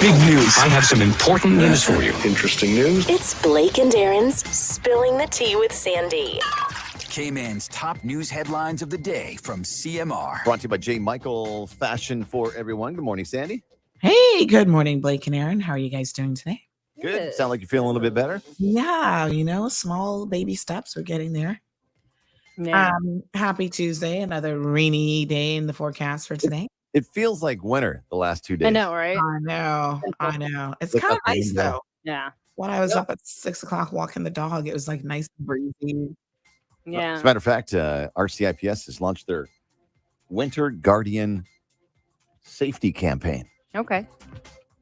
Big news. I have some important news for you. Interesting news. It's Blake and Aaron's Spilling the Tea with Sandy. K-Man's top news headlines of the day from CMR. Brought to you by J. Michael Fashion for Everyone. Good morning, Sandy. Hey, good morning, Blake and Aaron. How are you guys doing today? Good. Sound like you're feeling a little bit better? Yeah, small baby steps. We're getting there. Yeah. Happy Tuesday. Another rainy day in the forecast for today. It feels like winter the last 2 days. I know, right? I know. It's Look kind of up the nice, window. though. Yeah. When I was up at 6 o'clock walking the dog, it was like nice and breezy. Yeah. As a matter of fact, RCIPS has launched their Winter Guardian Safety Campaign. Okay.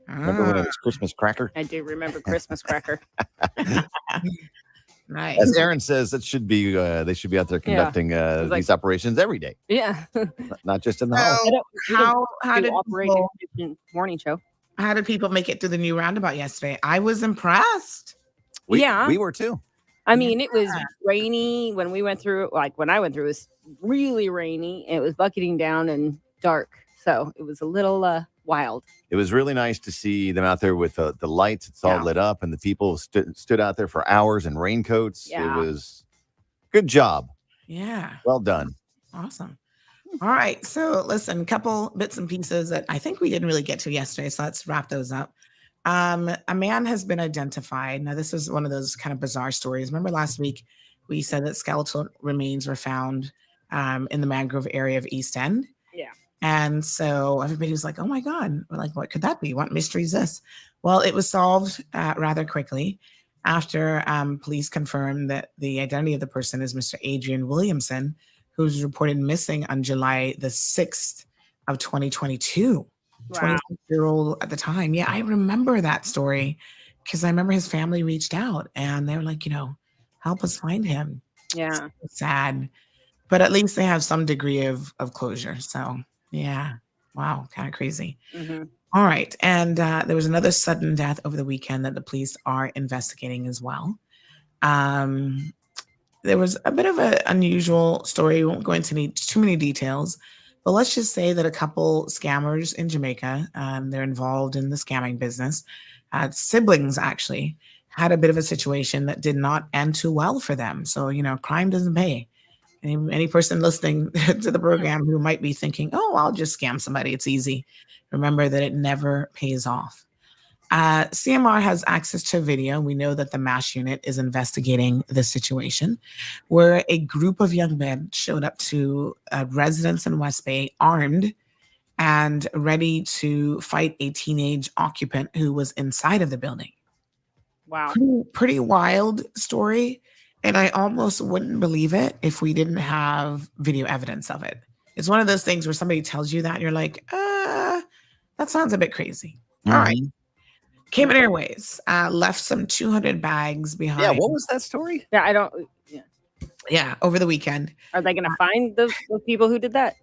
Remember when it was Christmas Cracker? I do remember Christmas Cracker. Nice. As Aaron says, it should be they should be out there conducting these operations every day, Yeah. not just in the house. How did operate people, in morning show? how did people make it through the new roundabout yesterday? I was impressed. We were too. I mean, it was rainy when we went through. Like when I went through, it was really rainy. It was bucketing down and dark, so it was a little wild. It was really nice to see them out there with the lights. It's all lit up, and the people stood out there for hours in raincoats. Yeah. It was good job. Yeah. Well done. Awesome. All right. So listen, couple bits and pieces that I think we didn't really get to yesterday. So let's wrap those up. A man has been identified. Now, this is one of those kind of bizarre stories. Remember last week we said that skeletal remains were found in the mangrove area of East End. Yeah. And so everybody was like, oh my God, we're like, what could that be? What mystery is this? Well, it was solved rather quickly after police confirmed that the identity of the person is Mr. Adrian Williamson, who was reported missing on July the 6th of 2022. Wow. 26-year-old at the time. Yeah, I remember that story because I remember his family reached out and they were like, help us find him. Yeah. So sad. But at least they have some degree of closure. So, yeah. Wow. Kind of crazy. Mm-hmm. All right. And there was another sudden death over the weekend that the police are investigating as well. There was a bit of an unusual story. We won't go into too many details, but let's just say that a couple scammers in Jamaica, they're involved in the scamming business. Siblings actually had a bit of a situation that did not end too well for them. So, crime doesn't pay. Any person listening to the program who might be thinking, oh, I'll just scam somebody, it's easy. Remember that it never pays off. CMR has access to video. We know that the MASH unit is investigating the situation where a group of young men showed up to residents in West Bay armed and ready to fight a teenage occupant who was inside of the building. Wow. Pretty wild story. And I almost wouldn't believe it if we didn't have video evidence of it. It's one of those things where somebody tells you that and you're like, that sounds a bit crazy. Mm-hmm. All right. Cayman Airways left some 200 bags behind. Yeah, what was that story? Yeah, I don't. Yeah. Yeah, over the weekend. Are they going to find the people who did that?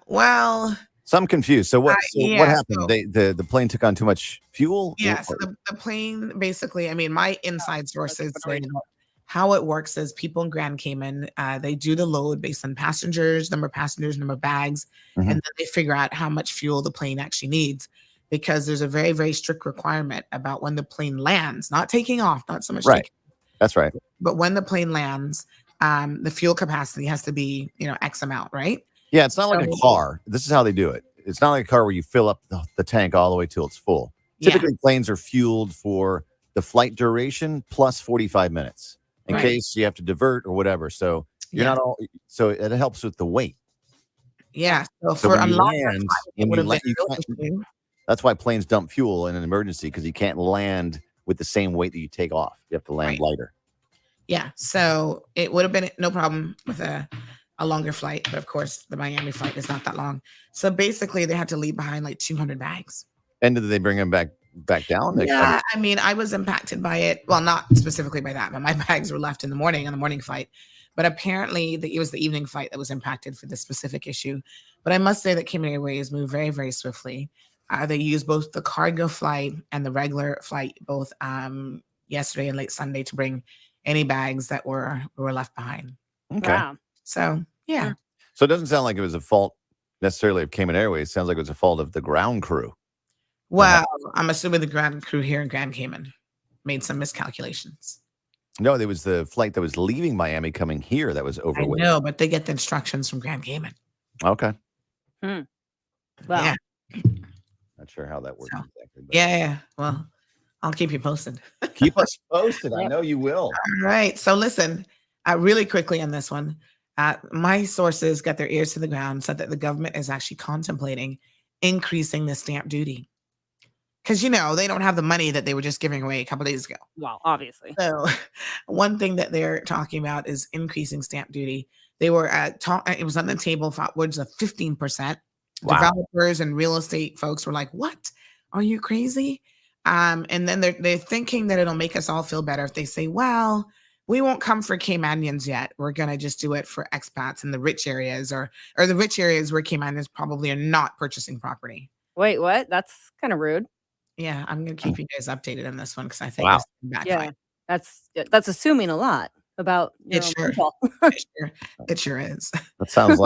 Well, So I'm confused. So what happened? so- The plane took on too much fuel? yeah, so the plane basically, my inside sources say that how it works is people in Grand Cayman, they do the load based on number of passengers, number of bags, Mhm. and then they figure out how much fuel the plane actually needs because there's a very, very strict requirement about when the plane lands, not taking off, not so much Right. taking, That's right. but when the plane lands, the fuel capacity has to be, X amount, right? Yeah, it's not like a So- car. This is how they do it. It's not like a car where you fill up the tank all the way till it's full. Yeah. Typically, planes are fueled for the flight duration plus 45 minutes in Right. case you have to divert or whatever. So you're Yeah. not all. So it helps with the weight. Yeah. So So for when a you longer land, flight, it when would you have land, been you real can't. interesting. That's why planes dump fuel in an emergency because you can't land with the same weight that you take off. You have to land Right. lighter. Yeah, so it would have been no problem with a longer flight, but of course the Miami flight is not that long. So basically, they had to leave behind like 200 bags. And did they bring them back down? Yeah, I was impacted by it. Well, not specifically by that, but my bags were left in the morning on the morning flight. But apparently, it was the evening flight that was impacted for this specific issue. But I must say that Cayman Airways moved very, very swiftly. They used both the cargo flight and the regular flight, both yesterday and late Sunday, to bring any bags that were left behind. Okay. Wow. So yeah, So it doesn't sound like it was a fault necessarily of Cayman Airways. It sounds like it was a fault of the ground crew. Well, I'm assuming the ground crew here in Grand Cayman made some miscalculations. No, there was the flight that was leaving Miami coming here that was I overweight. know, but they get the instructions from Grand Cayman. Okay. Well, Yeah. Not sure how that works So, exactly. But Yeah. Well, I'll keep you posted. keep us posted. I Yep. know you will. All right. So listen, really quickly on this one. My sources got their ears to the ground, said that the government is actually contemplating increasing the stamp duty. Because, they don't have the money that they were just giving away a couple days ago. well, obviously. So one thing that they're talking about is increasing stamp duty. They were it was on the table for upwards of 15%. Wow. Developers and real estate folks were like, what? Are you crazy? And then they're thinking that it'll make us all feel better if they say, well, we won't come for Caymanians yet. We're going to just do it for expats in the rich areas or the rich areas where Caymanians probably are not purchasing property. Wait, what? That's kind of rude. Yeah, I'm going to keep you guys updated on this one because I think Wow. this is backfire. Yeah, that's assuming a lot about your It own sure, people. it sure is. That sounds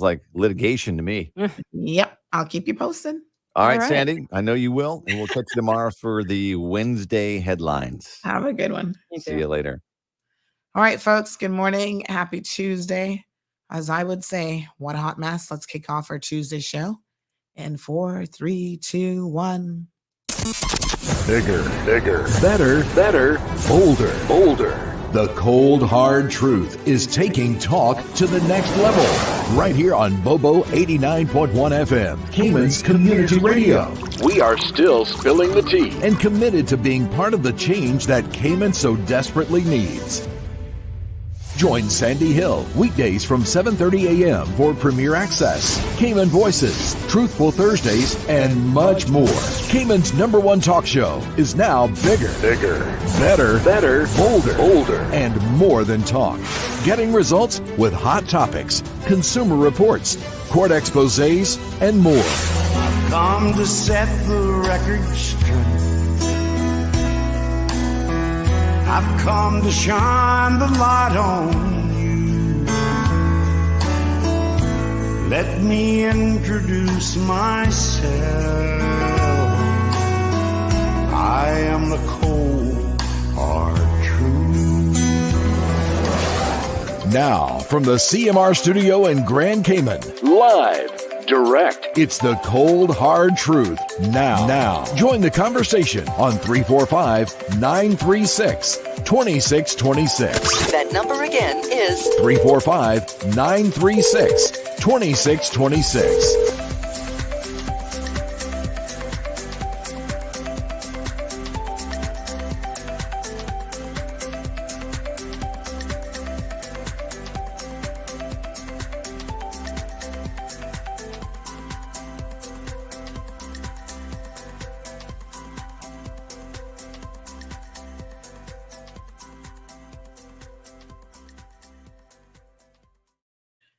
like litigation to me. Yep, I'll keep you posted. All right, right. Sandy. I know you will, and we'll catch you tomorrow for the Wednesday headlines. Have a good one. You See too. you later. All right, folks. Good morning. Happy Tuesday. As I would say, what a hot mess. Let's kick off our Tuesday show. In 4, 3, 2, 1. Bigger, better, bolder. The cold, hard truth is taking talk to the next level. Right here on Bobo 89.1 FM, Cayman's Community Radio. We are still spilling the tea and committed to being part of the change that Cayman so desperately needs. Join Sandy Hill weekdays from 7:30 a.m. for Premier Access, Cayman Voices, Truthful Thursdays, and much more. Cayman's #1 talk show is now bigger, better, bolder, and more than talk. Getting results with hot topics, consumer reports, court exposés, and more. I've come to set the record straight. I've come to shine the light on you. Let me introduce myself. I am the cold, hard truth. Now, from the CMR studio in Grand Cayman, live, direct, it's the cold, hard truth. Now, join the conversation on 345-936-2626. That number again is 345-936-2626.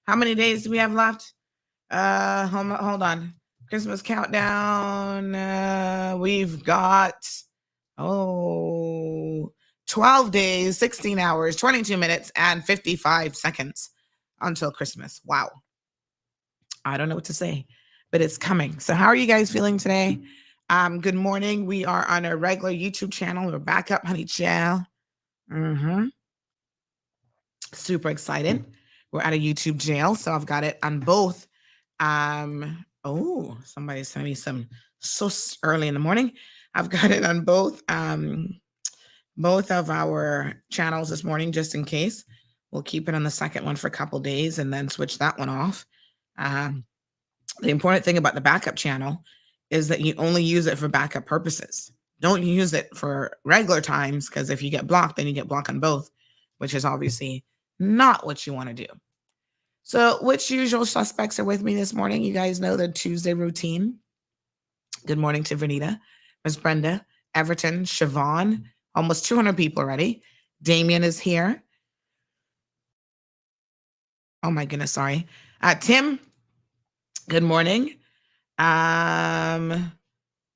How many days do we have left? Hold on. Christmas countdown. We've got 12 days, 16 hours, 22 minutes, and 55 seconds until Christmas. Wow. I don't know what to say, but it's coming. So how are you guys feeling today? Good morning. We are on our regular YouTube channel. We're back up, honey child. Super excited. We're out of YouTube jail, so I've got it on both. Somebody sent me some sauce early in the morning. I've got it on both of our channels this morning, just in case. We'll keep it on the second one for a couple days and then switch that one off. The important thing about the backup channel is that you only use it for backup purposes. Don't use it for regular times, because if you get blocked, then you get blocked on both, which is obviously not what you want to do. So which usual suspects are with me this morning? You guys know the Tuesday routine. Good morning to Vernita, Miss Brenda, Everton, Siobhan, almost 200 people already. Damien is here. Oh my goodness, sorry. Tim, good morning.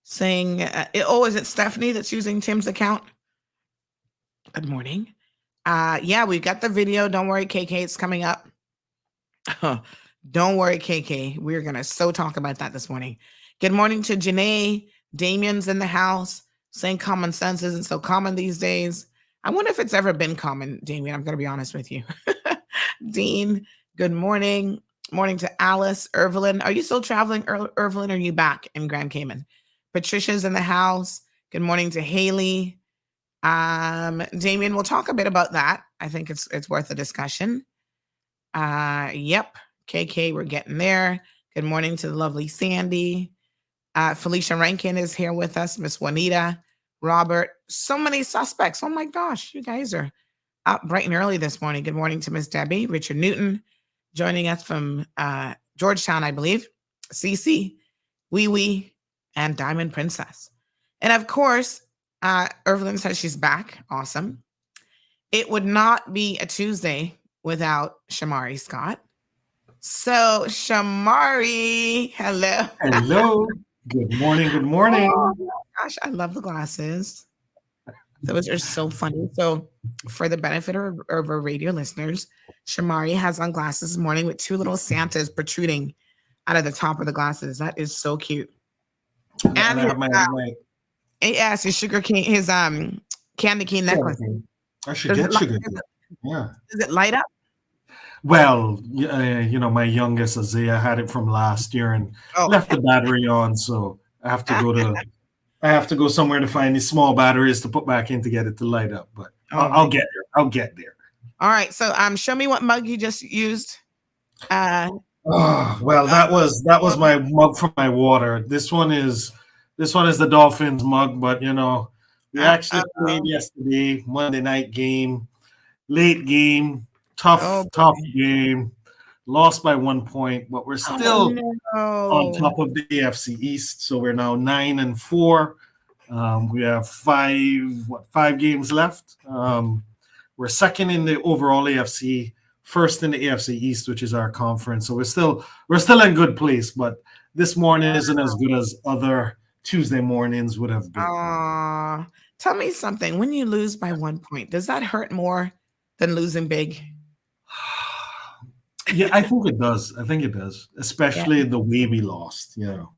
Saying, is it Stephanie that's using Tim's account? Good morning. Yeah, we've got the video. Don't worry, KK, it's coming up. Don't worry, KK. We're going to talk about that this morning. Good morning to Janae. Damien's in the house saying common sense isn't so common these days. I wonder if it's ever been common, Damien. I'm going to be honest with you. Dean, good morning. Morning to Alice. Irvelin, are you still traveling, Irvelin, or are you back in Grand Cayman? Patricia's in the house. Good morning to Haley. Damien, we'll talk a bit about that. I think it's worth a discussion. Yep. KK, we're getting there. Good morning to the lovely Sandy. Felicia Rankin is here with us. Miss Juanita, Robert, so many suspects. Oh my gosh, you guys are up bright and early this morning. Good morning to Miss Debbie, Richard Newton, joining us from Georgetown, I believe. Cece, Wee Wee, and Diamond Princess. And of course, Irvelin says she's back. Awesome. It would not be a Tuesday without Shamari Scott. So, Shamari, hello. Hello. Good morning. Good morning. Oh my gosh, I love the glasses. Those are so funny. So, for the benefit of our radio listeners, Shamari has on glasses this morning with two little Santas protruding out of the top of the glasses. That is so cute. And I have my yes, his sugar cane, his candy cane necklace. I should get sugar cane. Yeah. Does it light up? Well, my youngest Isaiah had it from last year and left the battery on, so I have to go somewhere to find these small batteries to put back in to get it to light up. But I'll get there. I'll get there. All right. So show me what mug you just used. Well, that was my mug for my water. This one is the Dolphins mug, but we actually played yesterday, Monday night game, late game. Tough game, lost by 1 point, but we're still on top of the AFC East. So we're now 9-4. We have five games left. We're second in the overall AFC, first in the AFC East, which is our conference. So we're still in good place, but this morning isn't as good as other Tuesday mornings would have been. Tell me something. When you lose by 1 point, does that hurt more than losing big? Yeah, I think it does. Especially the way we lost. Yeah. Oh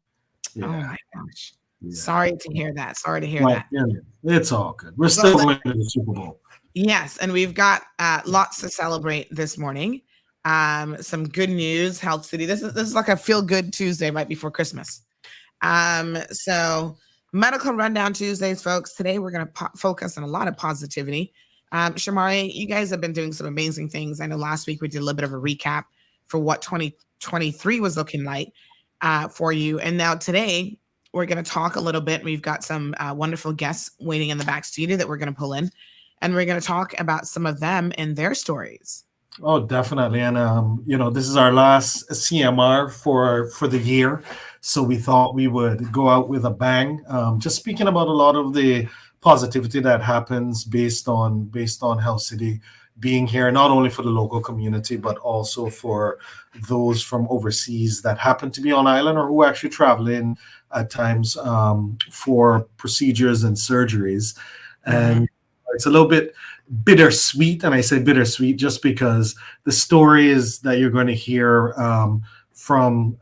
my gosh. Yeah. Sorry to hear that. That. Yeah, it's all good. We're still winning the Super Bowl. Yes, and we've got lots to celebrate this morning. Some good news, Health City. This is like a feel-good Tuesday right before Christmas. So Medical Rundown Tuesdays, folks. Today we're going to focus on a lot of positivity. Shamari, you guys have been doing some amazing things. I know last week we did a little bit of a recap for what 2023 was looking like for you. And now today we're going to talk a little bit. We've got some wonderful guests waiting in the back studio that we're going to pull in. And we're going to talk about some of them and their stories. Oh, definitely. And, this is our last CMR for the year. So we thought we would go out with a bang. Just speaking about a lot of the positivity that happens based on Health City being here, not only for the local community, but also for those from overseas that happen to be on island or who actually travel in at times for procedures and surgeries. And it's a little bit bittersweet. And I say bittersweet just because the stories that you're going to hear from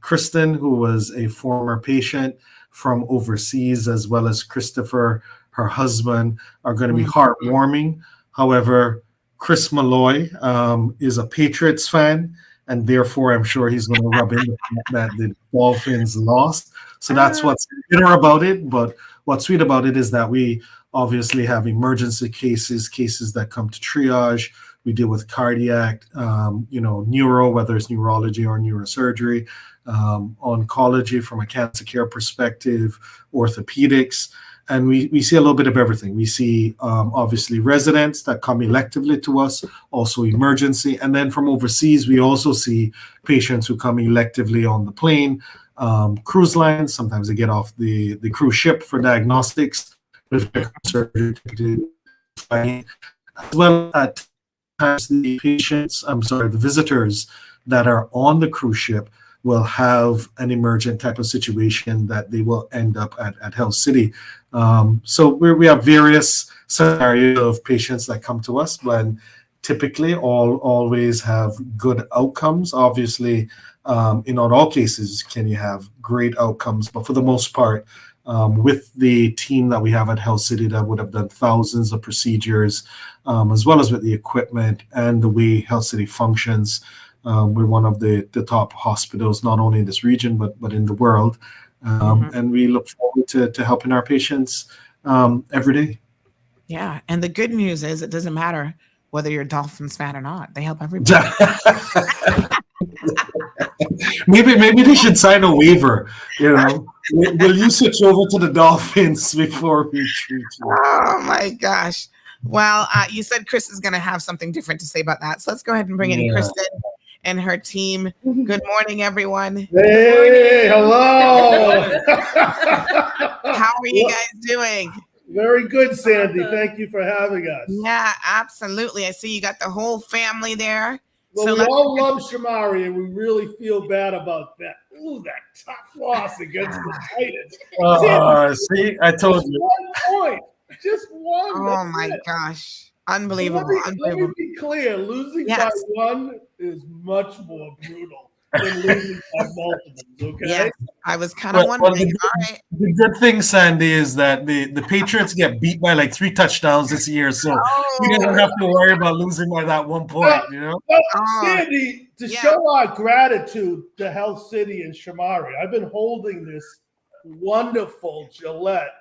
Kristen, who was a former patient from overseas, as well as Christopher, her husband, are going to be heartwarming. However, Chris Malloy is a Patriots fan, and therefore I'm sure he's going to rub in the fact that the Dolphins lost. So that's what's bitter about it. But what's sweet about it is that we obviously have emergency cases that come to triage. We deal with cardiac, neuro, whether it's neurology or neurosurgery, oncology from a cancer care perspective, orthopedics, and we see a little bit of everything. We see obviously residents that come electively to us, also emergency, and then from overseas we also see patients who come electively on the plane, cruise lines. Sometimes they get off the cruise ship for diagnostics, surgery, as well as the visitors that are on the cruise ship will have an emergent type of situation that they will end up at Health City. So we have various scenarios of patients that come to us, but typically always have good outcomes. Obviously, in not all cases can you have great outcomes, but for the most part, with the team that we have at Health City that would have done thousands of procedures, as well as with the equipment and the way Health City functions, we're one of the top hospitals, not only in this region, but in the world. And we look forward to helping our patients every day. Yeah. And the good news is it doesn't matter whether you're a Dolphins fan or not. They help everybody. Maybe they should sign a waiver. Will you switch over to the Dolphins before we treat you? Oh my gosh. Well, you said Chris is going to have something different to say about that. So let's go ahead and bring in Kristen and her team. Good morning, everyone. Hey, hello. How are you guys doing? Very good, Sandy. Thank you for having us. Yeah, absolutely. I see you got the whole family there. Well, we all love Shamari, and we really feel bad about that. Ooh, that tough loss against the Titans. See, I told you. 1 point. Just one. Oh, my gosh. Unbelievable. Let me be clear. Losing by one is much more brutal than losing by multiples, okay? Yeah, I was kind of wondering. The good thing, Sandy, is that the Patriots get beat by like 3 touchdowns this year, so we don't have to worry about losing by that 1 point, Sandy, to show our gratitude to Health City and Shamari, I've been holding this wonderful Gillette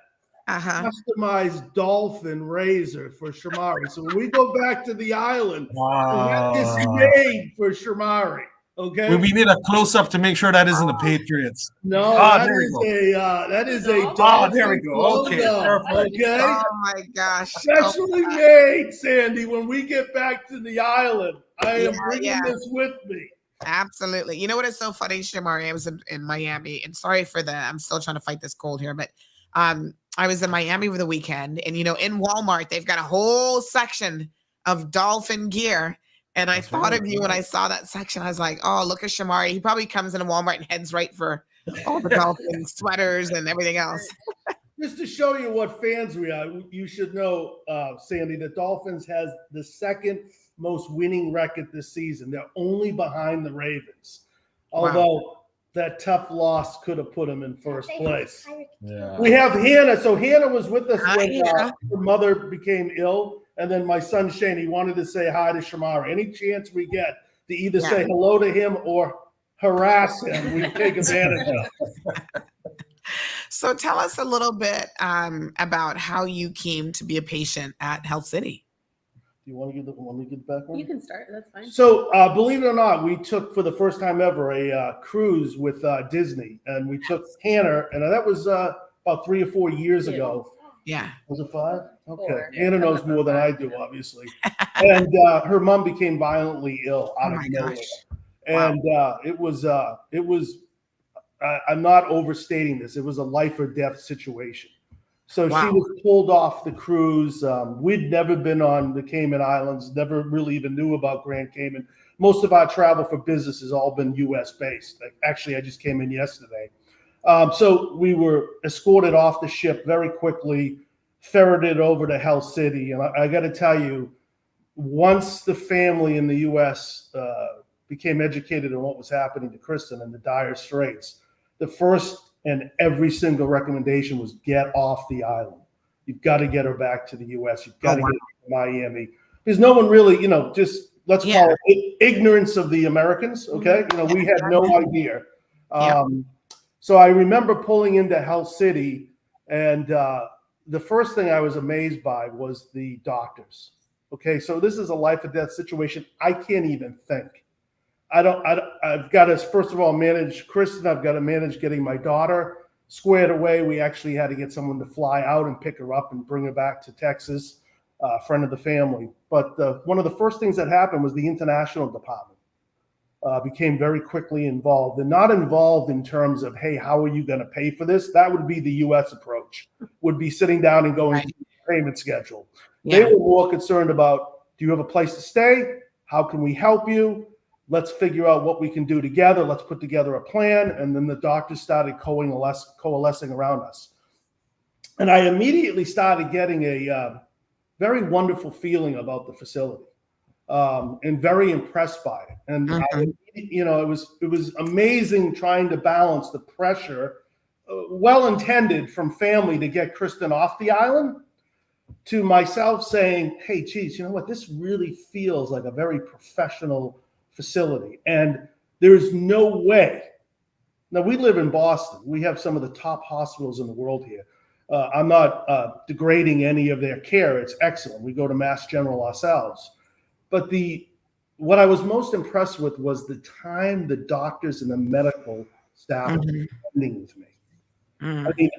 customized dolphin razor for Shamari. So when we go back to the island, we have this made for Shamari. Okay. We need a close up to make sure that isn't the Patriots. No, that is a dolphin. There we go. Okay. Okay. Oh my gosh. Specially made, Sandy. When we get back to the island, I am bringing this with me. Absolutely. You know what is so funny, Shamari? I was in Miami, and sorry for I'm still trying to fight this cold here, but I was in Miami over the weekend, and in Walmart they've got a whole section of dolphin gear. And I thought of you when I saw that section. I was like, oh, look at Shamari. He probably comes into Walmart and heads right for all the dolphin sweaters and everything else. Just to show you what fans we are, you should know, Sandy, the Dolphins has the second most winning record this season. They're only behind the Ravens. Although that tough loss could have put them in first place. Yeah. We have Hannah. So Hannah was with us when her mother became ill. And then my son Shane, he wanted to say hi to Shamari. Any chance we get to either say hello to him or harass him, we take advantage of. So tell us a little bit about how you came to be a patient at Health City. Do you want to give the background? You can start. That's fine. So believe it or not, we took for the first time ever a cruise with Disney, and we took Hannah, and that was about 3 or 4 years ago. Yeah. Was it 5? Okay. 4. Hannah knows more than I do, obviously. And her mom became violently ill out of nowhere. And it was I'm not overstating this. It was a life or death situation. So she was pulled off the cruise. We'd never been on the Cayman Islands, never really even knew about Grand Cayman. Most of our travel for business has all been U.S. based. Actually, I just came in yesterday. So we were escorted off the ship very quickly, ferreted over to Health City. And I got to tell you, once the family in the U.S. Became educated on what was happening to Kristen and the dire straits, the first and every single recommendation was get off the island. You've got to get her back to the U.S. You've got to get her to Miami. Because no one really, just let's call it ignorance of the Americans, okay? We had no idea. So I remember pulling into Health City, and the first thing I was amazed by was the doctors. Okay, so this is a life or death situation. I can't even think. I've got to, first of all, manage Kristen. I've got to manage getting my daughter squared away. We actually had to get someone to fly out and pick her up and bring her back to Texas, friend of the family. But one of the first things that happened was the international department became very quickly involved, and not involved in terms of, hey, how are you going to pay for this? That would be the U.S. approach, would be sitting down and going through the payment schedule. They were more concerned about, do you have a place to stay? How can we help you? Let's figure out what we can do together. Let's put together a plan. And then the doctors started coalescing around us. And I immediately started getting a very wonderful feeling about the facility. and very impressed by it. And it was amazing trying to balance the pressure, well intended from family to get Kristen off the island, to myself saying, hey, geez, you know what? This really feels like a very professional facility. And there's no way. Now, we live in Boston. We have some of the top hospitals in the world here. I'm not degrading any of their care. It's excellent. We go to Mass General ourselves. But what I was most impressed with was the time the doctors and the medical staff were spending with me. I mean,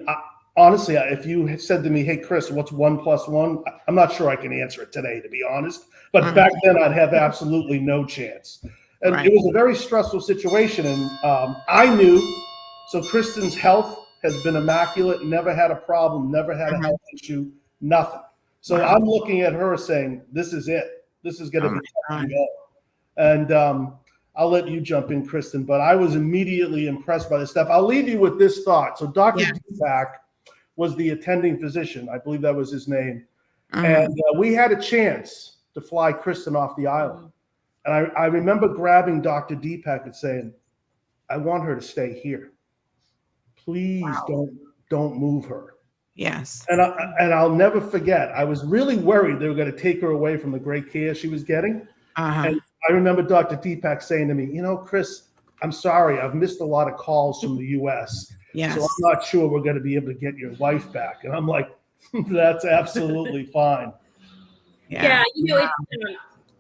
honestly, if you had said to me, hey, Chris, what's 1 + 1? I'm not sure I can answer it today, to be honest. But back then, I'd have absolutely no chance. And it was a very stressful situation. And I knew, so Kristen's health has been immaculate, never had a problem, never had a health issue, nothing. So I'm looking at her saying, this is it. This is going to be tough to go. And I'll let you jump in, Kristen, but I was immediately impressed by this stuff. I'll leave you with this thought. So Dr. Deepak was the attending physician. I believe that was his name. And we had a chance to fly Kristen off the island. And I remember grabbing Dr. Deepak and saying, I want her to stay here. Please don't move her. Yes. And I'll never forget, I was really worried they were going to take her away from the great care she was getting. And I remember Dr. Deepak saying to me, you know, Chris, I'm sorry, I've missed a lot of calls from the U.S. Yes. So I'm not sure we're going to be able to get your wife back. And I'm like, that's absolutely fine. Yeah,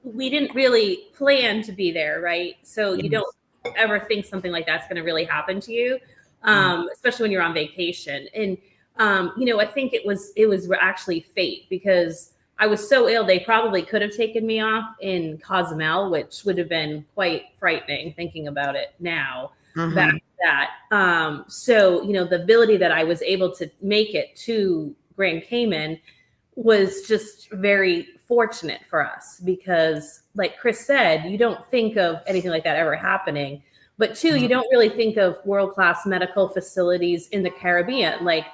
we didn't really plan to be there, right? So you don't ever think something like that's going to really happen to you, especially when you're on vacation. And I think it was actually fate, because I was so ill, they probably could have taken me off in Cozumel, which would have been quite frightening thinking about it now. Back to that. So, the ability that I was able to make it to Grand Cayman was just very fortunate for us, because like Chris said, you don't think of anything like that ever happening. But two, you don't really think of world-class medical facilities in the Caribbean. Like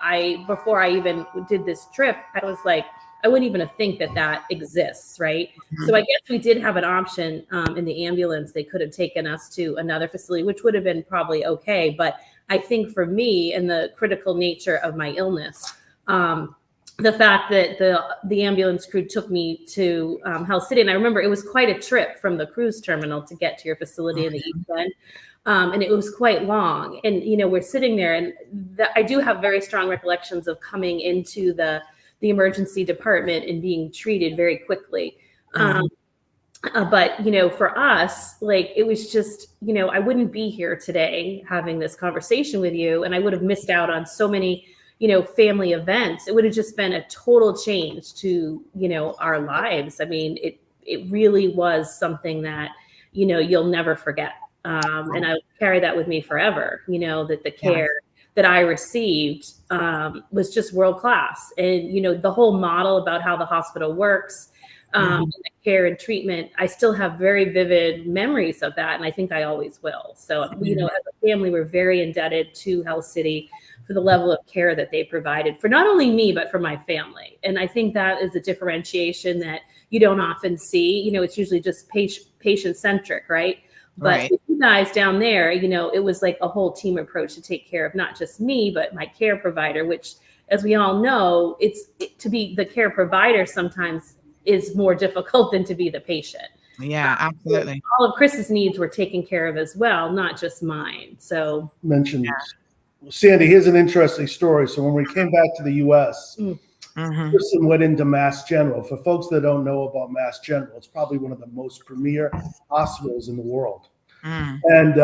before I even did this trip, I was like, I wouldn't even think that exists, right? So I guess we did have an option in the ambulance. They could have taken us to another facility, which would have been probably okay. But I think for me and the critical nature of my illness, the fact that the ambulance crew took me to Hell City, and I remember it was quite a trip from the cruise terminal to get to your facility in the East End. And it was quite long. And, we're sitting there, and I do have very strong recollections of coming into the emergency department and being treated very quickly. But, for us, like, it was just, I wouldn't be here today having this conversation with you, and I would have missed out on so many, family events. It would have just been a total change to, our lives. I mean, it really was something that, you'll never forget. And I carry that with me forever, that the care that I received was just world-class. And, the whole model about how the hospital works, the care and treatment, I still have very vivid memories of that. And I think I always will. So, as a family, we're very indebted to Hell City for the level of care that they provided for not only me, but for my family. And I think that is a differentiation that you don't often see. It's usually just patient-centric, right? But with you guys down there, it was like a whole team approach to take care of not just me, but my care provider, which, as we all know, to be the care provider sometimes is more difficult than to be the patient. Yeah, absolutely. All of Chris's needs were taken care of as well, not just mine. So mentioned, Sandy, here's an interesting story. So when we came back to the U.S., Kristen went into Mass General. For folks that don't know about Mass General, it's probably one of the most premier hospitals in the world. And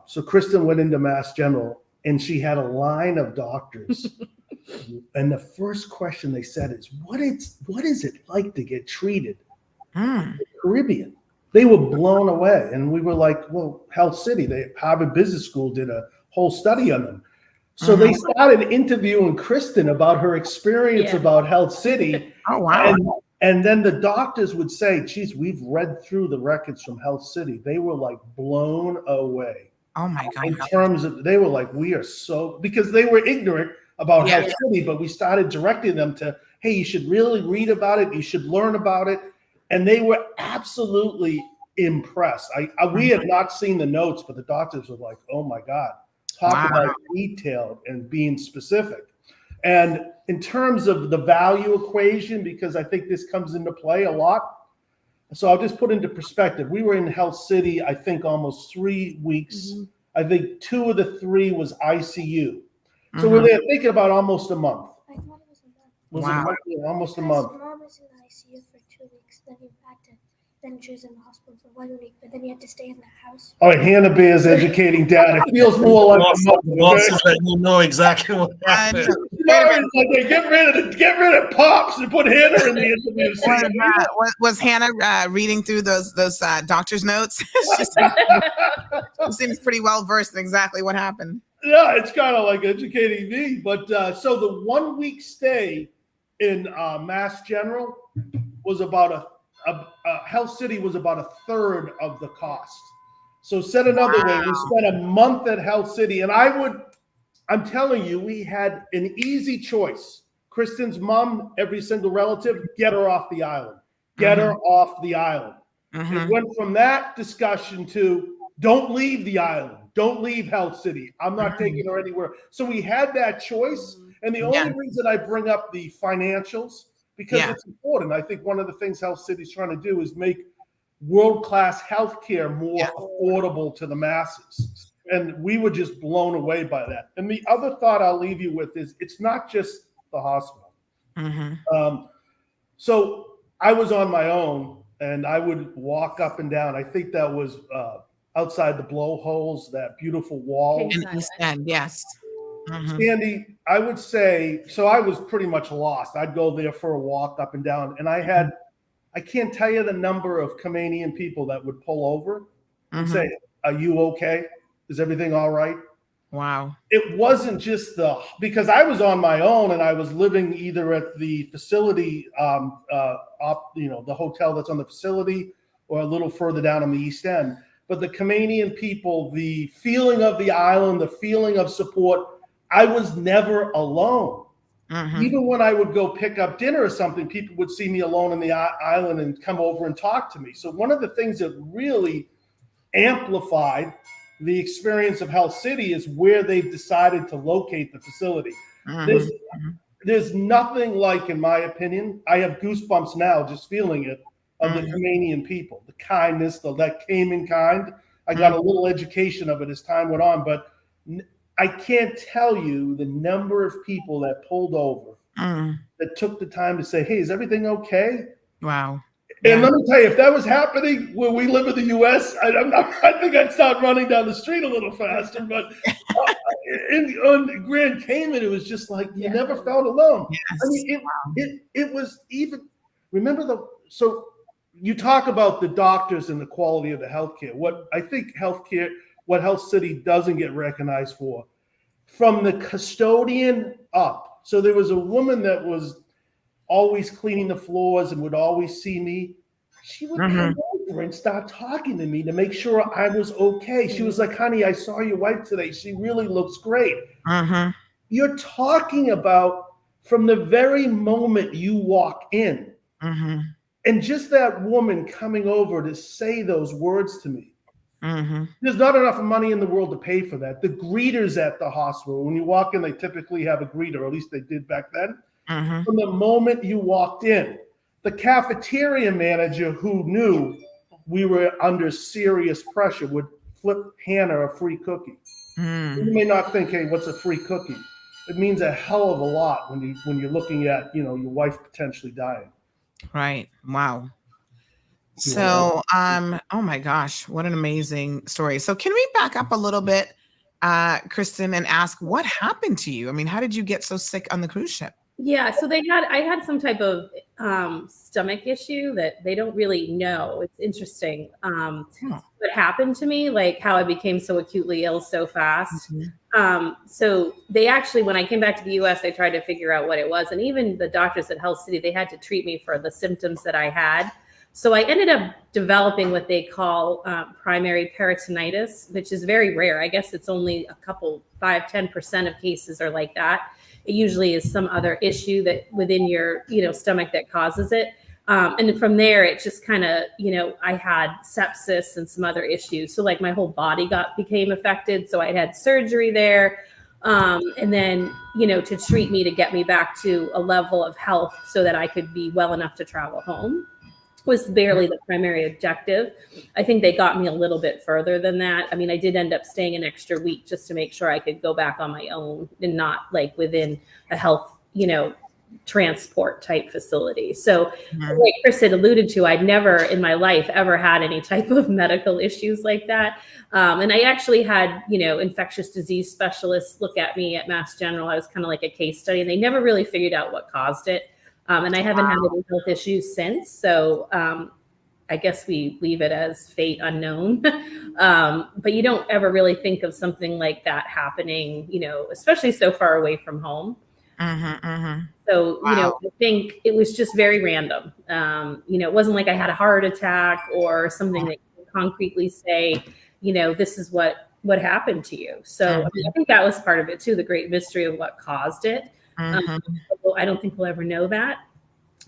so Kristen went into Mass General, and she had a line of doctors. And the first question they said is, what is it like to get treated in the Caribbean? They were blown away. And we were like, well, Health City, Harvard Business School did a whole study on them. So they started interviewing Kristen about her experience about Health City. Oh, wow. And then the doctors would say, geez, we've read through the records from Health City. They were like blown away. Oh, my God. In terms of, they were like, we are so, because they were ignorant about Health City, but we started directing them to, hey, you should really read about it. You should learn about it. And they were absolutely impressed. We had not seen the notes, but the doctors were like, oh my God, talk about detailed and being specific. And in terms of the value equation, because I think this comes into play a lot. So I'll just put into perspective. We were in Health City, I think almost 3 weeks. I think 2 of the 3 was ICU. So we're there thinking about almost a month. I thought it was a month. Was it almost a month? Mom was in the ICU for 2 weeks. Then she was in the hospital for 1 week, but then you had to stay in the house. Oh, Hannah Bear's educating dad. It feels more like a month. Bosses that you know exactly what happened. Like get rid of Pops and put Hannah in the interview. Was Hannah reading through those doctor's notes? She seems pretty well versed in exactly what happened. Yeah, it's kind of like educating me. But so the 1 week stay in Mass General was about Health City was about a third of the cost. So said another way, we spent a month at Health City, and I'm telling you, we had an easy choice. Kristen's mom, every single relative, get her off the island. Get her off the island. It went from that discussion to don't leave the island. Don't leave Health City. I'm not taking her anywhere. So we had that choice. And the only reason I bring up the financials, because it's important. I think one of the things Health City is trying to do is make world-class healthcare more affordable to the masses. And we were just blown away by that. And the other thought I'll leave you with is it's not just the hospital. So I was on my own and I would walk up and down. I think that was outside the blowholes, that beautiful wall. In East End, yes. Sandy, I would say, so I was pretty much lost. I'd go there for a walk up and down. And I can't tell you the number of Canadian people that would pull over and say, are you okay? Is everything all right? Wow. It wasn't just because I was on my own and I was living either at the facility, the hotel that's on the facility or a little further down on the East End. But the Canadian people, the feeling of the island, the feeling of support, I was never alone. Even when I would go pick up dinner or something, people would see me alone on the island and come over and talk to me. So one of the things that really amplified the experience of Health City is where they've decided to locate the facility. There's nothing like, in my opinion, I have goosebumps now just feeling it, of the Canadian people, the kindness, that came in kind. I got a little education of it as time went on, but I can't tell you the number of people that pulled over that took the time to say, hey, is everything okay? Wow. And let me tell you, if that was happening where we live in the U.S., I think I'd start running down the street a little faster. But on Grand Cayman, it was just like you never felt alone. Yes. I mean, it was even. Remember so you talk about the doctors and the quality of the healthcare. What I think what Health City doesn't get recognized for, from the custodian up. So there was a woman that was always cleaning the floors and would always see me. She would come over and start talking to me to make sure I was okay. She was like, honey, I saw your wife today. She really looks great. You're talking about from the very moment you walk in. And just that woman coming over to say those words to me. There's not enough money in the world to pay for that. The greeters at the hospital, when you walk in, they typically have a greeter, or at least they did back then. From the moment you walked in, the cafeteria manager who knew we were under serious pressure would flip Hannah a free cookie. You may not think, hey, what's a free cookie? It means a hell of a lot when you're looking at, your wife potentially dying. Right. Wow. So, oh my gosh, what an amazing story. So can we back up a little bit, Kristen, and ask what happened to you? I mean, how did you get so sick on the cruise ship? Yeah, so I had some type of stomach issue that they don't really know. It's interesting what happened to me, like how I became so acutely ill so fast. So they actually, when I came back to the US, they tried to figure out what it was. And even the doctors at Health City, they had to treat me for the symptoms that I had. So I ended up developing what they call primary peritonitis, which is very rare. I guess it's only 5-10% of cases are like that. It usually is some other issue that within your, stomach that causes it. And from there, it just kind of, I had sepsis and some other issues. So like my whole body became affected. So I had surgery there. And then, to treat me, to get me back to a level of health so that I could be well enough to travel home was barely the primary objective. I think they got me a little bit further than that. I mean, I did end up staying an extra week just to make sure I could go back on my own and not like within a health, transport type facility. So like Chris had alluded to, I'd never in my life ever had any type of medical issues like that. And I actually had, infectious disease specialists look at me at Mass General. I was kind of like a case study, and they never really figured out what caused it. And I haven't had any health issues since. So I guess we leave it as fate unknown. But you don't ever really think of something like that happening, especially so far away from home. So, I think it was just very random. It wasn't like I had a heart attack or something that you can concretely say, this is what happened to you. So I think that was part of it too, the great mystery of what caused it. I don't think we'll ever know that.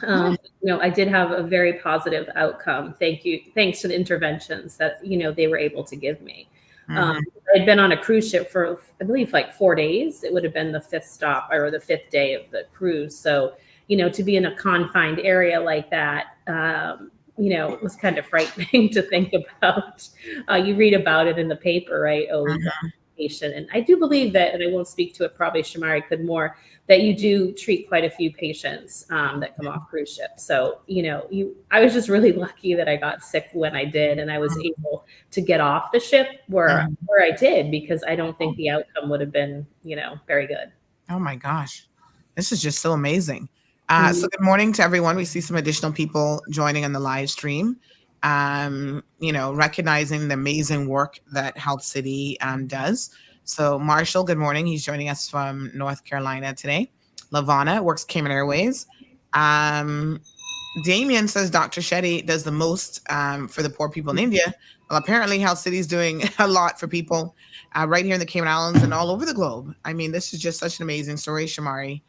I did have a very positive outcome. Thanks to the interventions that, they were able to give me. I'd been on a cruise ship for, I believe, like 4 days. It would have been the fifth stop or the fifth day of the cruise. So, to be in a confined area like that, it was kind of frightening to think about. You read about it in the paper, right? Patient. And I do believe that, and I won't speak to it, probably Shamari could more, that you do treat quite a few patients that come off cruise ships. So, I was just really lucky that I got sick when I did, and I was able to get off the ship where I did, because I don't think the outcome would have been, very good. Oh my gosh. This is just so amazing. So good morning to everyone. We see some additional people joining on the live stream. Recognizing the amazing work that Health City does. So Marshall, good morning. He's joining us from North Carolina today. Lavana works Cayman Airways. Damien says Dr. Shetty does the most for the poor people in India. Well, apparently Health City is doing a lot for people right here in the Cayman Islands and all over the globe. I mean, this is just such an amazing story, Shamari.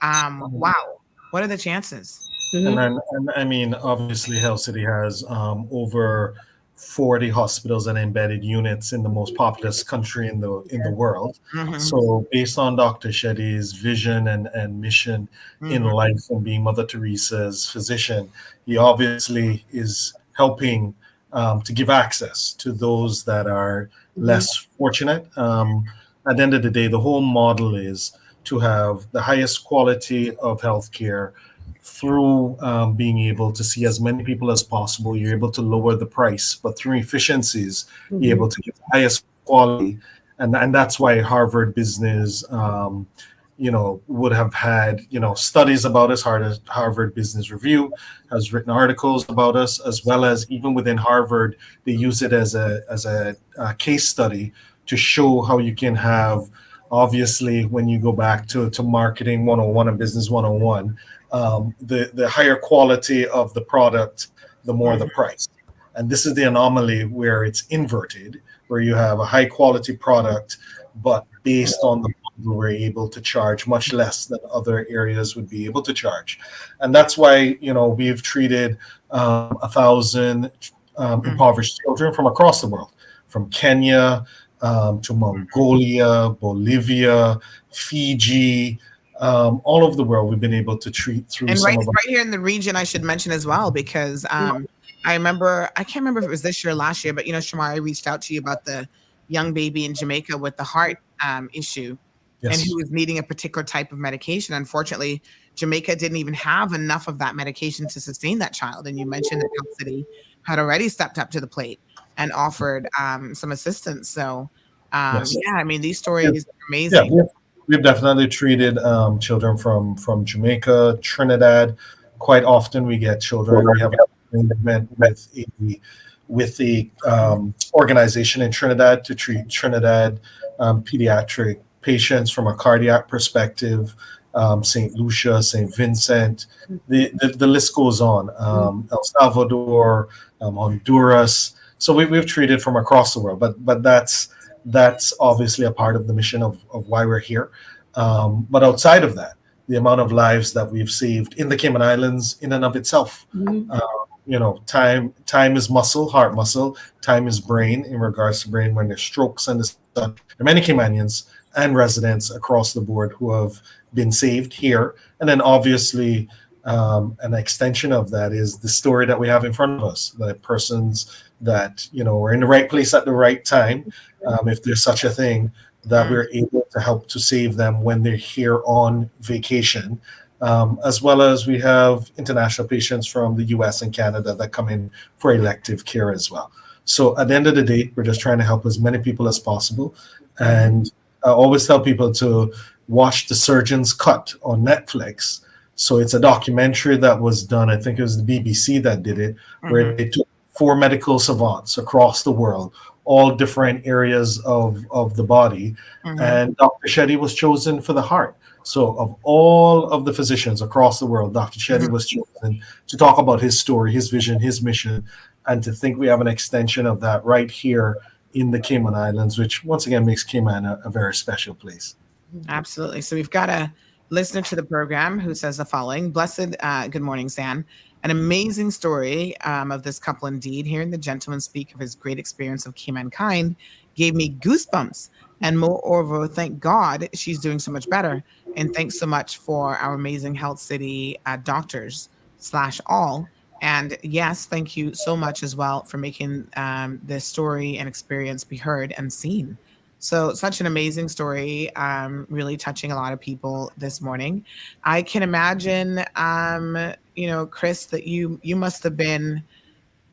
Wow. What are the chances? And I mean, obviously, Health City has over 40 hospitals and embedded units in the most populous country in the world. So, based on Dr. Shetty's vision and mission in life and being Mother Teresa's physician, he obviously is helping to give access to those that are less fortunate. At the end of the day, the whole model is to have the highest quality of healthcare through being able to see as many people as possible. You're able to lower the price, but through efficiencies, you're able to get the highest quality. And that's why Harvard Business, would have had, studies about us. Harvard Business Review has written articles about us, as well as even within Harvard, they use it as a case study to show how you can have, obviously, when you go back to marketing 101 and business 101, the higher quality of the product, the more the price. And this is the anomaly where it's inverted, where you have a high quality product, but based on the model, we're able to charge much less than other areas would be able to charge. And that's why, we've treated 1,000 impoverished children from across the world, from Kenya to Mongolia, Bolivia, Fiji, all over the world. We've been able to treat through. And right here in the region, I should mention as well, because I can't remember if it was this year or last year, but Shamari reached out to you about the young baby in Jamaica with the heart issue, and who was needing a particular type of medication. Unfortunately, Jamaica didn't even have enough of that medication to sustain that child. And you mentioned that Health City had already stepped up to the plate and offered some assistance. So, I mean, these stories are amazing. Yeah, we've definitely treated children from Jamaica, Trinidad. Quite often we get children. We have an event with the organization in Trinidad to treat Trinidad pediatric patients from a cardiac perspective. St. Lucia, St. Vincent, the list goes on. El Salvador, Honduras. So we've treated from across the world, but that's obviously a part of the mission of why we're here. But outside of that, the amount of lives that we've saved in the Cayman Islands in and of itself. Time is muscle, heart muscle. Time is brain in regards to brain when there's strokes and this. There are many Caymanians and residents across the board who have been saved here. And then obviously an extension of that is the story that we have in front of us, the persons that, were in the right place at the right time, if there's such a thing, that we're able to help to save them when they're here on vacation. As well as we have international patients from the US and Canada that come in for elective care as well. So at the end of the day, we're just trying to help as many people as possible. And I always tell people to watch The Surgeon's Cut on Netflix. So it's a documentary that was done, I think it was the BBC that did it, where they took 4 medical savants across the world, all different areas of the body. And Dr. Shetty was chosen for the heart. So of all of the physicians across the world, Dr. Shetty was chosen to talk about his story, his vision, his mission, and to think we have an extension of that right here in the Cayman Islands, which once again makes Cayman a very special place. Absolutely. So we've got a listener to the program who says the following: Blessed, good morning, San. An amazing story of this couple indeed. Hearing the gentleman speak of his great experience of Caymankind gave me goosebumps. And moreover, thank God she's doing so much better. And thanks so much for our amazing Health City doctors / all. And yes, thank you so much as well for making this story and experience be heard and seen. So such an amazing story, really touching a lot of people this morning. I can imagine, Chris, that you must have been,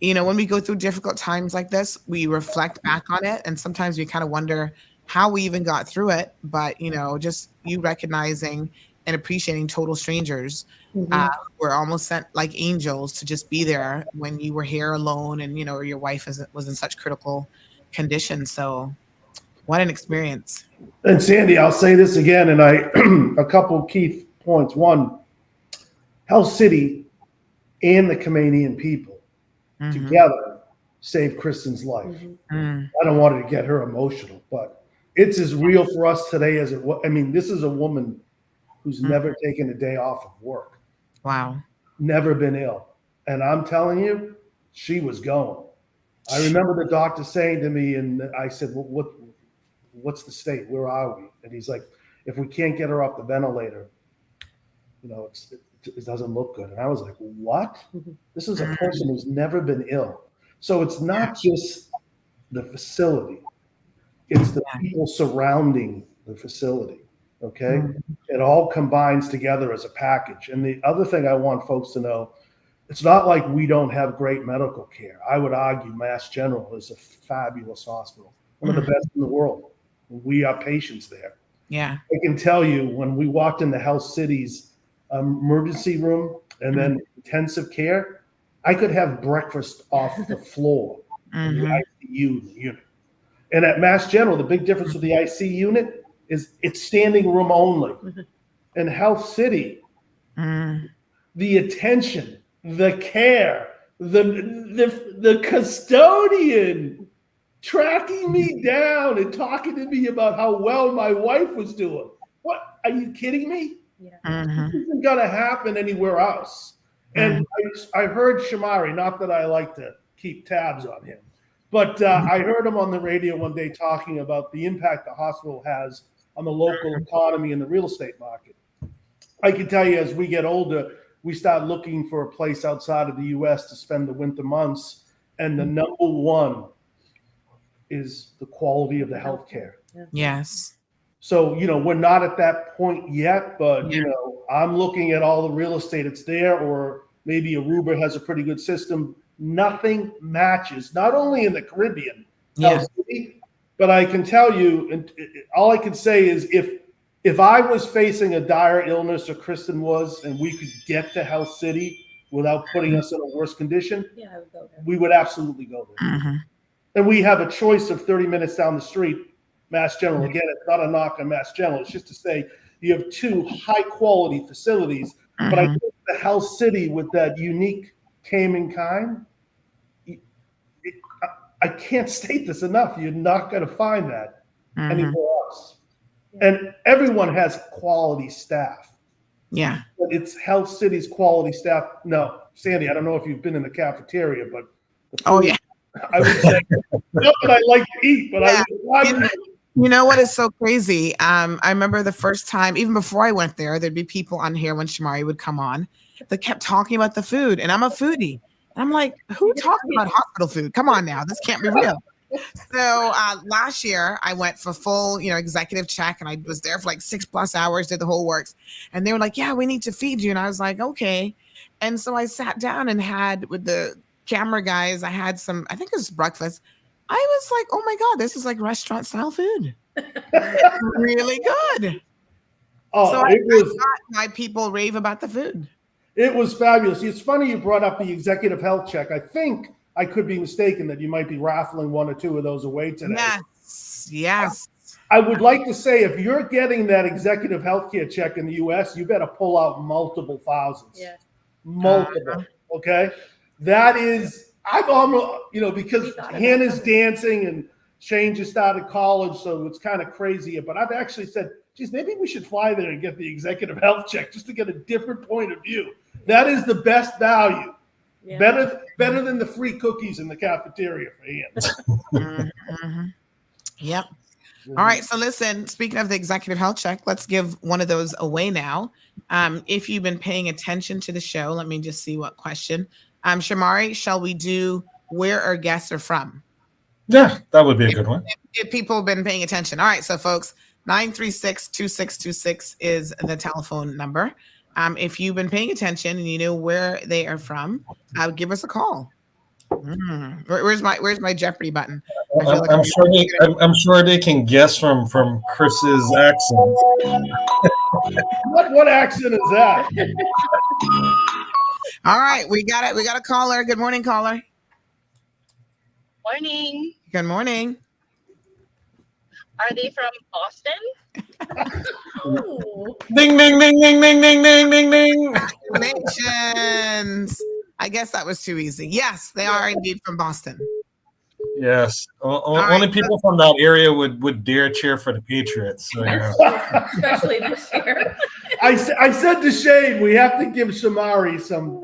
when we go through difficult times like this, we reflect back on it. And sometimes we kind of wonder how we even got through it. But, just you recognizing and appreciating total strangers were almost sent like angels to just be there when you were here alone and, your wife was in such critical condition. So what an experience. And Sandy, I'll say this again, and a couple key points. One, Health City and the Caymanian people together saved Kristen's life. I don't want to get her emotional, but it's as real for us today as it was. I mean, this is a woman who's never taken a day off of work. Wow. Never been ill. And I'm telling you, she was going. I remember the doctor saying to me, and I said, well, what's the state? Where are we? And he's like, if we can't get her off the ventilator, it doesn't look good. And I was like, what? This is a person who's never been ill. So it's not just the facility. It's the people surrounding the facility. Okay. It all combines together as a package. And the other thing I want folks to know, it's not like we don't have great medical care. I would argue Mass General is a fabulous hospital, one of the best in the world. We are patients there. Yeah. I can tell you when we walked in the Health City's emergency room and then intensive care, I could have breakfast off the floor in the ICU unit. And at Mass General, the big difference with the IC unit is it's standing room only. In Health City, the attention, the care, the custodian tracking me down and talking to me about how well my wife was doing. What? Are you kidding me? This isn't going to happen anywhere else. And I heard Shamari, not that I like to keep tabs on him, but I heard him on the radio one day talking about the impact the hospital has on the local economy and the real estate market. I can tell you as we get older, we start looking for a place outside of the U.S. to spend the winter months. And the number one is the quality of the healthcare. Yes. So, we're not at that point yet, but, I'm looking at all the real estate that's there, or maybe Aruba has a pretty good system. Nothing matches, not only in the Caribbean, Health City, but I can tell you, and all I can say is if I was facing a dire illness, or Kristen was, and we could get to Health City without putting us in a worse condition, I would go there. We would absolutely go there. And we have a choice of 30 minutes down the street, Mass General. Again, it's not a knock on Mass General. It's just to say you have 2 high-quality facilities. But I think the Health City with that unique Cayman kind, I can't state this enough. You're not going to find that anywhere else. And everyone has quality staff. Yeah. But it's Health City's quality staff. No, Sandy, I don't know if you've been in the cafeteria, but the food, Oh yeah. I would say not that I like to eat, but Yeah. I would. You know what is so crazy? I remember the first time, even before I went there, there'd be people on here when Shamari would come on that kept talking about the food, and I'm a foodie. And I'm like, who talks about hospital food? Come on now, this can't be real. So last year I went for full, executive check, and I was there for like 6+ hours, did the whole works. And they were like, yeah, we need to feed you. And I was like, okay. And so I sat down and had with the camera guys, I had some, I think it was breakfast. I was like, oh my God, this is like restaurant style food. It's really good. Oh, so I got why people rave about the food. It was fabulous. It's funny you brought up the executive health check. I think I could be mistaken that you might be raffling 1 or 2 of those away today. Yes. I would like to say if you're getting that executive health care check in the U.S., you better pull out multiple thousands. Yeah. Multiple. Okay? That is, I've almost, because Hannah's dancing and Shane just started college, so it's kind of crazy. But I've actually said, geez, maybe we should fly there and get the executive health check just to get a different point of view. That is the best value. Yeah. Better than the free cookies in the cafeteria for Ian. Yep. All right. So listen, speaking of the executive health check, let's give one of those away now. If you've been paying attention to the show, let me just see what question. Shamari, shall we do where our guests are from? Yeah, that would be a good one. If people have been paying attention. All right. So folks, 936-2626 is the telephone number. If you've been paying attention and you know where they are from, give us a call. Where's my Jeopardy button? I'm sure they can guess from Chris's accent. What accent is that? All right, we got it. We got a caller. Good morning, caller. Morning. Good morning. Are they from Boston? Oh. Ding, ding, ding, ding, ding, ding, ding, ding, ding. Congratulations. I guess that was too easy. Yes, they are indeed from Boston. Yes. Only people from that area would dare cheer for the Patriots. So, Especially this year. I said to Shane, we have to give Shamari some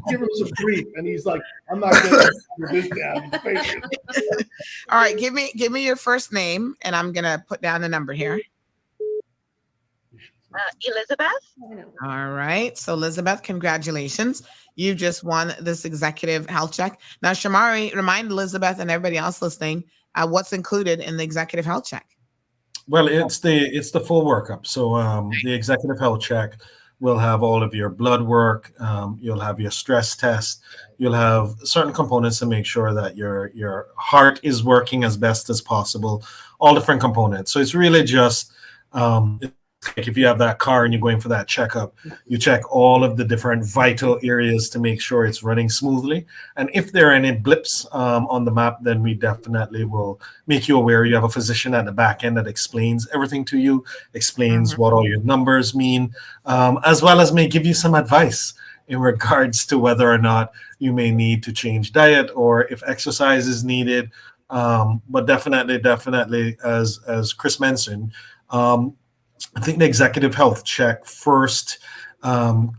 give him some grief, and he's like, I'm not going to this down. All right, give me your first name, and I'm gonna put down the number here. Elizabeth. All right, so Elizabeth, congratulations. You just won this executive health check. Now, Shamari, remind Elizabeth and everybody else listening what's included in the executive health check. Well, it's the full workup. So the executive health check will have all of your blood work. You'll have your stress test. You'll have certain components to make sure that your heart is working as best as possible. All different components. So it's really just like if you have that car and you're going for that checkup, you check all of the different vital areas to make sure it's running smoothly. And if there are any blips on the map, then we definitely will make you aware. You have a physician at the back end that explains everything to you, explains what all your numbers mean, as well as may give you some advice in regards to whether or not you may need to change diet or if exercise is needed. But definitely, as Chris mentioned, I think the executive health check first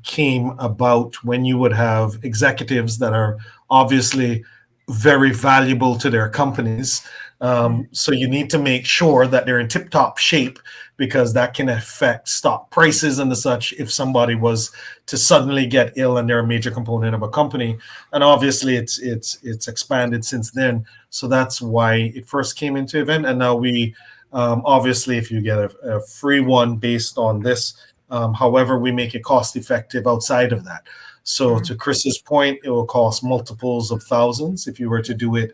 came about when you would have executives that are obviously very valuable to their companies. So you need to make sure that they're in tip-top shape because that can affect stock prices and the such if somebody was to suddenly get ill and they're a major component of a company. And obviously it's expanded since then. So that's why it first came into event. And now we obviously, if you get a free one based on this, however, we make it cost effective outside of that. So to Chris's point, it will cost multiples of thousands if you were to do it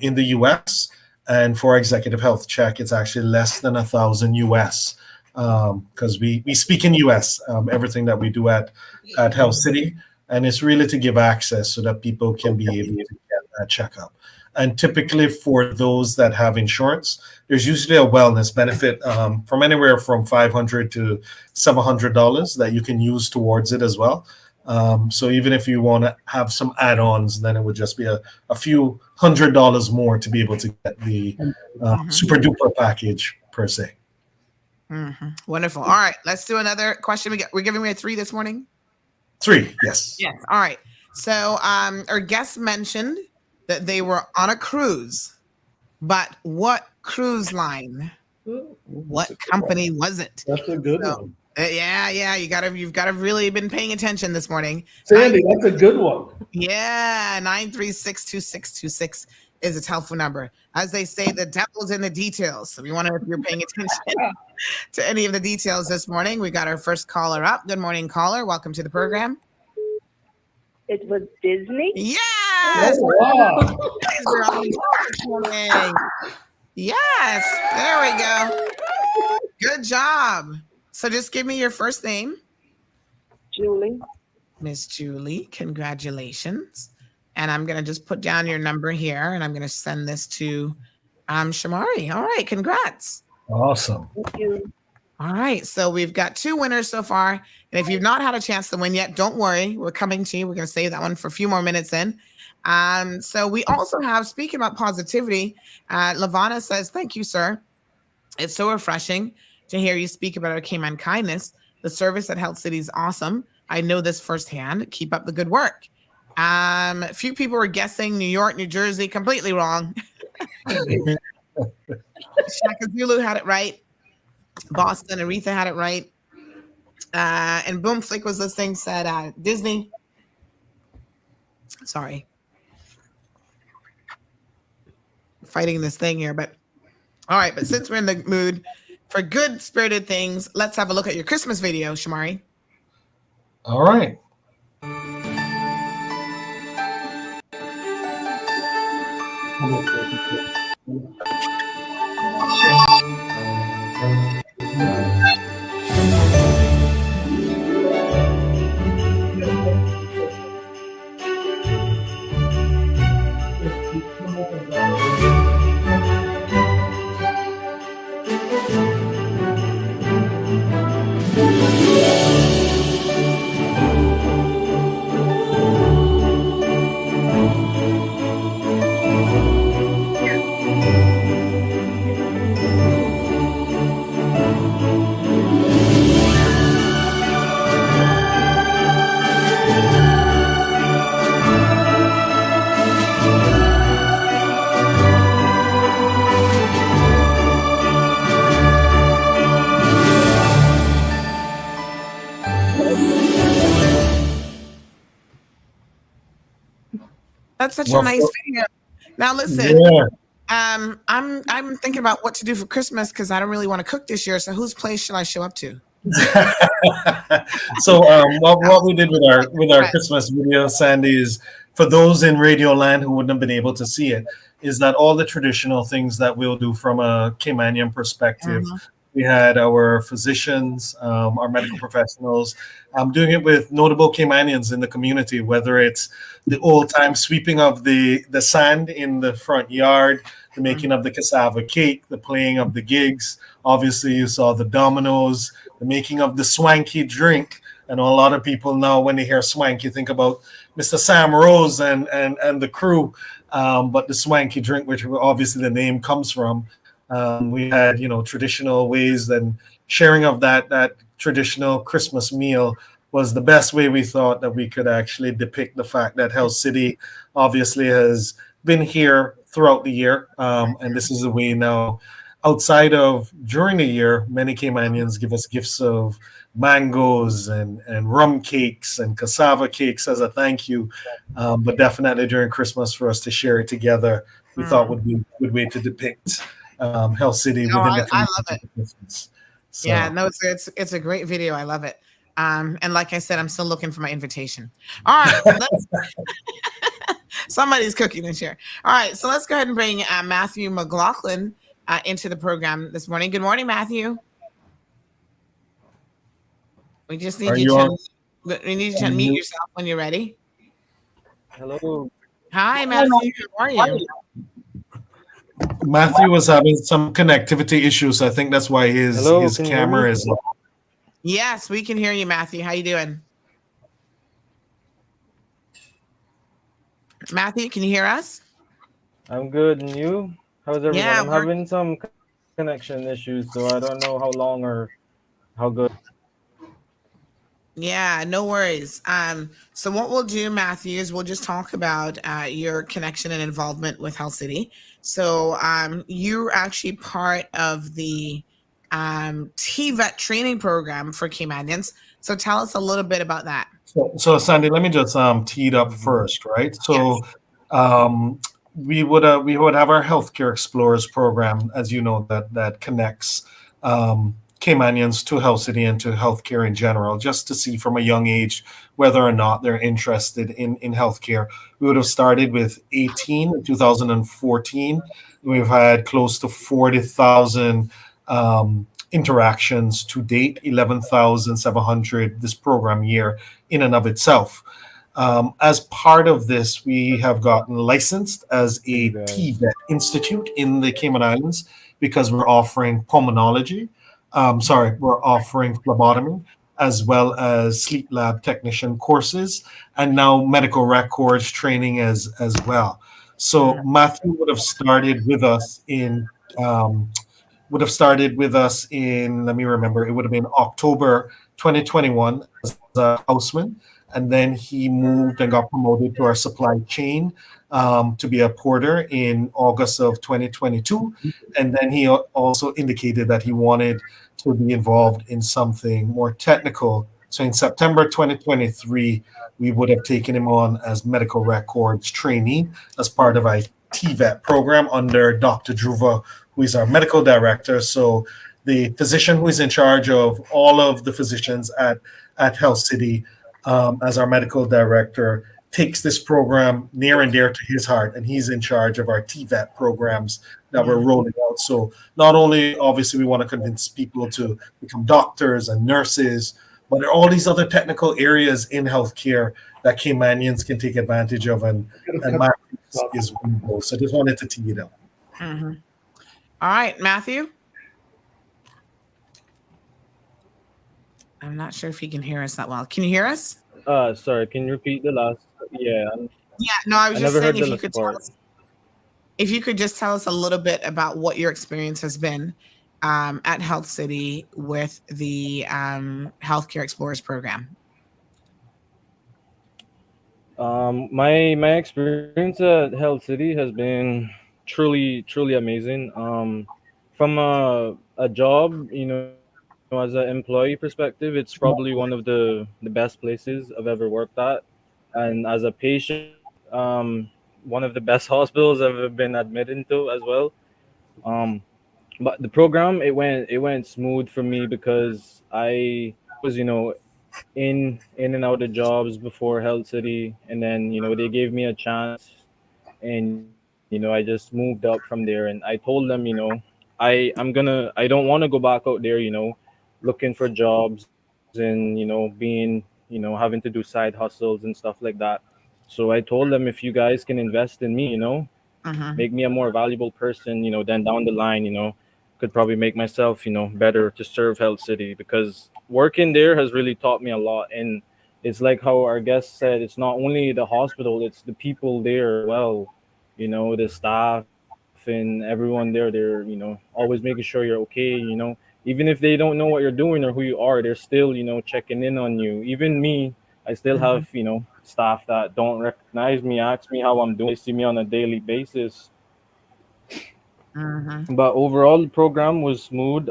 in the US. And for executive health check, it's actually less than $1,000 US because we speak in US, everything that we do at Health City. And it's really to give access so that people can be able to get that checkup. And typically for those that have insurance, there's usually a wellness benefit from anywhere from $500 to $700 that you can use towards it as well. So even if you want to have some add-ons, then it would just be a few $100 more to be able to get the super duper package per se. Wonderful. All right, let's do another question. We're giving me a 3 this morning. 3, yes. Yes. All right. So, our guest mentioned that they were on a cruise, but what cruise line? What company was it? That's a good one. Yeah. You've gotta really been paying attention this morning. Sandy, that's a good one. Yeah, 936-2626 is a telephone number. As they say, the devil's in the details. So we want to know if you're paying attention to any of the details this morning. We got our first caller up. Good morning, caller. Welcome to the program. It was Disney. Yes. Oh, wow. Yes. There we go. Good job. So just give me your first name. Julie. Miss Julie, congratulations. And I'm going to just put down your number here, and I'm going to send this to Shamari. All right, congrats. Awesome. Thank you. All right, so we've got 2 winners so far. And if you've not had a chance to win yet, don't worry. We're coming to you. We're going to save that one for a few more minutes in. So we also have, speaking about positivity, Lavana says, thank you, sir. It's so refreshing to hear you speak about our Cayman kindness. The service at Health City is awesome. I know this firsthand. Keep up the good work. A few people were guessing New York, New Jersey, completely wrong. Shaka Zulu had it right. Boston, Aretha had it right. And Boom Flick was listening, said Disney. Sorry. Fighting this thing here, but all right. But since we're in the mood for good spirited things, let's have a look at your Christmas video, Shamari. All right. That's such a nice video. Now listen, I'm thinking about what to do for Christmas because I don't really want to cook this year. So whose place should I show up to? So what we did with our Christmas video, Sandy, is for those in Radio Land who wouldn't have been able to see it, is that all the traditional things that we'll do from a Caymanian perspective. We had our physicians, our medical professionals. I'm doing it with notable Caymanians in the community, whether it's the old-time sweeping of the sand in the front yard, the making of the cassava cake, the playing of the gigs. Obviously, you saw the dominoes, the making of the swanky drink. I know a lot of people now, when they hear swank, you think about Mr. Sam Rose and the crew, but the swanky drink, which obviously the name comes from. We had, traditional ways, and sharing of that traditional Christmas meal was the best way we thought that we could actually depict the fact that Health City obviously has been here throughout the year. And this is a way now, outside of during the year, many Caymanians give us gifts of mangoes and rum cakes and cassava cakes as a thank you. But definitely during Christmas for us to share it together, we thought would be a good way to depict Health City within the community. I love it. So. Yeah, no, it's a great video. I love it. And like I said, I'm still looking for my invitation. All right, somebody's cooking this year. All right, so let's go ahead and bring Matthew McLaughlin into the program this morning. Good morning, Matthew. We just need you to unmute yourself when you're ready. Hello. Hi, Matthew. How are you? Matthew was having some connectivity issues. I think that's why his camera is off. Yes, we can hear you, Matthew. How you doing? Matthew, can you hear us? I'm good. And you? How's everyone? I'm having some connection issues, so I don't know how long or how good. Yeah, no worries. So what we'll do, Matthew, is we'll just talk about your connection and involvement with Health City. So you're actually part of the TVET training program for Caymanians. So tell us a little bit about that. So Sandy, let me just tee it up first, right? So we would have our healthcare explorers program, as you know, that connects Caymanians to Health City and to healthcare in general, just to see from a young age whether or not they're interested in healthcare. We would have started with 18 in 2014. We've had close to 40,000 interactions to date, 11,700 this program year in and of itself. As part of this, we have gotten licensed as a TVET institute in the Cayman Islands because we're offering pulmonology. We're offering phlebotomy as well as sleep lab technician courses, and now medical records training as well. So Matthew would have started with us in let me remember, it would have been October 2021 as a houseman. And then he moved and got promoted to our supply chain to be a porter in August of 2022. And then he also indicated that he wanted to be involved in something more technical. So in September 2023, we would have taken him on as medical records trainee as part of our TVET program under Dr. Druva, who is our medical director. So the physician who is in charge of all of the physicians at Health City as our medical director takes this program near and dear to his heart, and he's in charge of our TVET programs that we're rolling out. So not only, obviously, we want to convince people to become doctors and nurses, but there are all these other technical areas in healthcare that Caymanians can take advantage of, and Matthew is one of those. So I just wanted to tee it up. Mm-hmm. All right, Matthew. I'm not sure if he can hear us that well. Can you hear us? Sorry, can you repeat the last? Yeah. Yeah, no, I was just never saying heard if the you could last part. if you could just tell us a little bit about what your experience has been at Health City with the Healthcare Explorers program. My experience at Health City has been truly amazing. From a job, as an employee perspective, it's probably one of the best places I've ever worked at, and as a patient, one of the best hospitals I've ever been admitted to as well. But the program, it went smooth for me because I was in and out of jobs before Health City, and then they gave me a chance, and I just moved up from there, and I told them I don't want to go back out there looking for jobs and being having to do side hustles and stuff like that. So I told them, if you guys can invest in me, make me a more valuable person, then down the line, could probably make myself, better to serve Health City, because working there has really taught me a lot. And it's like how our guest said, it's not only the hospital, it's the people there as well, the staff and everyone there. They're, always making sure you're okay, even if they don't know what you're doing or who you are, they're still, checking in on you. Even me, I still have, staff that don't recognize me, ask me how I'm doing. They see me on a daily basis. But overall, the program was smooth.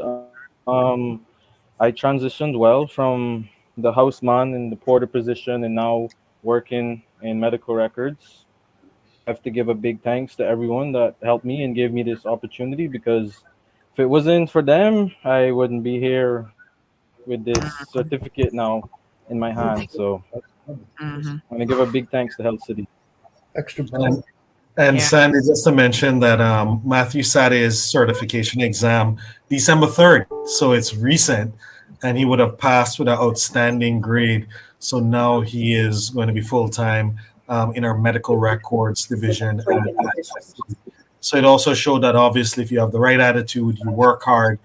I transitioned well from the houseman in the porter position and now working in medical records. I have to give a big thanks to everyone that helped me and gave me this opportunity, because if it wasn't for them, I wouldn't be here with this certificate now in my hand. So I want to give a big thanks to Health City. Extra And Sandy, just to mention that Matthew sat his certification exam December 3rd, so it's recent, and he would have passed with an outstanding grade. So now he is going to be full-time in our medical records division. So it also showed that obviously if you have the right attitude, you work hard,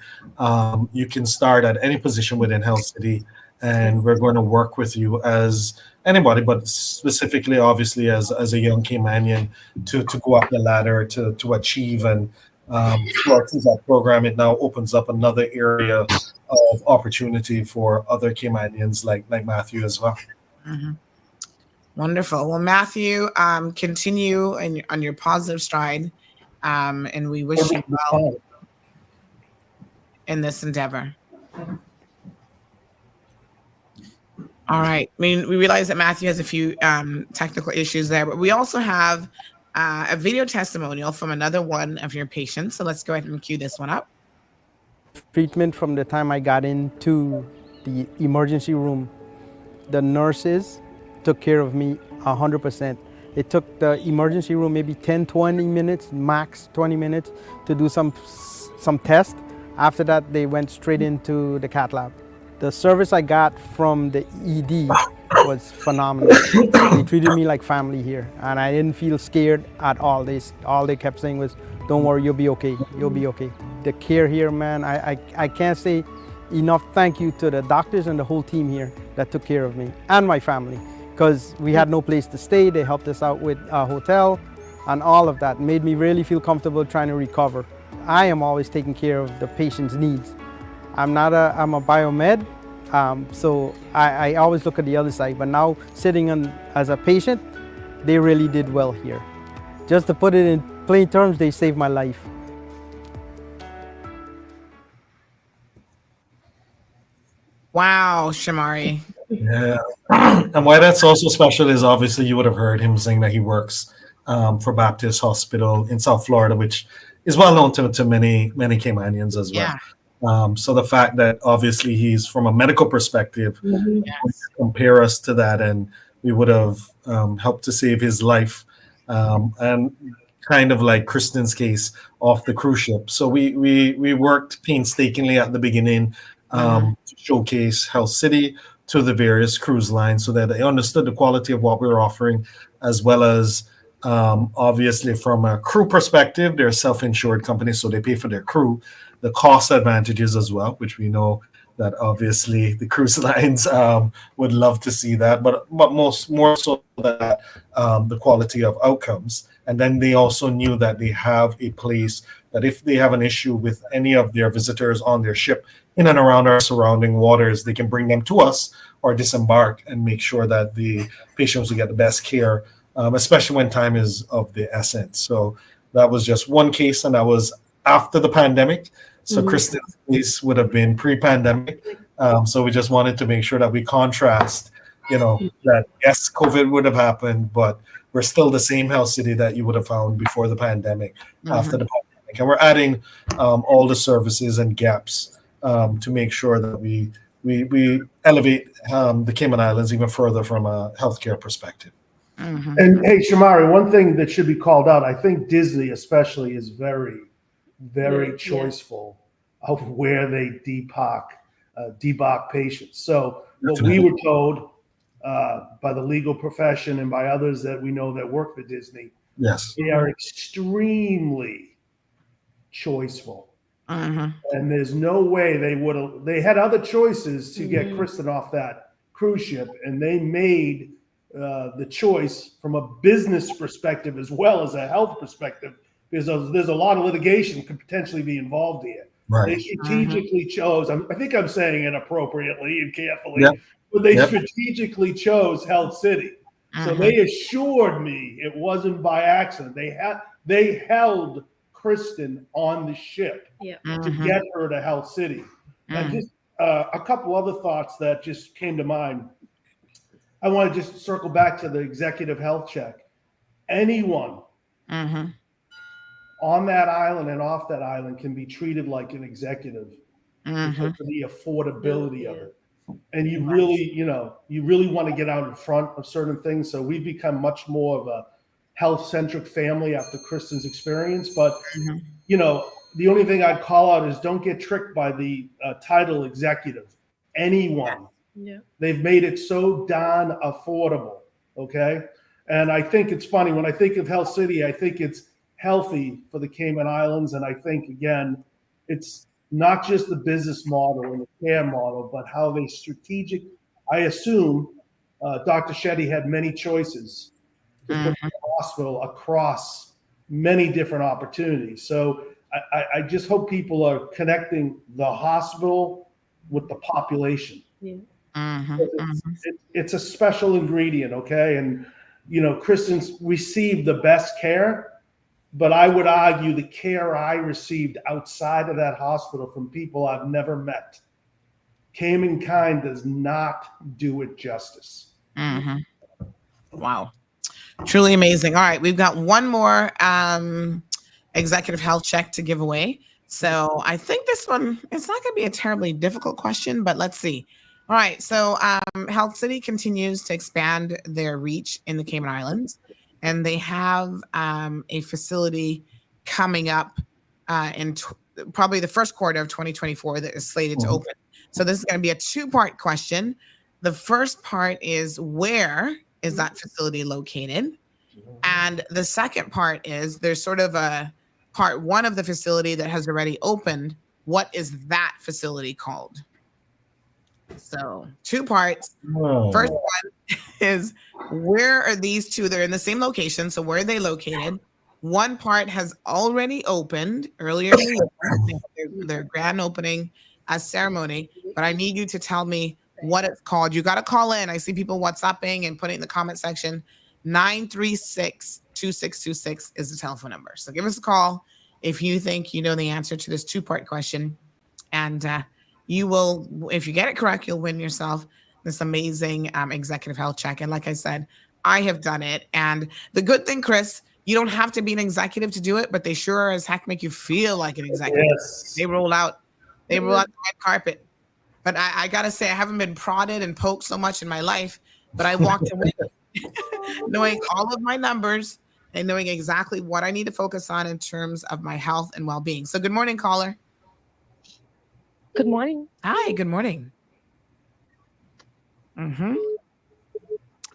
you can start at any position within Health City, and we're going to work with you as anybody, but specifically, obviously, as a young Caymanian to go up the ladder to achieve and through our TCHT program, it now opens up another area of opportunity for other Caymanians like Matthew as well. Mm-hmm. Wonderful. Well, Matthew, continue on your positive stride, and we wish you well in this endeavor. All right. I mean, we realize that Matthew has a few technical issues there, but we also have a video testimonial from another one of your patients. So let's go ahead and cue this one up. Treatment from the time I got into the emergency room, the nurses took care of me 100%. It took the emergency room maybe 10, 20 minutes, max 20 minutes to do some tests. After that, they went straight into the cath lab. The service I got from the ED was phenomenal. They treated me like family here, and I didn't feel scared at all. All they kept saying was, "Don't worry, you'll be okay. You'll be okay." The care here, man, I can't say enough thank you to the doctors and the whole team here that took care of me and my family, because we had no place to stay. They helped us out with a hotel, and all of that made me really feel comfortable trying to recover. I am always taking care of the patient's needs. I'm a biomed, so I always look at the other side, but now sitting as a patient, they really did well here. Just to put it in plain terms, they saved my life. Wow, Shamari. Yeah. And why that's also special is obviously you would have heard him saying that he works for Baptist Hospital in South Florida, which is well known to many Caymanians as well. Yeah. So the fact that obviously he's from a medical perspective, compare us to that, and we would have helped to save his life, and kind of like Kristen's case off the cruise ship. So we worked painstakingly at the beginning to showcase Health City to the various cruise lines so that they understood the quality of what we were offering, as well as obviously from a crew perspective, they're a self-insured company, so they pay for their crew. The cost advantages as well, which we know that obviously the cruise lines would love to see that, but more so that the quality of outcomes. And then they also knew that they have a place that if they have an issue with any of their visitors on their ship in and around our surrounding waters, they can bring them to us or disembark and make sure that the patients will get the best care, especially when time is of the essence. So that was just one case, and that was after the pandemic. So Kristen's case would have been pre-pandemic. So we just wanted to make sure that we contrast, that yes, COVID would have happened, but we're still the same Health City that you would have found before the pandemic, after the pandemic. And we're adding all the services and gaps to make sure that we elevate the Cayman Islands even further from a healthcare perspective. And hey, Shamari, one thing that should be called out, I think Disney especially is very choiceful of where they debark patients. So what we were told by the legal profession and by others that we know that work for Disney, they are extremely choiceful. And there's no way they had other choices to get Kristen off that cruise ship, and they made the choice from a business perspective as well as a health perspective, because there's a lot of litigation could potentially be involved here. They strategically chose, I think I'm saying it appropriately and carefully, but they strategically chose Health City. So they assured me it wasn't by accident. They held Kristen on the ship to get her to Health City. And just a couple other thoughts that just came to mind. I want to just circle back to the executive health check. Anyone on that island and off that island can be treated like an executive because of the affordability of it. And you really want to get out in front of certain things. So we've become much more of a health-centric family after Kristen's experience. But, the only thing I'd call out is don't get tricked by the title executive. Anyone. They've made it so darn affordable. Okay. And I think it's funny when I think of Health City, I think it's healthy for the Cayman Islands. And I think, again, it's not just the business model and the care model, but how they I assume Dr. Shetty had many choices to put the hospital across many different opportunities. So I just hope people are connecting the hospital with the population. Yeah. It's a special ingredient, okay? And, Christians receive the best care, but I would argue the care I received outside of that hospital from people I've never met, Cayman Kind does not do it justice. Wow. Truly amazing. All right. We've got one more executive health check to give away. So I think this one, it's not going to be a terribly difficult question, but let's see. All right. So Health City continues to expand their reach in the Cayman Islands, and they have a facility coming up in probably the first quarter of 2024 that is slated to open. So this is going to be a two-part question. The first part is, where is that facility located? And the second part is, there's sort of a part one of the facility that has already opened. What is that facility called? So 2 parts. First one is, where are these two? They're in the same location. So where are they located? One part has already opened earlier in the year, their grand opening ceremony. But I need you to tell me what it's called. You got to call in. I see people WhatsApping and putting in the comment section. 936-2626 is the telephone number. So give us a call if you think you know the answer to this 2-part question. And you will, if you get it correct, you'll win yourself this amazing executive health check. And like I said, I have done it. And the good thing, Chris, you don't have to be an executive to do it, but they sure as heck make you feel like an executive. Yes. They roll out the red carpet. But I got to say, I haven't been prodded and poked so much in my life, but I walked away knowing all of my numbers and knowing exactly what I need to focus on in terms of my health and well-being. So good morning, caller. Good morning. Hi, good morning. Do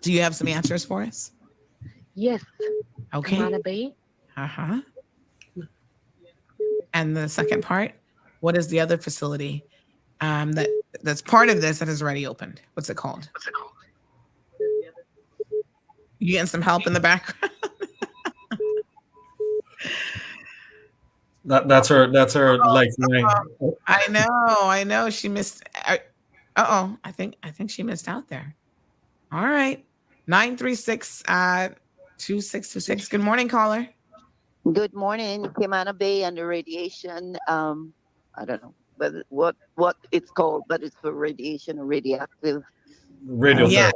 you have some answers for us? Yes. Okay. Camana Bay. And the second part, what is the other facility that's part of this that has already opened? What's it called? You getting some help in the background? That's her lifeline. I know. She missed. I think she missed out there. All right. 936-2626. Good morning, caller. Good morning. Camana Bay under radiation. I don't know what it's called, but it's for radiation or radioactive. Radiotherapy. Yeah,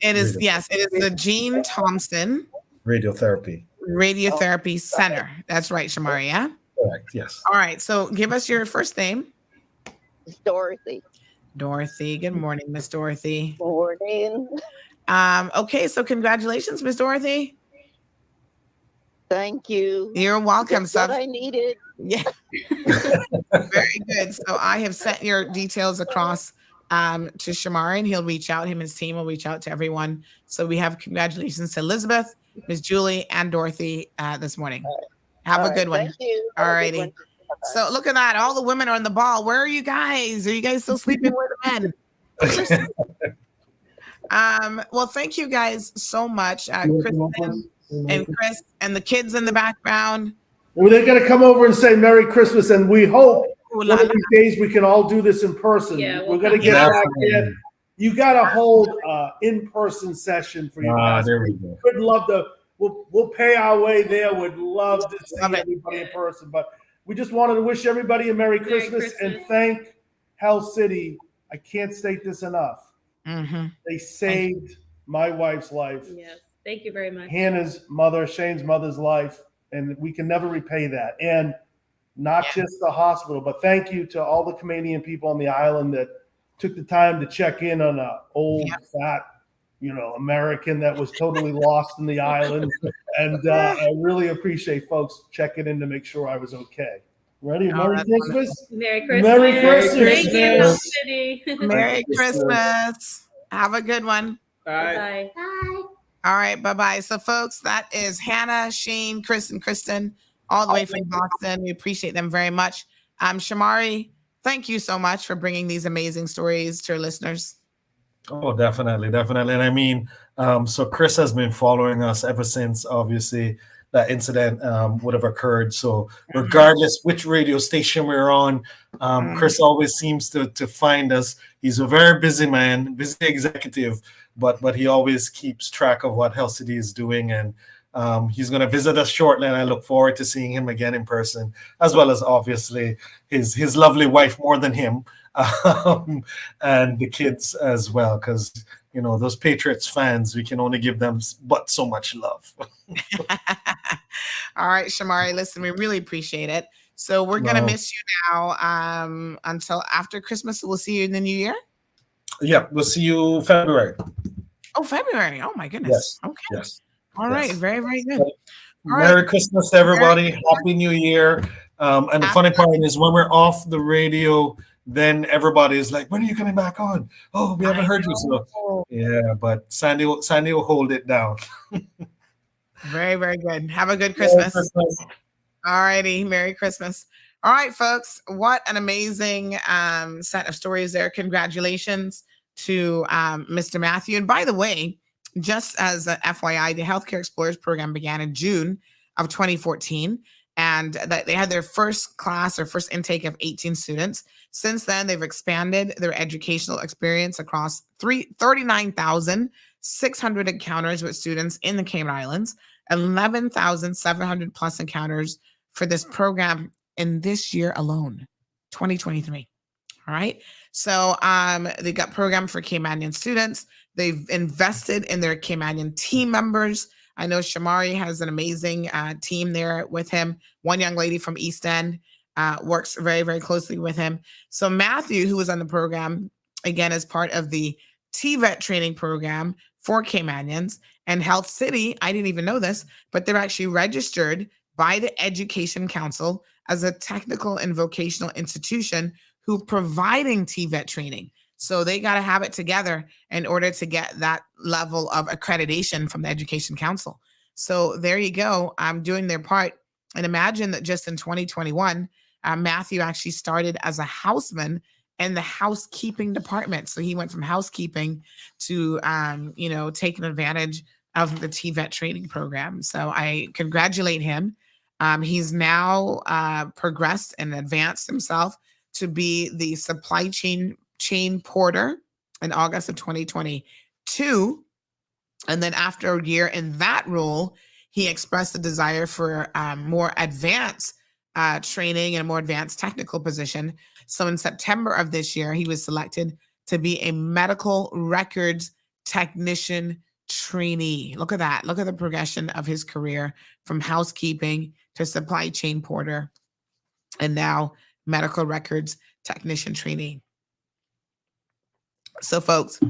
it is. Yes, it is the Gene Thompson Radiotherapy Center. That's right, Shamari. Yeah. Correct. Yes. All right. So give us your first name. It's Dorothy. Dorothy. Good morning, Miss Dorothy. Morning. Okay. So congratulations, Miss Dorothy. Thank you. You're welcome. That's what I needed. Yeah. Very good. So I have sent your details across to Shamari, and he'll reach out. Him and his team will reach out to everyone. So we have congratulations to Elizabeth, Miss Julie, and Dorothy this morning. Have a good one. Thank you. All righty. So look at that. All the women are on the ball. Where are you guys? Are you guys still sleeping with the men? Well, thank you guys so much. Kristen and Chris and the kids in the background. Well, they're going to come over and say Merry Christmas, and we hope one of these days we can all do this in person. Yeah, we're going to get back there. You got to hold in-person session for you guys. There we go. Would love to. We'll pay our way there. Would love to see everybody in person. But we just wanted to wish everybody a Merry Christmas and thank Health City. I can't state this enough. They saved my wife's life. Yes. Thank you very much. Hannah's mother, Shane's mother's life. And we can never repay that. And not just the hospital, but thank you to all the Canadian people on the island that took the time to check in on a old, fat, American that was totally lost in the island. And I really appreciate folks checking in to make sure I was okay. Ready? Merry Christmas. Merry Christmas. Merry Christmas. Thank you, Health City. Merry Christmas. Have a good one. Bye. Bye. All right, bye-bye. So, folks, that is Hannah, Shane, Chris, and Kristen, all the way from Boston. We appreciate them very much. Shamari, thank you so much for bringing these amazing stories to our listeners. Oh, definitely. And I mean, so Chris has been following us ever since, obviously, that incident would have occurred. So regardless which radio station we're on, Chris always seems to find us. He's a very busy man, busy executive, but he always keeps track of what Health City is doing, and he's going to visit us shortly, and I look forward to seeing him again in person, as well as obviously his lovely wife more than him, and the kids as well, because those Patriots fans, we can only give them but so much love. All right, Shamari, listen, we really appreciate it. So we're going to miss you now until after Christmas. We'll see you in the new year. Yeah, we'll see you February. Oh, February. Oh, my goodness. Yes. Okay. Yes. All right. Very, very good. Merry Christmas, everybody. Happy New Year. And the funny part is when we're off the radio, then everybody is like, when are you coming back on? Oh, we haven't heard you. So yeah, but Sandy will hold it down. Very, very good. Have a good Christmas. All righty. Merry Christmas. All right, folks. What an amazing set of stories there. Congratulations to Mr. Matthew. And by the way, just as a FYI, the Healthcare Explorers program began in June of 2014, and that they had their first class or first intake of 18 students. Since then, they've expanded their educational experience across 39,600 encounters with students in the Cayman Islands, 11,700 plus encounters for this program in this year alone, 2023. All right. So they got program for Caymanian students. They've invested in their Caymanian team members. I know Shamari has an amazing team there with him. One young lady from East End works very, very closely with him. So Matthew, who was on the program, again, is part of the TVET training program for Caymanians. And Health City, I didn't even know this, but they're actually registered by the Education Council as a technical and vocational institution who providing TVET training. So they got to have it together in order to get that level of accreditation from the Education Council. So there you go. I'm doing their part. And imagine that just in 2021, Matthew actually started as a houseman in the housekeeping department. So he went from housekeeping to, taking advantage of the TVET training program. So I congratulate him. He's now progressed and advanced himself to be the supply chain porter in August of 2022. And then after a year in that role, he expressed a desire for more advanced training and a more advanced technical position. So in September of this year, he was selected to be a medical records technician trainee. Look at that. Look at the progression of his career from housekeeping to supply chain porter and now medical records technician trainee. So folks,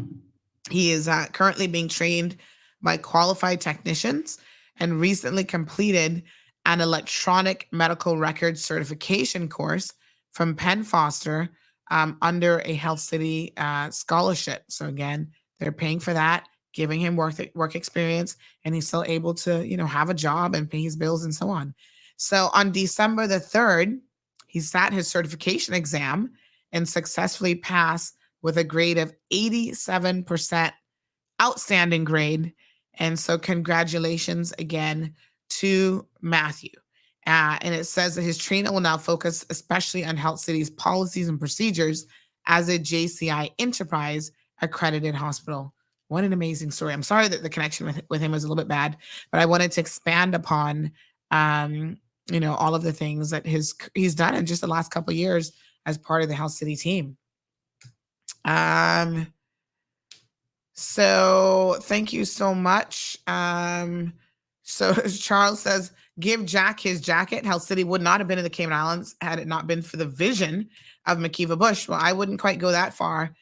he is currently being trained by qualified technicians and recently completed an electronic medical records certification course from Penn Foster under a Health City scholarship. So again, they're paying for that, giving him work experience, and he's still able to, have a job and pay his bills and so on. So on December the 3rd, he sat his certification exam and successfully passed with a grade of 87%, outstanding grade. And so congratulations again to Matthew. And it says that his training will now focus especially on Health City's policies and procedures as a JCI Enterprise accredited hospital. What an amazing story. I'm sorry that the connection with him was a little bit bad, but I wanted to expand upon, all of the things that he's done in just the last couple of years as part of the Health City team. So thank you so much. So Charles says, give Jack his jacket. Health City would not have been in the Cayman Islands had it not been for the vision of McKeeva Bush. Well, I wouldn't quite go that far.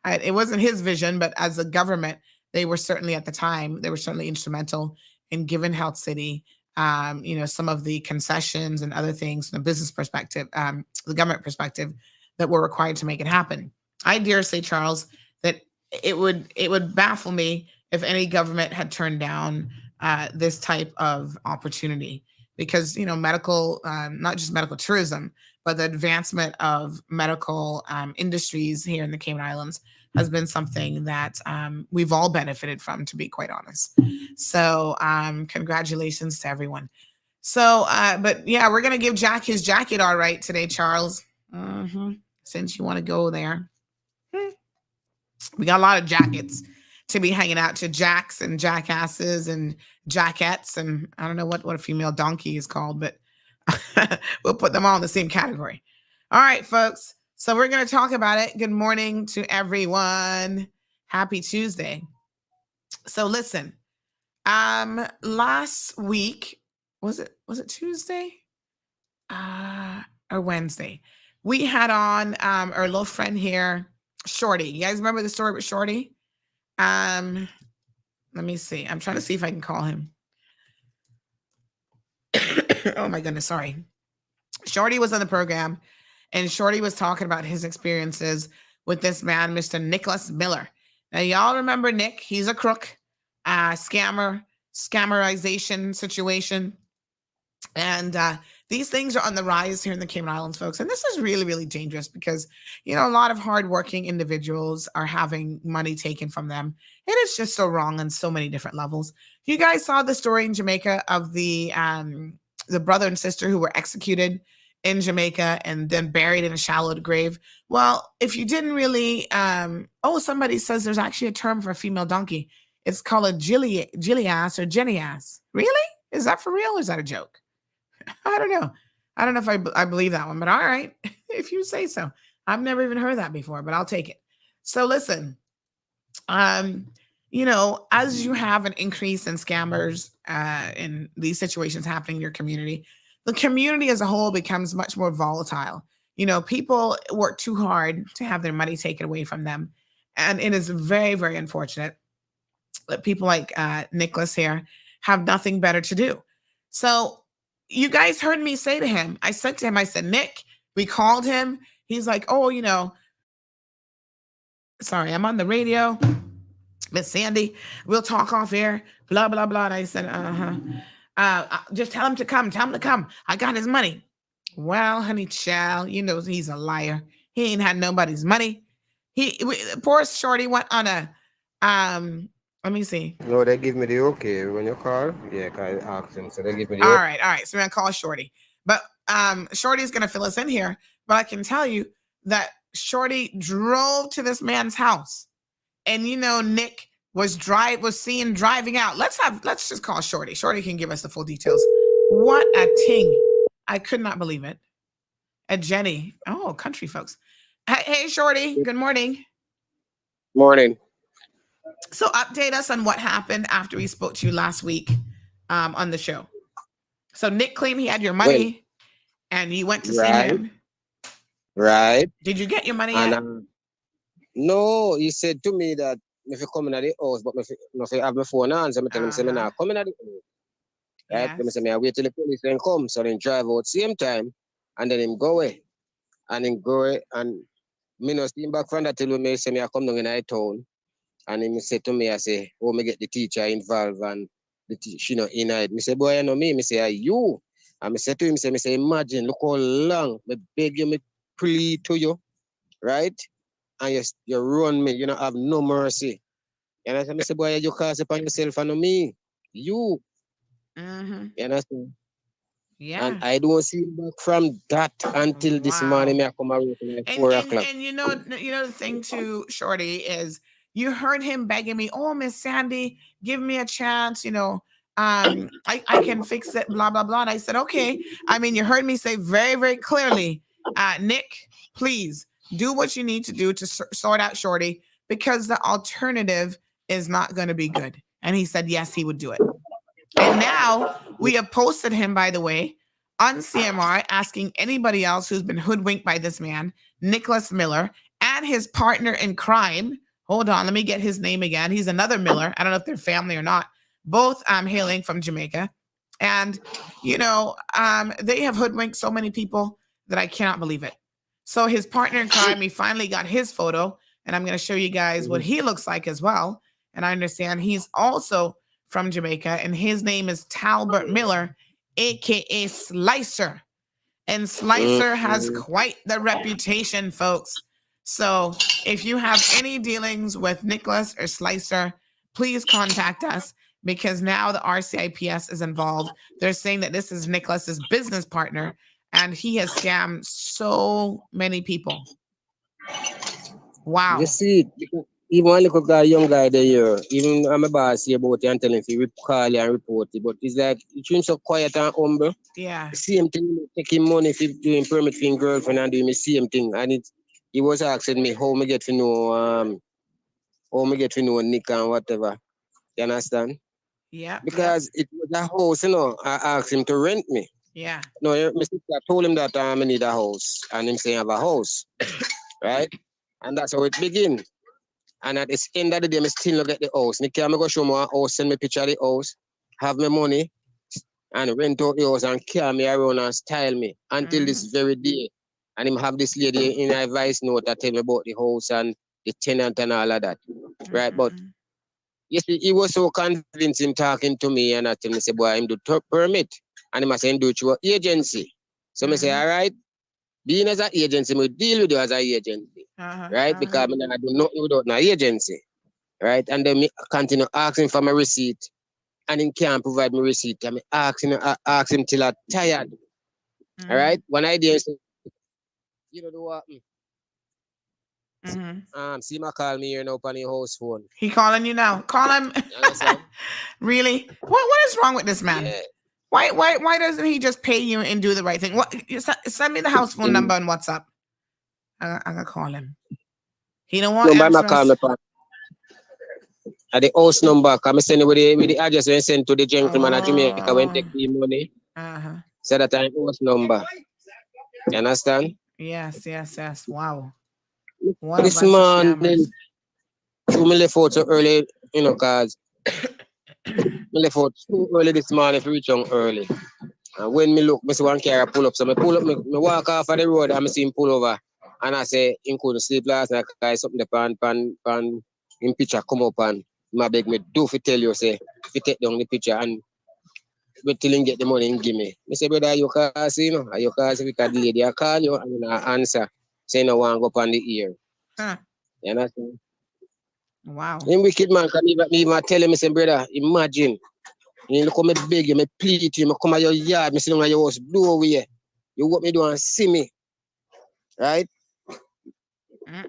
It wasn't his vision, but as a government, they were certainly at the time, they were certainly instrumental in giving Health City, some of the concessions and other things from the business perspective, the government perspective that were required to make it happen. I dare say, Charles, that it would baffle me if any government had turned down this type of opportunity, because medical, not just medical tourism, but the advancement of medical industries here in the Cayman Islands has been something that we've all benefited from, to be quite honest. So congratulations to everyone. So, but yeah, we're going to give Jack his jacket all right today, Charles. Since you want to go there. We got a lot of jackets to be hanging out to, jacks and jackasses and jackettes. And I don't know what a female donkey is called, but we'll put them all in the same category. All right, folks. So we're going to talk about it. Good morning to everyone. Happy Tuesday. So listen, last week, was it Tuesday? Or Wednesday? We had on our little friend here, Shorty. You guys remember the story with Shorty? Let me see. I'm trying to see if I can call him. Oh my goodness, sorry. Shorty was on the program, and Shorty was talking about his experiences with this man, Mr. Nicholas Miller. Now, y'all remember Nick? He's a crook, scammerization situation. And these things are on the rise here in the Cayman Islands, folks. And this is really, really dangerous because, you know, a lot of hardworking individuals are having money taken from them. And it's just so wrong on so many different levels. You guys saw the story in Jamaica of the brother and sister who were executed in Jamaica and then buried in a shallow grave. Well, if you didn't really, somebody says there's actually a term for a female donkey. It's called a jilly-ass or jenny-ass. Really? Is that for real or is that a joke? I don't know. I don't know if I believe that one, but all right, if you say so. I've never even heard that before, but I'll take it. So listen, you know, as you have an increase in scammers in these situations happening in your community, the community as a whole becomes much more volatile. You know, people work too hard to have their money taken away from them. And it is very, very unfortunate that people like Nicholas here have nothing better to do. So you guys heard me say to him, I said, Nick, we called him. He's like, oh, you know, sorry, I'm on the radio. Miss Sandy, we'll talk off air, blah, blah, blah. And I said, just tell him to come. I got his money. Well, honey child, you know, he's a liar. He ain't had nobody's money. Poor Shorty went on a, let me see. No, they give me the okay when you call. Yeah, I asked them, so they give me the All right. So we're gonna call Shorty. But Shorty's gonna fill us in here. But I can tell you that Shorty drove to this man's house. And you know, Nick was seen driving out. Let's just call Shorty. Shorty can give us the full details. What a ting. I could not believe it. A Jenny. Oh, country folks. Hey, Shorty. Good morning. Morning. So update us on what happened after we spoke to you last week on the show. So Nick claimed he had your money and you went to see him. Right. Did you get your money yet? No, he said to me that if you come in at the house, but if you have my phone on, so I tell him, say, I'm not coming at the house. Right? Yes. Say, I wait till the police then come, so then drive out same time, and then him go away. And him go away, and me no steam back from that till me say me I come down in the town. And he said to me, I say, oh, me get the teacher involved and the teacher, in it. Me say, boy, you know me? Me say, you? And me say to him, me say, imagine, look how long me beg you, me plead to you, right? And you run me, you don't have no mercy. And I say, boy, you cause upon yourself and me. You. Mm-hmm. You understand? Yeah. And I don't see him back from that until this morning. Me I come around at 4 o'clock. And you know the thing too, Shorty, is you heard him begging me, oh, Miss Sandy, give me a chance, you know, I can fix it, blah, blah, blah. And I said, okay. I mean, you heard me say very, very clearly, Nick, please do what you need to do to sort out Shorty, because the alternative is not going to be good. And he said, yes, he would do it. And now we have posted him, by the way, on CMR, asking anybody else who's been hoodwinked by this man, Nicholas Miller, and his partner in crime. Hold on, let me get his name again. He's another Miller. I don't know if they're family or not. Both hailing from Jamaica. And, you know, they have hoodwinked so many people that I cannot believe it. So his partner in crime, we finally got his photo, and I'm going to show you guys what he looks like as well. And I understand he's also from Jamaica, and his name is Talbert Miller, a.k.a. Slicer. And Slicer has quite the reputation, folks. So if you have any dealings with Nicholas or Slicer, please contact us, because now the RCIPS is involved. They're saying that this is Nicholas's business partner, and he has scammed so many people. Wow. You see, even one little guy, young guy there, even I'm a boss here about it and telling him to call you and report it, but it's like, you seem so quiet and humble. Yeah. Same thing, taking money for doing permit for his girlfriend and doing the same thing. And he was asking me how me get to know Nick and whatever. You understand? Yeah. Because it was a house, I asked him to rent me. Yeah. No, my sister told him that I need a house, and him saying I have a house, right? And that's how it begin. And at the end of the day, I still not get the house. Nick, I'm go show me a house, send me picture of the house, have my money, and rent out the house and carry me around and style me until this very day. And him have this lady in a voice note that tell me about the house and the tenant and all of that, right? But you see, he was so convincing talking to me, and I tell me, say, boy, him do permit, and he must say, do it through an agency. So I say, all right, being as an agency, we deal with you as an agency, right? Because I do nothing without an agency, right? And then me continue asking for my receipt, and he can't provide me receipt. I ask him till I'm tired, all right? One idea is, you know what? See my call me here now on your house phone. He calling you now. Call him. Really? What is wrong with this man? Yeah. Why doesn't he just pay you and do the right thing? What? Send me the house phone number on WhatsApp. I'm gonna call him. He don't want Number answers. call me at the house number. Come send it with the address when send to the gentleman at Jamaica when take the money. So that time house number. You understand? Yes. Wow. This morning, me left out so early, cause me left out too early this morning to reach on early. And when me look, me see one car pull up. So me pull up, me walk off of the road and me see him pull over. And I say, him couldn't sleep last night because something the pan in picture come up and my beg me do fi tell you, say, if you take down the picture and wait till him get the money and give me. Me say, brother, you can't see, Are you can't see because the lady I call you and you answer. Say no one go up on the ear. You understand? Wow. Him wicked man can even tell him, say, brother, imagine. You look at me beg you, me plead you, me come at your yard, me sit down at your house, doorway. You what me do and see me. Right?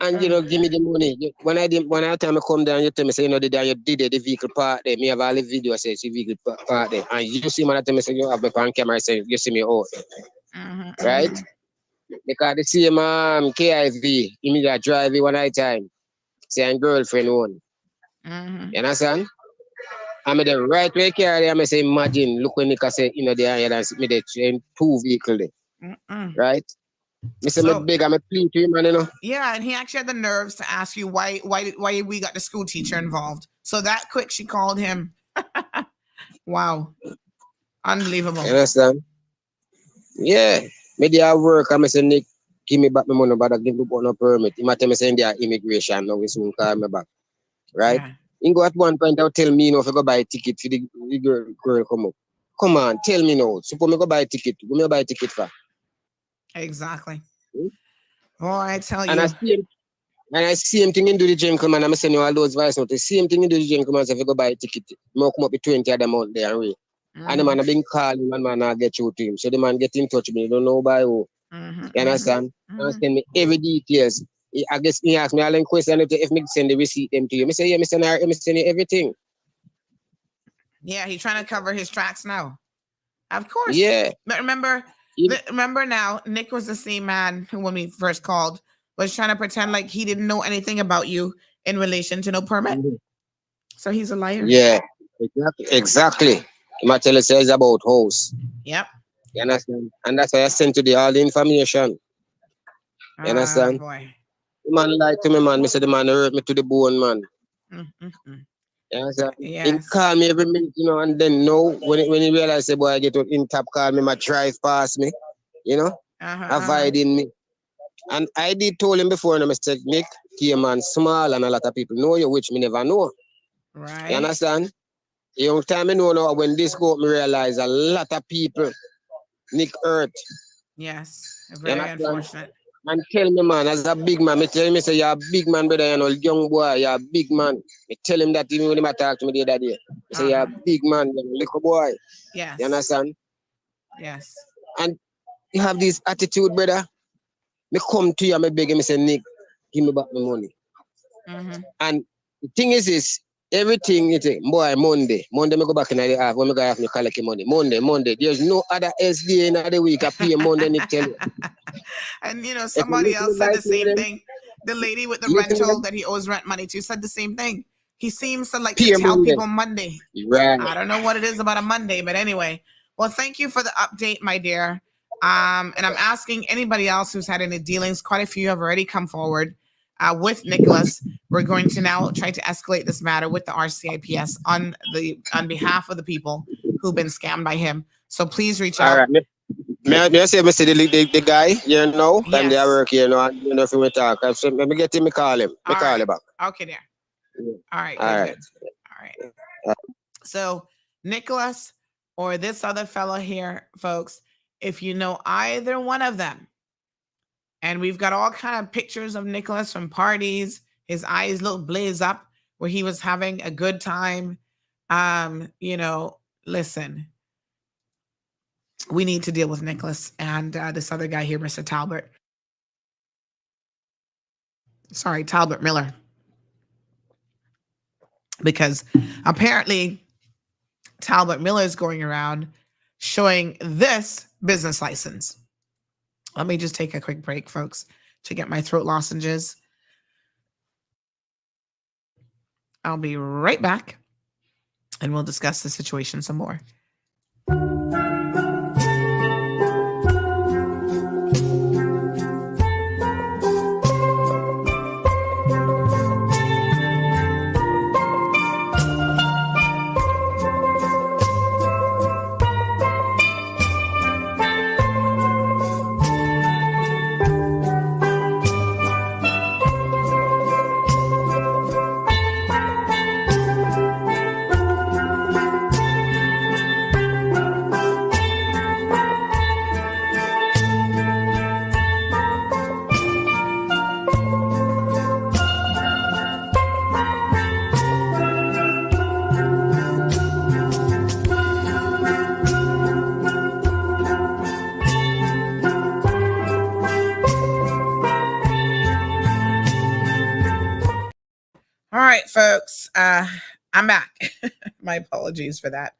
And give me the money. When I time I come down, you tell me say you did the vehicle part there. Me have all the video I say it's vehicle part there. And you see me tell me say you have me on camera say you see me out. Right? Because the same KIV, immediate drive one night time. Say and girlfriend one. You understand? I'm the right way carry. I'm say imagine look when Nika say there and me the train two vehicle there. Right? Me say me beg and me plead to him, Yeah, and he actually had the nerves to ask you why we got the school teacher involved. So that quick she called him. Wow. Unbelievable. You understand? Yeah. Me there work and me say Nick, give me back my money, but I give me no permit. He might tell me saying there immigration now we soon call me back. Right? Yeah. He go at one point I'll tell me if I go buy a ticket for the girl come up. Come on, tell me now. Suppose me go buy a ticket. What me buy a ticket for? Exactly. Oh, I tell you. And I see him thing into the gentleman. I'm saying all those voice notes. The same thing into the gentleman. If you go buy a ticket, more come up with 20 of them out there and wait. And the man have been calling, and man not get through to him. So the man get in touch with me. Don't know by who. You understand? And send me every details. I guess he asked me all them questions if me send the receipt them to you. Me say yeah, me send you everything. Yeah, he's trying to cover his tracks now. Of course. Yeah. But remember now, Nick was the same man who, when we first called, was trying to pretend like he didn't know anything about you in relation to no permit. So he's a liar. Yeah, exactly. He might tell us it's about house. Yep. You understand? And that's why I sent to the all the information. You understand? Boy. The man lied to me, man. Me said the man hurt me to the bone, man. You understand? Yes. He call me every minute, and then when he realized, boy, I get out in top, call me, my drive past me, avoiding me. And I did told him before, and I said, Nick, here man small and a lot of people know you, which me never know. Right. You understand? The young time I know now, when this go up, me realize a lot of people Nick hurt. Yes. Very unfortunate. And tell me, man, as a big man, me tell me say you're a big man, brother, you know, young boy, you're a big man. Me tell him that even when he talk to me the other day. Me say you're a big man, you know, little boy. Yes. You understand? Yes. And you have this attitude, brother. Me come to you, me beg you, me say, Nick, give me back my money. And the thing is everything is boy, Monday me go back in the half when me go have me collect money. Monday. There's no other SDA in the week. I pay Monday, Nick tell you. And you know, somebody else said the same thing. The lady with the rental that he owes rent money to said the same thing. He seems to like to tell people Monday. Right. I don't know what it is about a Monday, but anyway. Well, thank you for the update, my dear. And I'm asking anybody else who's had any dealings. Quite a few have already come forward with Nicholas. We're going to now try to escalate this matter with the RCIPS on behalf of the people who've been scammed by him. So please reach out. All right. May I say the guy, you know, and they work here, you know, and you know if we talk. So let me get him, me call him. Me call him back. Okay, there. All right. All right. Good. All right. So Nicholas or this other fellow here, folks, if you know either one of them, and we've got all kind of pictures of Nicholas from parties, his eyes look blaze up where he was having a good time. You know, listen, we need to deal with Nicholas and this other guy here, Mr. Talbot. Sorry, Talbot Miller. Because apparently Talbot Miller is going around showing this business license. Let me just take a quick break, folks, to get my throat lozenges. I'll be right back and we'll discuss the situation some more. All right, folks, I'm back. My apologies for that.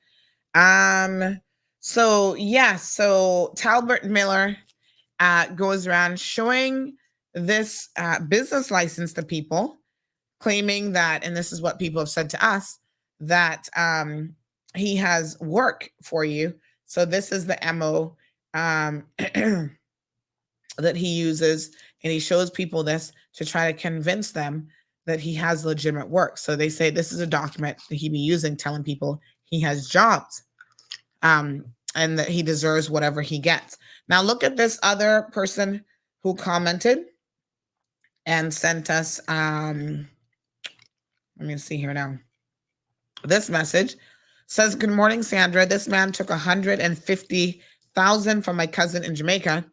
So Talbot Miller goes around showing this business license to people, claiming that, and this is what people have said to us, that he has work for you. So this is the MO that he uses, and he shows people this to try to convince them that he has legitimate work. So they say this is a document that he be using, telling people he has jobs and that he deserves whatever he gets. Now look at this other person who commented and sent us, let me see here now. This message says, "Good morning, Sandra. This man took $150,000 from my cousin in Jamaica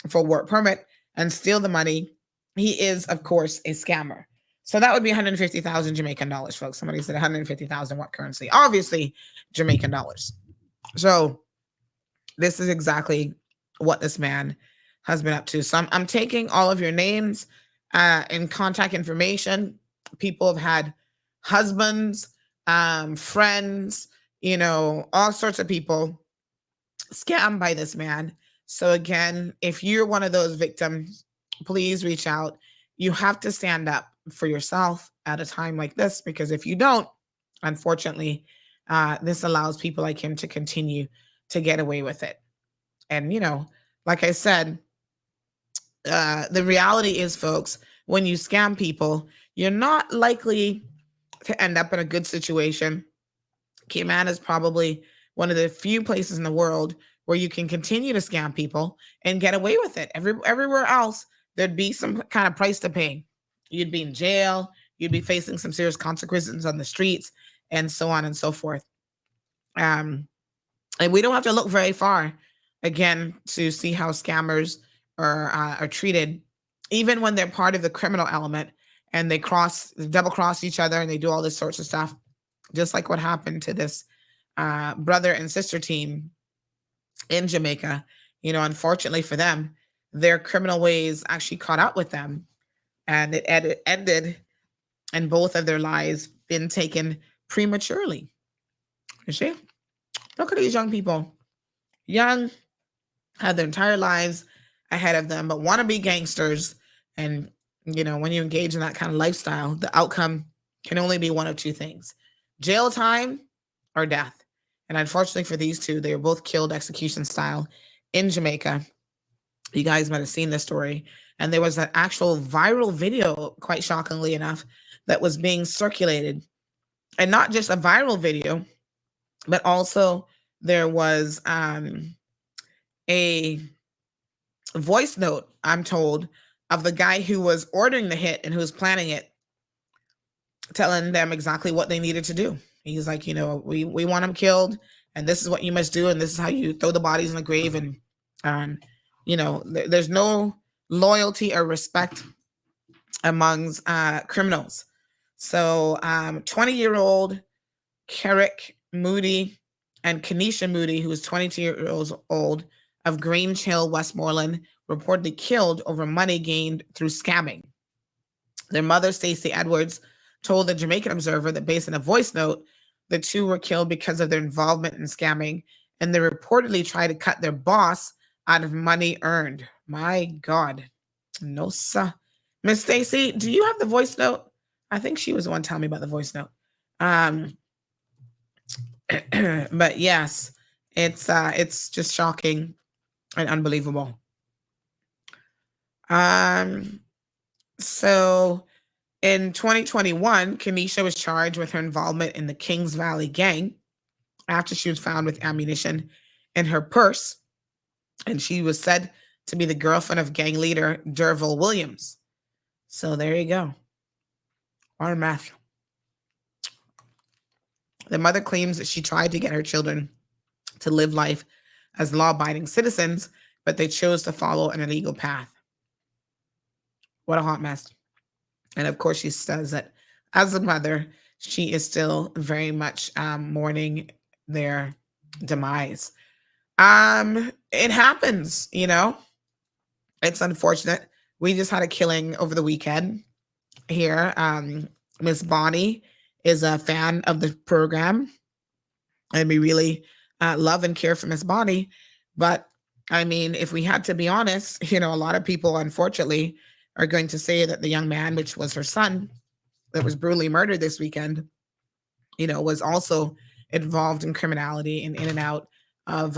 for work permit and steal the money. He is, of course, a scammer." So that would be 150,000 Jamaican dollars, folks. Somebody said 150,000, what currency? Obviously, Jamaican dollars. So this is exactly what this man has been up to. So I'm taking all of your names and contact information. People have had husbands, friends, you know, all sorts of people scammed by this man. So again, if you're one of those victims, please reach out. You have to stand up for yourself at a time like this, because if you don't, unfortunately, this allows people like him to continue to get away with it. And, you know, like I said, the reality is, folks, when you scam people, you're not likely to end up in a good situation. Cayman is probably one of the few places in the world where you can continue to scam people and get away with it. Everywhere else, there'd be some kind of price to pay. You'd be in jail. You'd be facing some serious consequences on the streets, and so on and so forth. And we don't have to look very far, again, to see how scammers are treated even when they're part of the criminal element and they double cross each other and they do all this sorts of stuff, just like what happened to this brother and sister team in Jamaica. You know, unfortunately for them, their criminal ways actually caught up with them, and it ended and both of their lives been taken prematurely. You see? Look at these young people. Young, had their entire lives ahead of them, but want to be gangsters. And, you know, when you engage in that kind of lifestyle, the outcome can only be one of two things: jail time or death. And unfortunately for these two, they were both killed execution style in Jamaica. You guys might have seen this story. And there was an actual viral video, quite shockingly enough, that was being circulated. And not just a viral video, but also there was a voice note, I'm told, of the guy who was ordering the hit and who was planning it, telling them exactly what they needed to do. He's like, you know, we want him killed, and this is what you must do, and this is how you throw the bodies in the grave. And you know, there's no loyalty or respect amongst criminals. So 20-year-old Carrick Moody and Kenesha Moody, who was 22 years old, of Grange Hill, Westmoreland, reportedly killed over money gained through scamming. Their mother, Stacey Edwards, told the Jamaican Observer that based on a voice note, the two were killed because of their involvement in scamming, and they reportedly tried to cut their boss out of money earned. My God. No, sir. Miss Stacey, do you have the voice note? I think she was the one telling me about the voice note. But yes, it's just shocking and unbelievable. So in 2021, Kenesha was charged with her involvement in the Kings Valley gang after she was found with ammunition in her purse. And she was said to be the girlfriend of gang leader Derville Williams. So there you go. Or meth. The mother claims that she tried to get her children to live life as law-abiding citizens, but they chose to follow an illegal path. What a hot mess. And of course, she says that as a mother, she is still very much mourning their demise. It happens, you know. It's unfortunate. We just had a killing over the weekend here. Miss Bonnie is a fan of the program, and we really love and care for Miss Bonnie. But I mean, if we had to be honest, you know, a lot of people, unfortunately, are going to say that the young man, which was her son, that was brutally murdered this weekend, you know, was also involved in criminality and in and out of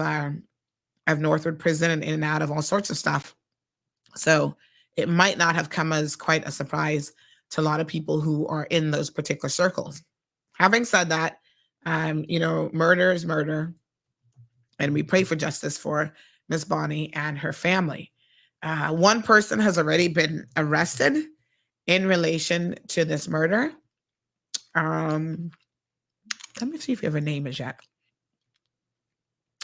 Northwood Prison and in and out of all sorts of stuff. So it might not have come as quite a surprise to a lot of people who are in those particular circles. Having said that, you know, murder is murder, and we pray for justice for Miss Bonnie and her family. One person has already been arrested in relation to this murder. Let me see if we have a name as yet.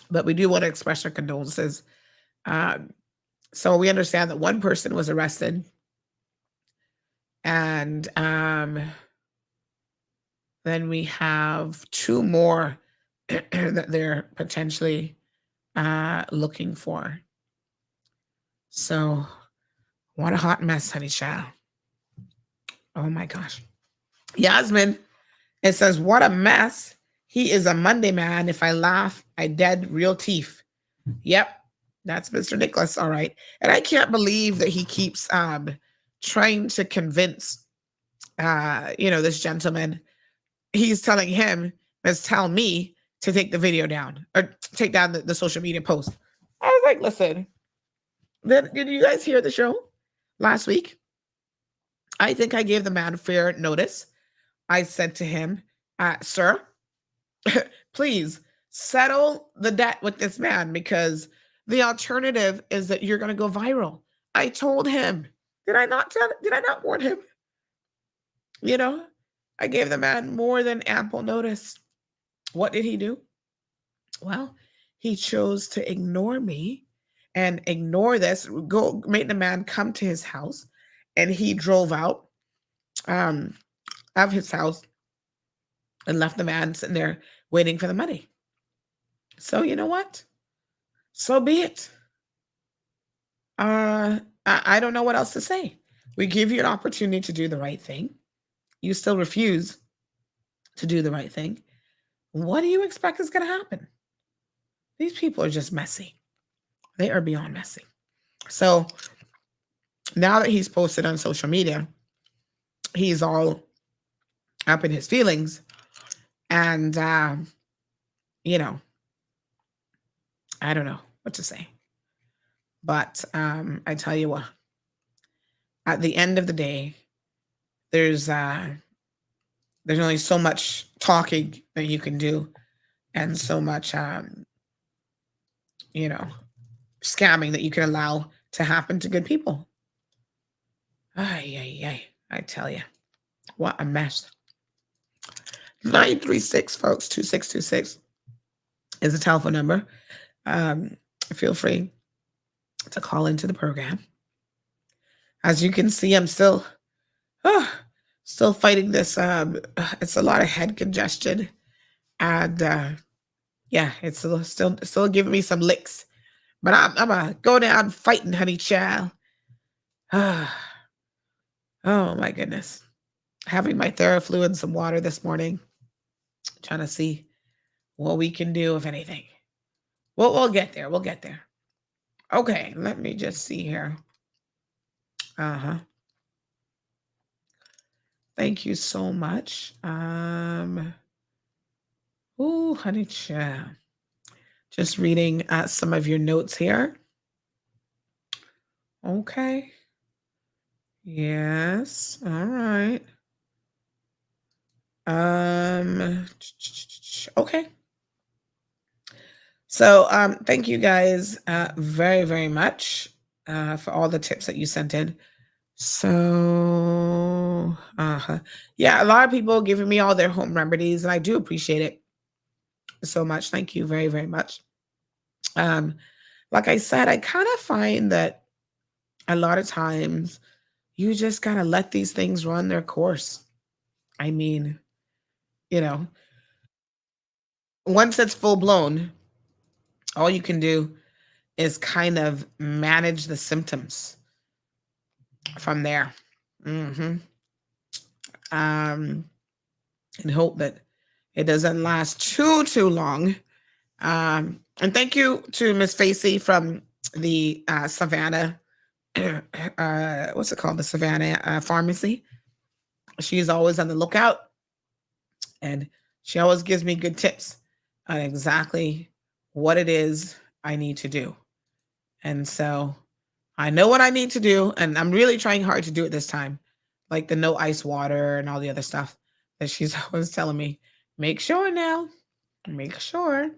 But we do want to express our condolences. So we understand that one person was arrested, and then we have two more that they're potentially looking for. So what a hot mess, honey child. Oh my gosh. Yasmin, it says, what a mess. He is a Monday man. If I laugh, I dead real teeth. Yep. That's Mr. Nicholas. All right. And I can't believe that he keeps trying to convince, you know, this gentleman. He's telling him, let's tell me to take the video down or take down the social media post. I was like, listen, did you guys hear the show last week? I think I gave the man fair notice. I said to him, sir, please settle the debt with this man, because the alternative is that you're going to go viral. I told him. Did I not warn him? You know, I gave the man more than ample notice. What did he do? Well, he chose to ignore me and ignore this, make the man come to his house, and he drove out of his house and left the man sitting there waiting for the money. So you know what? So be it. I don't know what else to say. We give you an opportunity to do the right thing. You still refuse to do the right thing. What do you expect is going to happen? These people are just messy. They are beyond messy. So now that he's posted on social media, he's all up in his feelings. And, you know, I don't know what to say. But I tell you what, at the end of the day, there's only so much talking that you can do and so much, you know, scamming that you can allow to happen to good people. Ay. I tell you, what a mess. 936, folks, 2626 is the telephone number. Feel free to call into the program. As you can see, I'm still fighting this. It's a lot of head congestion, and yeah, it's still giving me some licks. But I'm gonna go down fighting, honey child. Oh my goodness. Having my Theraflu and some water this morning. Trying to see what we can do, if anything. We'll get there. We'll get there. Okay, let me just see here. Thank you so much. Oh, honey child. Just reading some of your notes here. Okay. Yes. All right. Okay. So thank you guys very, very much for all the tips that you sent in. So yeah, a lot of people giving me all their home remedies, and I do appreciate it so much. Thank you very, very much. Like I said, I kind of find that a lot of times you just kind of let these things run their course. I mean, you know, once it's full blown, all you can do is kind of manage the symptoms from there. And hope that it doesn't last too long. And thank you to Miss Facey from the Savannah, what's it called? The Savannah Pharmacy. She's always on the lookout, and she always gives me good tips on exactly what it is I need to do. And so I know what I need to do, and I'm really trying hard to do it this time, like the no ice water and all the other stuff that she's always telling me. Make sure now. Make sure.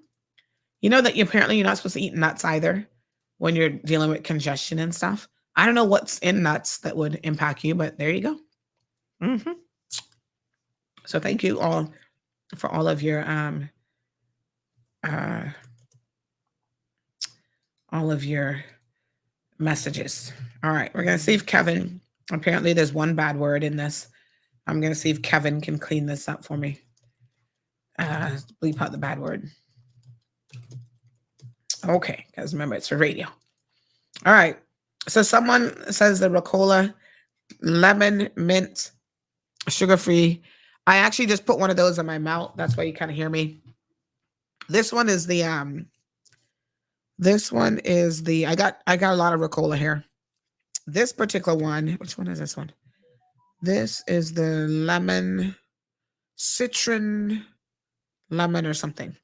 You know that apparently you're not supposed to eat nuts either when you're dealing with congestion and stuff. I don't know what's in nuts that would impact you, but there you go. So thank you all for all of your messages. All right, we're gonna see if Kevin. Apparently, there's one bad word in this. I'm gonna see if Kevin can clean this up for me. Bleep out the bad word. Okay, because remember it's for radio. All right. So someone says the Ricola lemon mint sugar-free. I actually just put one of those in my mouth. That's why you kind of hear me. This one is the I got a lot of Ricola here. This particular one, which one is this one? This is the lemon citron lemon or something.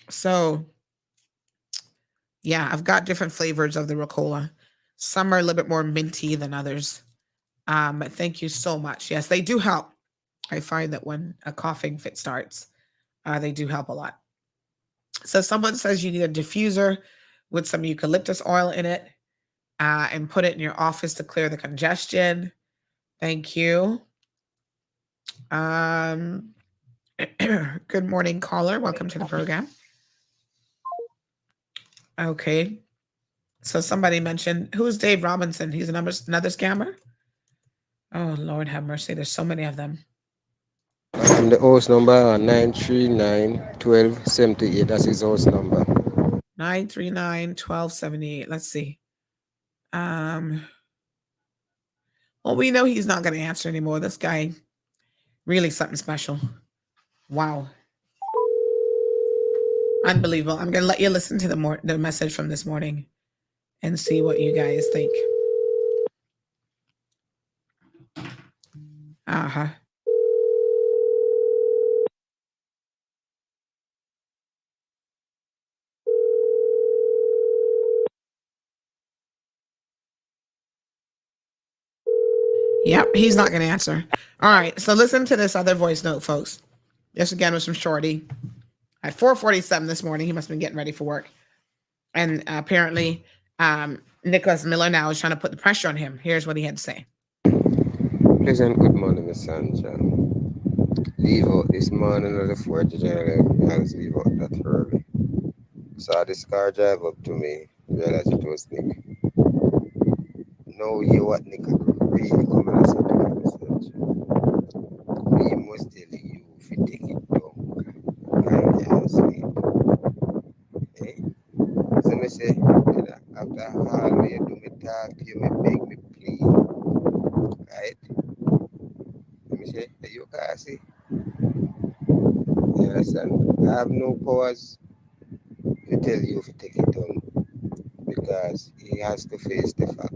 So yeah, I've got different flavors of the Ricola. Some are a little bit more minty than others. But thank you so much. Yes, they do help. I find that when a coughing fit starts, they do help a lot. So someone says you need a diffuser with some eucalyptus oil in it and put it in your office to clear the congestion. Thank you. Good morning, caller. Welcome to the program. Okay. So somebody mentioned, who's Dave Robinson? He's another scammer? Oh, Lord have mercy. There's so many of them. And the house number 939-1278. That's his house number. 939-1278. Let's see. Well, we know he's not going to answer anymore. This guy, really something special. Wow. Unbelievable. I'm going to let you listen to the message from this morning and see what you guys think. Uh-huh. Yep, he's not going to answer. All right, so listen to this other voice note, folks. This again was from Shorty. At 4:47 this morning, he must have been getting ready for work. And apparently, Nicholas Miller now is trying to put the pressure on him. Here's what he had to say. Pleasant good morning, Miss Sandra. Leave out this morning at the 4th of January. I was leave out that early. Saw this car drive up to me. Realized it was Nick. No, you what Nick really come and say to me, Miss Sandra. We must tell you if you take it down. I can't sleep. Eh? So I say, after all you do me talk to you, me beg me plead. Right? Let me say, you can see. You understand? I have no powers to tell you if you take it down because he has to face the fact.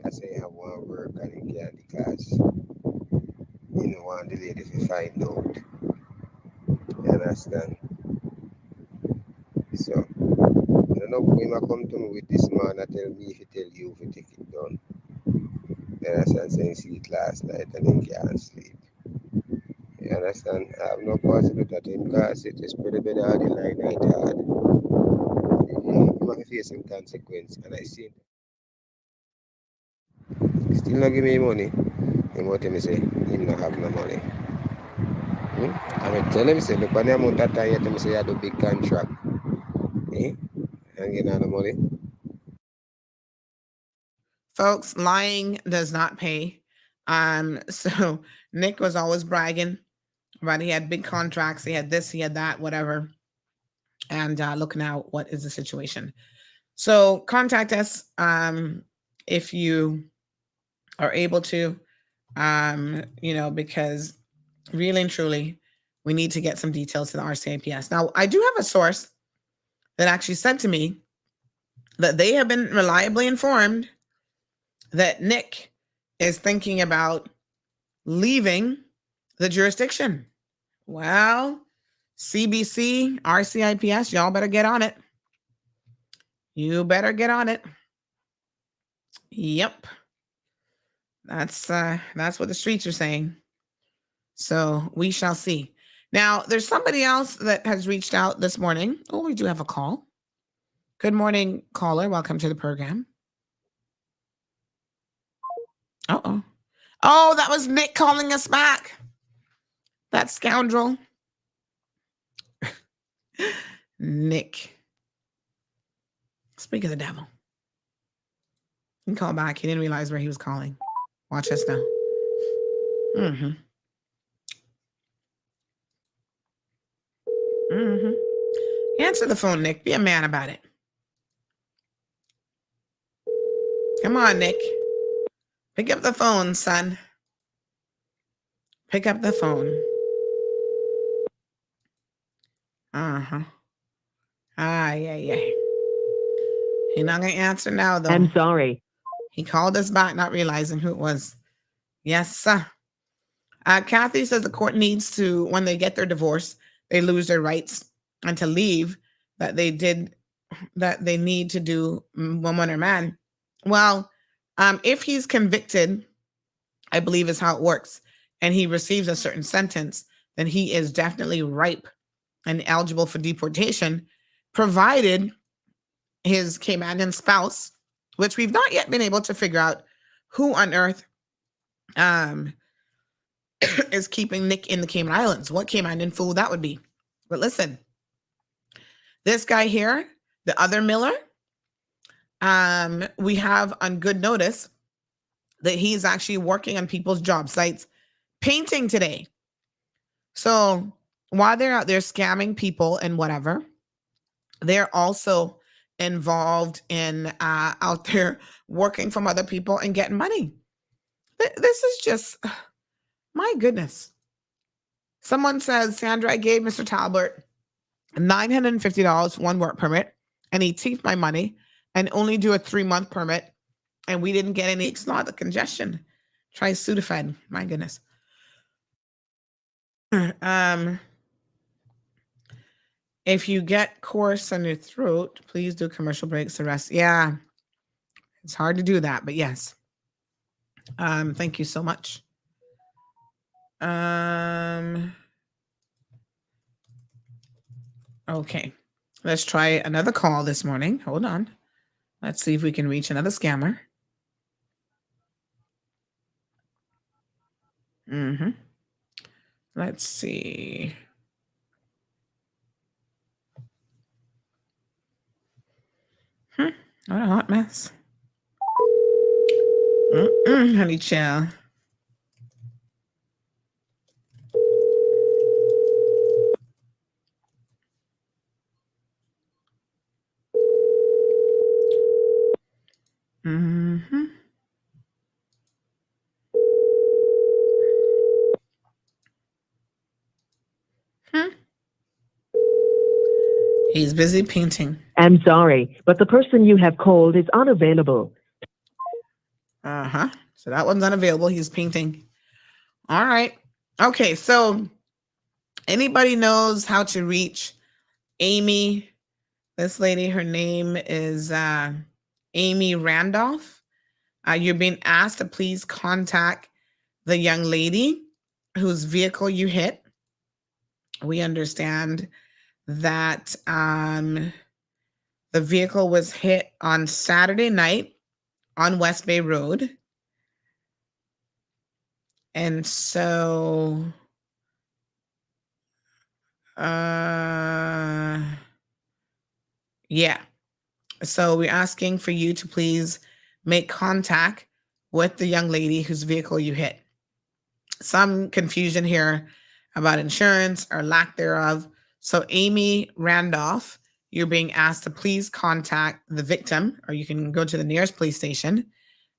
I say I want to work and he can't because you don't want the lady to find out. You understand? So, I don't know when I come to me with this man, I tell me if you tell you if you take it down. You understand? Saying see it last night and he can't sleep. You understand? I have no power to do that in because it is pretty bad all the night hard. You must face some consequence and I see it. Still not give me money. He want me say, he not have no money. I tell him, say, look on the amount of time you tell me say you do big contract. And get no money. Folks, lying does not pay. So Nick was always bragging about he had big contracts, he had this, he had that, whatever. And look now, what is the situation? So contact us if you are able to, because really and truly, we need to get some details to the RCIPS. Now, I do have a source that actually said to me that they have been reliably informed that Nick is thinking about leaving the jurisdiction. Well, CBC, RCIPS, y'all better get on it. You better get on it. Yep. That's what the streets are saying. So we shall see. Now, there's somebody else that has reached out this morning. Oh, we do have a call. Good morning, caller. Welcome to the program. Uh-oh. Oh, that was Nick calling us back. That scoundrel. Nick. Speak of the devil. He called back. He didn't realize where he was calling. Watch this now. Mm-hmm. Mm-hmm. Answer the phone, Nick. Be a man about it. Come on, Nick. Pick up the phone, son. Pick up the phone. Uh-huh. Yeah. He's not going to answer now, though. I'm sorry. He called us back, not realizing who it was. Yes, sir. Kathy says the court needs to, when they get their divorce, they lose their rights and to leave that they need to do woman or man. Well, if he's convicted, I believe is how it works, and he receives a certain sentence, then he is definitely ripe and eligible for deportation, provided his Caymanian spouse, which we've not yet been able to figure out who on earth is keeping Nick in the Cayman Islands. What Caymanian fool that would be. But listen, this guy here, the other Miller, we have on good notice that he's actually working on people's job sites, painting today. So while they're out there scamming people and whatever, they're also involved in out there working from other people and getting money. This is just, my goodness. Someone says, Sandra, I gave Mr. Talbert $950 for one work permit, and he thieved my money and only do a 3-month permit, and we didn't get any. It's not the congestion. Try Sudafed. My goodness. If you get coarse on your throat, please do commercial breaks. The rest, yeah, it's hard to do that, but yes. Thank you so much. Okay, let's try another call this morning. Hold on. Let's see if we can reach another scammer. Let's see. What a hot mess. Honey child. He's busy painting. I'm sorry, but the person you have called is unavailable. So that one's unavailable. He's painting. All right. Okay. So anybody knows how to reach Amy? This lady, her name is Amy Randolph. You're being asked to please contact the young lady whose vehicle you hit. We understand that the vehicle was hit on Saturday night on West Bay Road. And so, yeah. So we're asking for you to please make contact with the young lady whose vehicle you hit. Some confusion here about insurance or lack thereof. So Amy Randolph, you're being asked to please contact the victim, or you can go to the nearest police station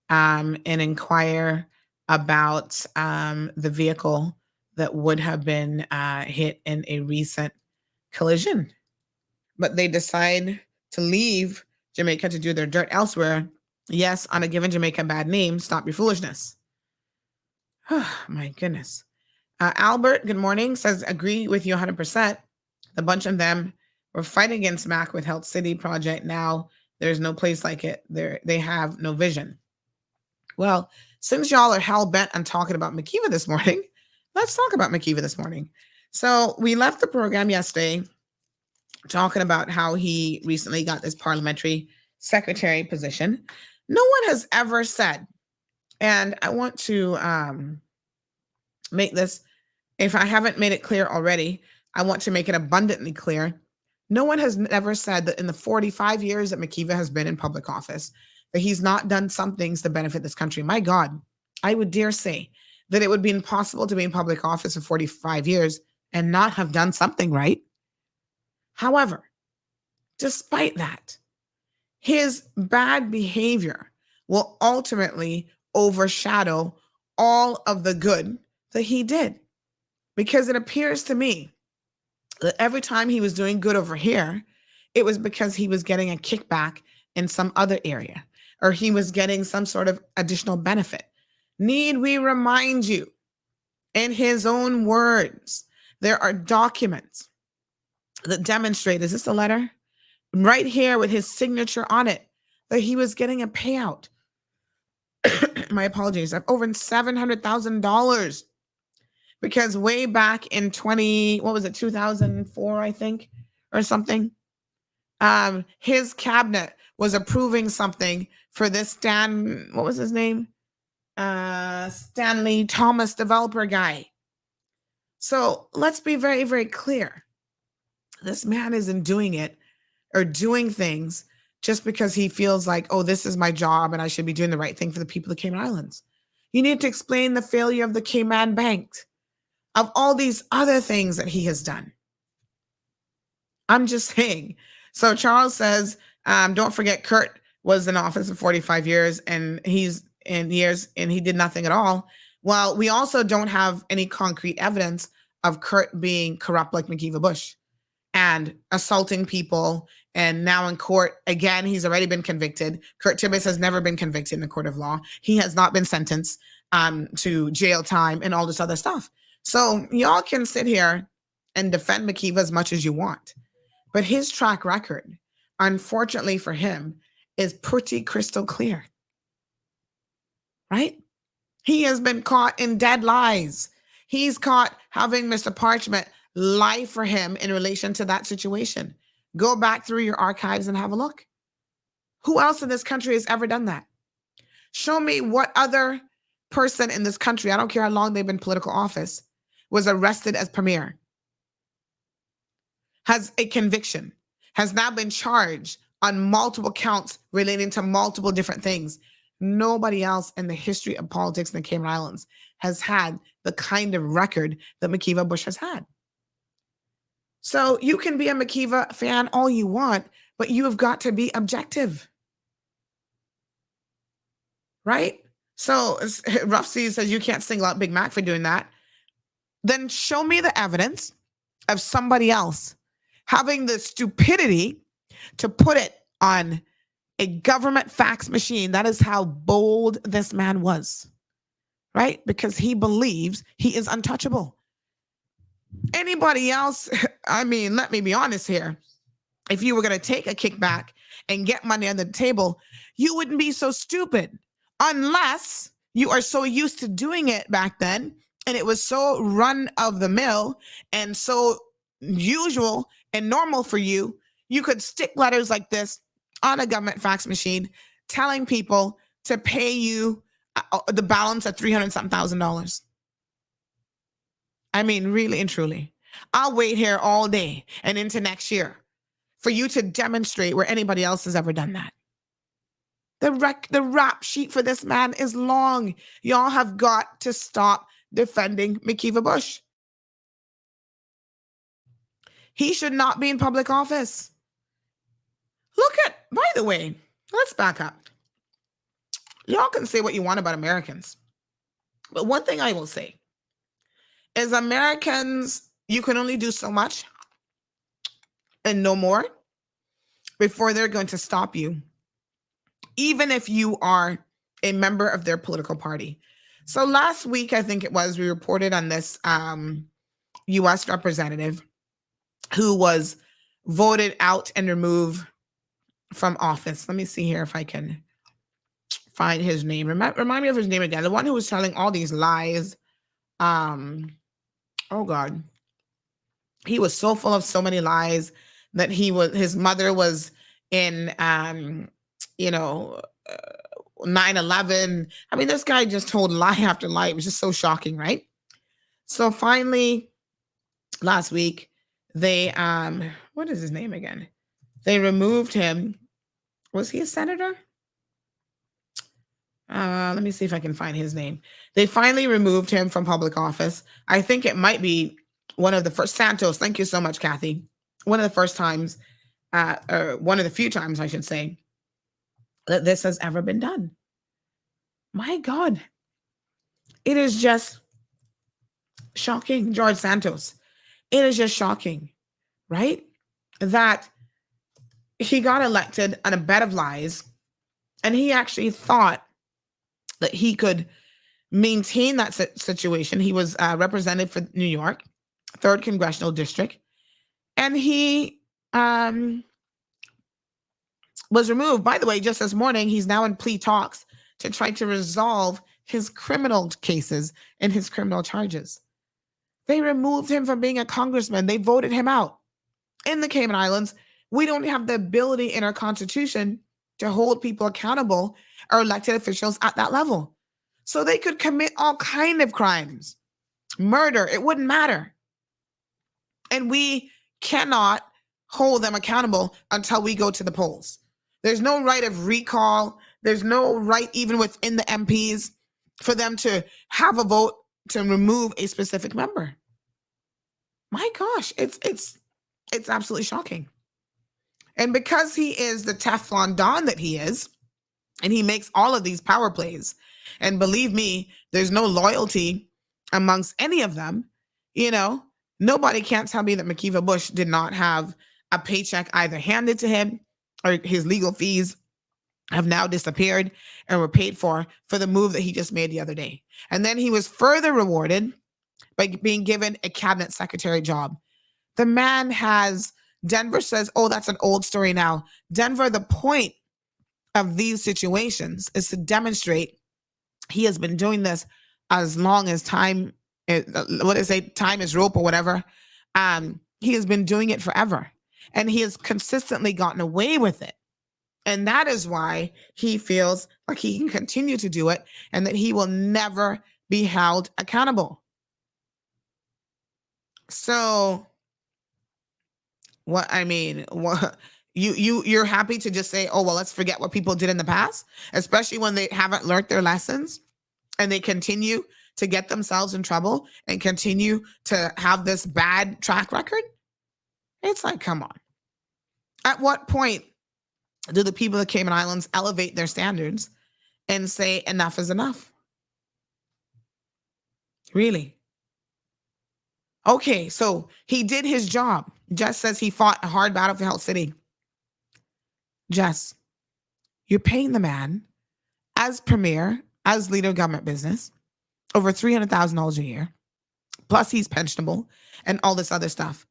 and inquire about the vehicle that would have been hit in a recent collision. But they decide to leave Jamaica to do their dirt elsewhere. Yes, on a given Jamaica bad name, stop your foolishness. Oh, my goodness. Albert, good morning, says, agree with you 100%. A bunch of them were fighting against Mac with Health City Project. Now there's no place like it. They have no vision. Well, since y'all are hell-bent on talking about McKeever this morning, let's talk about McKeever this morning. So we left the program yesterday talking about how he recently got this parliamentary secretary position. No one has ever said, and I want to make this, if I haven't made it clear already, I want to make it abundantly clear. No one has ever said that in the 45 years that McKeever has been in public office, that he's not done some things to benefit this country. My God, I would dare say that it would be impossible to be in public office for 45 years and not have done something right. However, despite that, his bad behavior will ultimately overshadow all of the good that he did. Because it appears to me that every time he was doing good over here, it was because he was getting a kickback in some other area, or he was getting some sort of additional benefit. Need we remind you, in his own words, there are documents that demonstrate, is this a letter? Right here with his signature on it, that he was getting a payout. My apologies, of over $700,000. Because way back in 2004, I think, or something, his cabinet was approving something for this what was his name? Stanley Thomas developer guy. So let's be very, very clear. This man isn't doing it or doing things just because he feels like, oh, this is my job and I should be doing the right thing for the people of the Cayman Islands. You need to explain the failure of the Cayman Bank, of all these other things that he has done. I'm just saying. So Charles says, don't forget Kurt was in office for 45 years and he did nothing at all. Well, we also don't have any concrete evidence of Kurt being corrupt like McKeeva Bush and assaulting people. And now in court, again, he's already been convicted. Kurt Tibbetts has never been convicted in the court of law. He has not been sentenced to jail time and all this other stuff. So y'all can sit here and defend McKeeva as much as you want. But his track record, unfortunately for him, is pretty crystal clear. Right? He has been caught in dead lies. He's caught having Mr. Parchment lie for him in relation to that situation. Go back through your archives and have a look. Who else in this country has ever done that? Show me what other person in this country, I don't care how long they've been in political office, was arrested as premier, has a conviction, has now been charged on multiple counts relating to multiple different things. Nobody else in the history of politics in the Cayman Islands has had the kind of record that McKeeva Bush has had. So you can be a McKeeva fan all you want, but you have got to be objective. Right? So Rough Seas says you can't single out Big Mac for doing that. Then show me the evidence of somebody else having the stupidity to put it on a government fax machine. That is how bold this man was, right? Because he believes he is untouchable. Anybody else, I mean, let me be honest here. If you were going to take a kickback and get money on the table, you wouldn't be so stupid unless you are so used to doing it back then and it was so run of the mill and so usual and normal for you. You could stick letters like this on a government fax machine telling people to pay you the balance of $300,000. I mean, really and truly. I'll wait here all day and into next year for you to demonstrate where anybody else has ever done that. The rap sheet for this man is long. Y'all have got to stop defending McKeeva Bush. He should not be in public office. By the way, let's back up. Y'all can say what you want about Americans. But one thing I will say is Americans, you can only do so much and no more before they're going to stop you, even if you are a member of their political party. So last week, I think it was, we reported on this U.S. representative who was voted out and removed from office. Let me see here if I can find his name. Remind me of his name again. The one who was telling all these lies. Oh God. He was so full of so many lies that his mother was in 9/11. I mean, this guy just told lie after lie. It was just so shocking, right? So finally, last week, they what is his name again? They removed him. Was he a senator? Let me see if I can find his name. They finally removed him from public office. I think it might be one of the first. Santos, thank you so much, Kathy. One of the first times, or one of the few times, I should say, that this has ever been done. My God. It is just shocking, George Santos. It is just shocking, right? That he got elected on a bed of lies, and he actually thought that he could maintain that situation. He was represented for New York, 3rd Congressional District, and he was removed. By the way, just this morning, he's now in plea talks to try to resolve his criminal cases and his criminal charges. They removed him from being a congressman. They voted him out. In the Cayman Islands, we don't have the ability in our constitution to hold people accountable or elected officials at that level. So they could commit all kind of crimes, murder, it wouldn't matter. And we cannot hold them accountable until we go to the polls. There's no right of recall. There's no right even within the MPs for them to have a vote to remove a specific member. My gosh, it's absolutely shocking. And because he is the Teflon Don that he is, and he makes all of these power plays, and believe me, there's no loyalty amongst any of them. Nobody can't tell me that McKeeva Bush did not have a paycheck either handed to him, or his legal fees have now disappeared and were paid for the move that he just made the other day. And then he was further rewarded by being given a cabinet secretary job. The man has, Denver says, oh, that's an old story now. Denver, the point of these situations is to demonstrate he has been doing this as long as time, time is rope or whatever. He has been doing it forever, and he has consistently gotten away with it. And that is why he feels like he can continue to do it and that he will never be held accountable. So you're happy to just say, oh, well, let's forget what people did in the past, especially when they haven't learned their lessons and they continue to get themselves in trouble and continue to have this bad track record? It's like, come on. At what point do the people of the Cayman Islands elevate their standards and say enough is enough? Really? Okay, so he did his job. Jess says he fought a hard battle for Health City. Jess, you're paying the man as premier, as leader of government business, over $300,000 a year, plus he's pensionable and all this other stuff.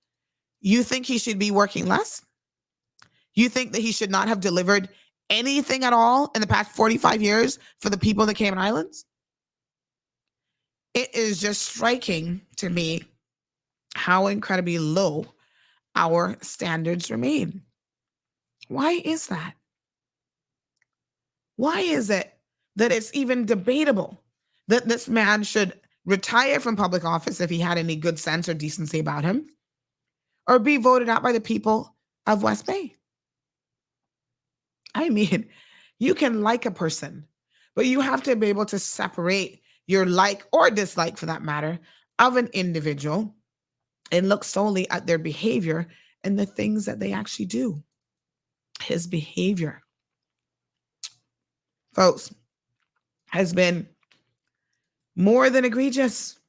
You think he should be working less? You think that he should not have delivered anything at all in the past 45 years for the people of the Cayman Islands? It is just striking to me how incredibly low our standards remain. Why is that? Why is it that it's even debatable that this man should retire from public office if he had any good sense or decency about him, or be voted out by the people of West Bay? I mean, you can like a person, but you have to be able to separate your like or dislike, for that matter, of an individual and look solely at their behavior and the things that they actually do. His behavior, folks, has been more than egregious.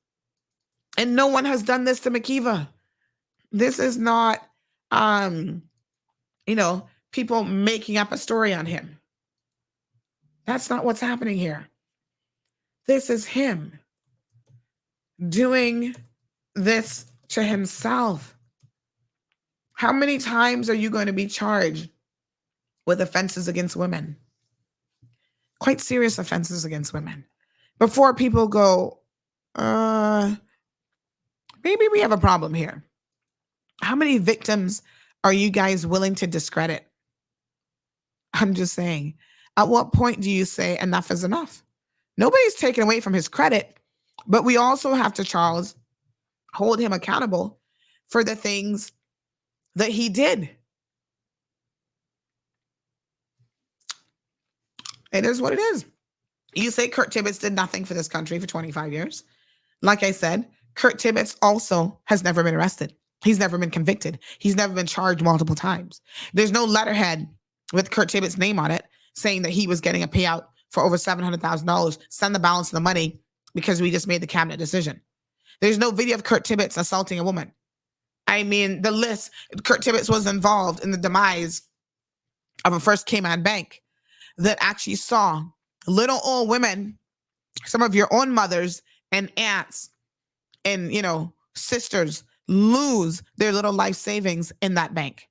And no one has done this to McKeeva. This is not, people making up a story on him. That's not what's happening here. This is him doing this to himself. How many times are you going to be charged with offenses against women? Quite serious offenses against women. Before people go, maybe we have a problem here. How many victims are you guys willing to discredit? I'm just saying, at what point do you say enough is enough? Nobody's taken away from his credit, but we also have to, Charles, hold him accountable for the things that he did. It is what it is. You say Kurt Tibbetts did nothing for this country for 25 years. Like I said, Kurt Tibbetts also has never been arrested. He's never been convicted. He's never been charged multiple times. There's no letterhead with Kurt Tibbetts' name on it saying that he was getting a payout for over $700,000. Send the balance of the money because we just made the cabinet decision. There's no video of Kurt Tibbetts assaulting a woman. I mean, the list, Kurt Tibbetts was involved in the demise of a First Cayman bank that actually saw little old women, some of your own mothers and aunts and, sisters, lose their little life savings in that bank.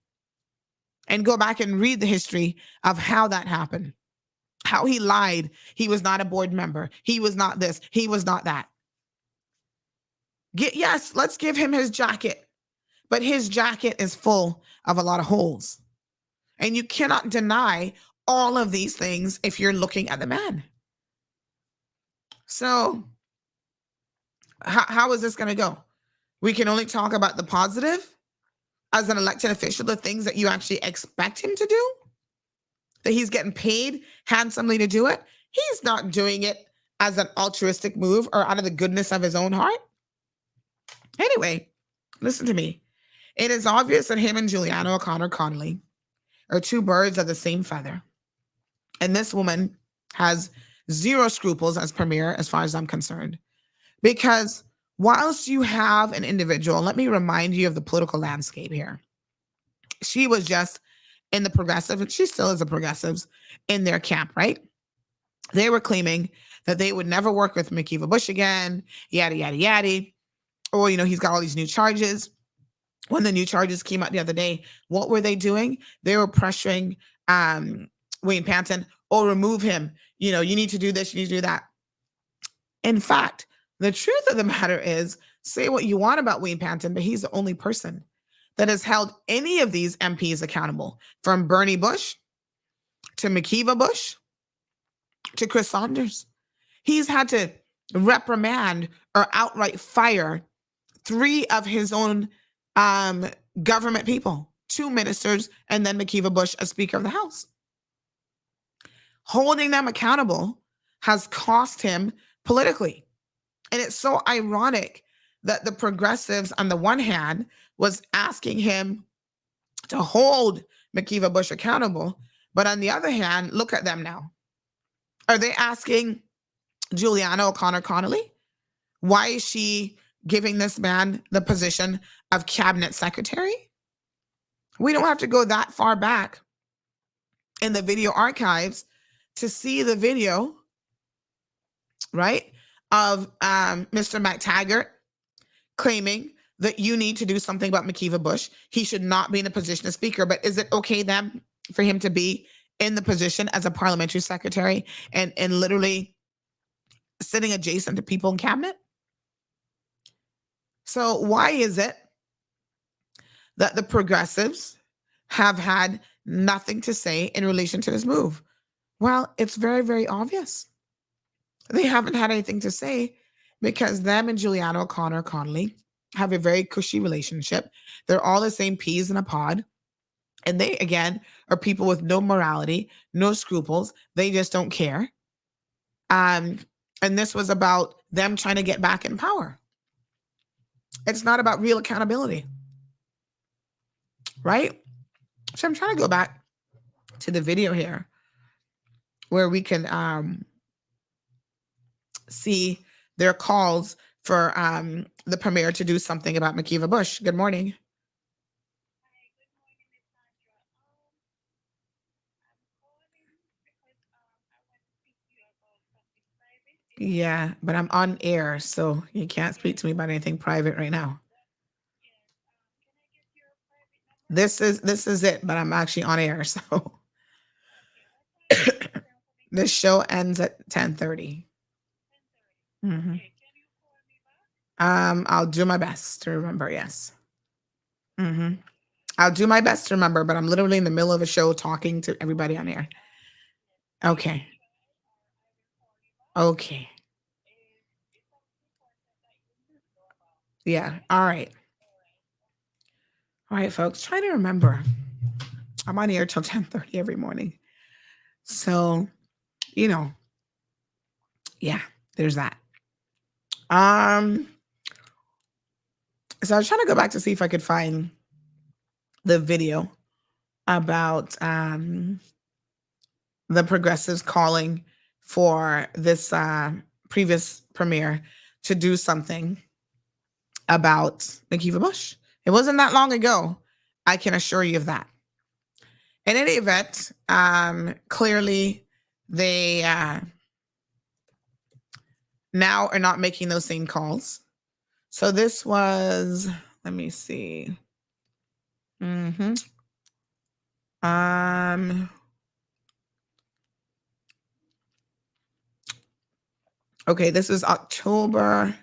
And go back and read the history of how that happened, how he lied. He was not a board member. He was not this. He was not that. Yes, let's give him his jacket. But his jacket is full of a lot of holes. And you cannot deny all of these things if you're looking at the man. So how is this going to go? We can only talk about the positive as an elected official, the things that you actually expect him to do, that he's getting paid handsomely to do it. He's not doing it as an altruistic move or out of the goodness of his own heart? Anyway, listen to me. It is obvious that him and Giuliano O'Connor Connolly are two birds of the same feather. And this woman has zero scruples as premier, as far as I'm concerned. Because whilst you have an individual, let me remind you of the political landscape here. She was just in the progressive, and she still is a progressives in their camp, right? They were claiming that they would never work with McKeeva Bush again, yada, yada, yada. Or, he's got all these new charges. When the new charges came out the other day, what were they doing? They were pressuring Wayne Panton, remove him. You need to do this, you need to do that. In fact, the truth of the matter is, say what you want about Wayne Panton, but he's the only person that has held any of these MPs accountable, from Bernie Bush to McKeeva Bush to Chris Saunders. He's had to reprimand or outright fire 3 of his own government people, 2 ministers, and then McKeeva Bush, a Speaker of the House. Holding them accountable has cost him politically. And it's so ironic that the progressives, on the one hand, was asking him to hold McKeeva Bush accountable. But on the other hand, look at them now. Are they asking Giuliano O'Connor Connolly? Why is she giving this man the position of cabinet secretary? We don't have to go that far back in the video archives to see the video, right, of Mr. McTaggart claiming that you need to do something about McKeeva Bush. He should not be in a position of speaker. But is it okay then for him to be in the position as a parliamentary secretary and literally sitting adjacent to people in cabinet? So why is it that the progressives have had nothing to say in relation to this move? Well, it's very, very obvious. They haven't had anything to say because them and Giuliano O'Connor Connolly have a very cushy relationship. They're all the same peas in a pod. And they, again, are people with no morality, no scruples. They just don't care. And this was about them trying to get back in power. It's not about real accountability. Right? So I'm trying to go back to the video here where we can see their calls for the premier to do something about McKeeva Bush. Good morning. Yeah, but I'm on air, so you can't speak to me about anything private right now. This is it, but I'm actually on air, so this show ends at 10:30. Mm-hmm. I'll do my best to remember. Yes. Mm-hmm. I'll do my best to remember, but I'm literally in the middle of a show talking to everybody on air. Okay. Okay. Yeah. All right. All right, folks. Try to remember. I'm on air till 10:30 every morning. So, yeah, there's that. So I was trying to go back to see if I could find the video about the progressives calling for this previous premier to do something about McKeeva Bush. It wasn't that long ago. I can assure you of that. In any event, clearly they now are not making those same calls. So this was, let me see. Mm-hmm. Okay, this is October.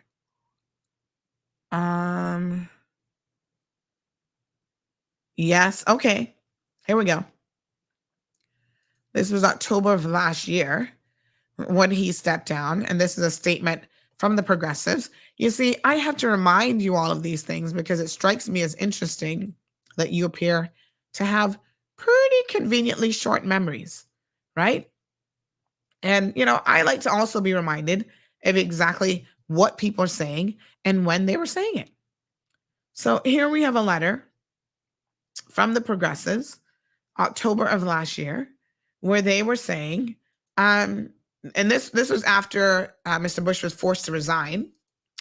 Yes, okay. Here we go. This was October of last year when he stepped down, and this is a statement from the progressives. You see, I have to remind you all of these things because it strikes me as interesting that you appear to have pretty conveniently short memories, right? And, I like to also be reminded of exactly what people are saying and when they were saying it. So here we have a letter from the Progressives, October of last year, where they were saying, and this was after Mr. Bush was forced to resign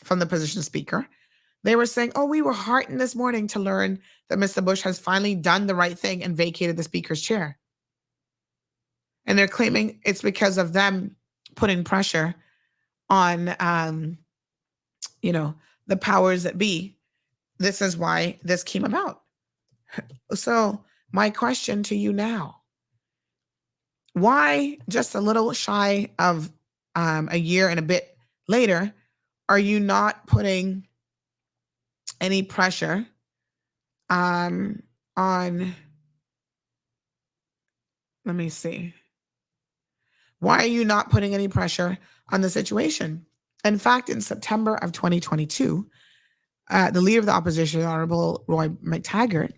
from the position of Speaker. They were saying, oh, we were heartened this morning to learn that Mr. Bush has finally done the right thing and vacated the Speaker's chair. And they're claiming it's because of them putting pressure on, the powers that be. This is why this came about. So my question to you now, why just a little shy of a year and a bit later, are you not putting any pressure on, let me see. Why are you not putting any pressure on the situation? In fact, in September of 2022, the leader of the opposition, Honorable Roy McTaggart,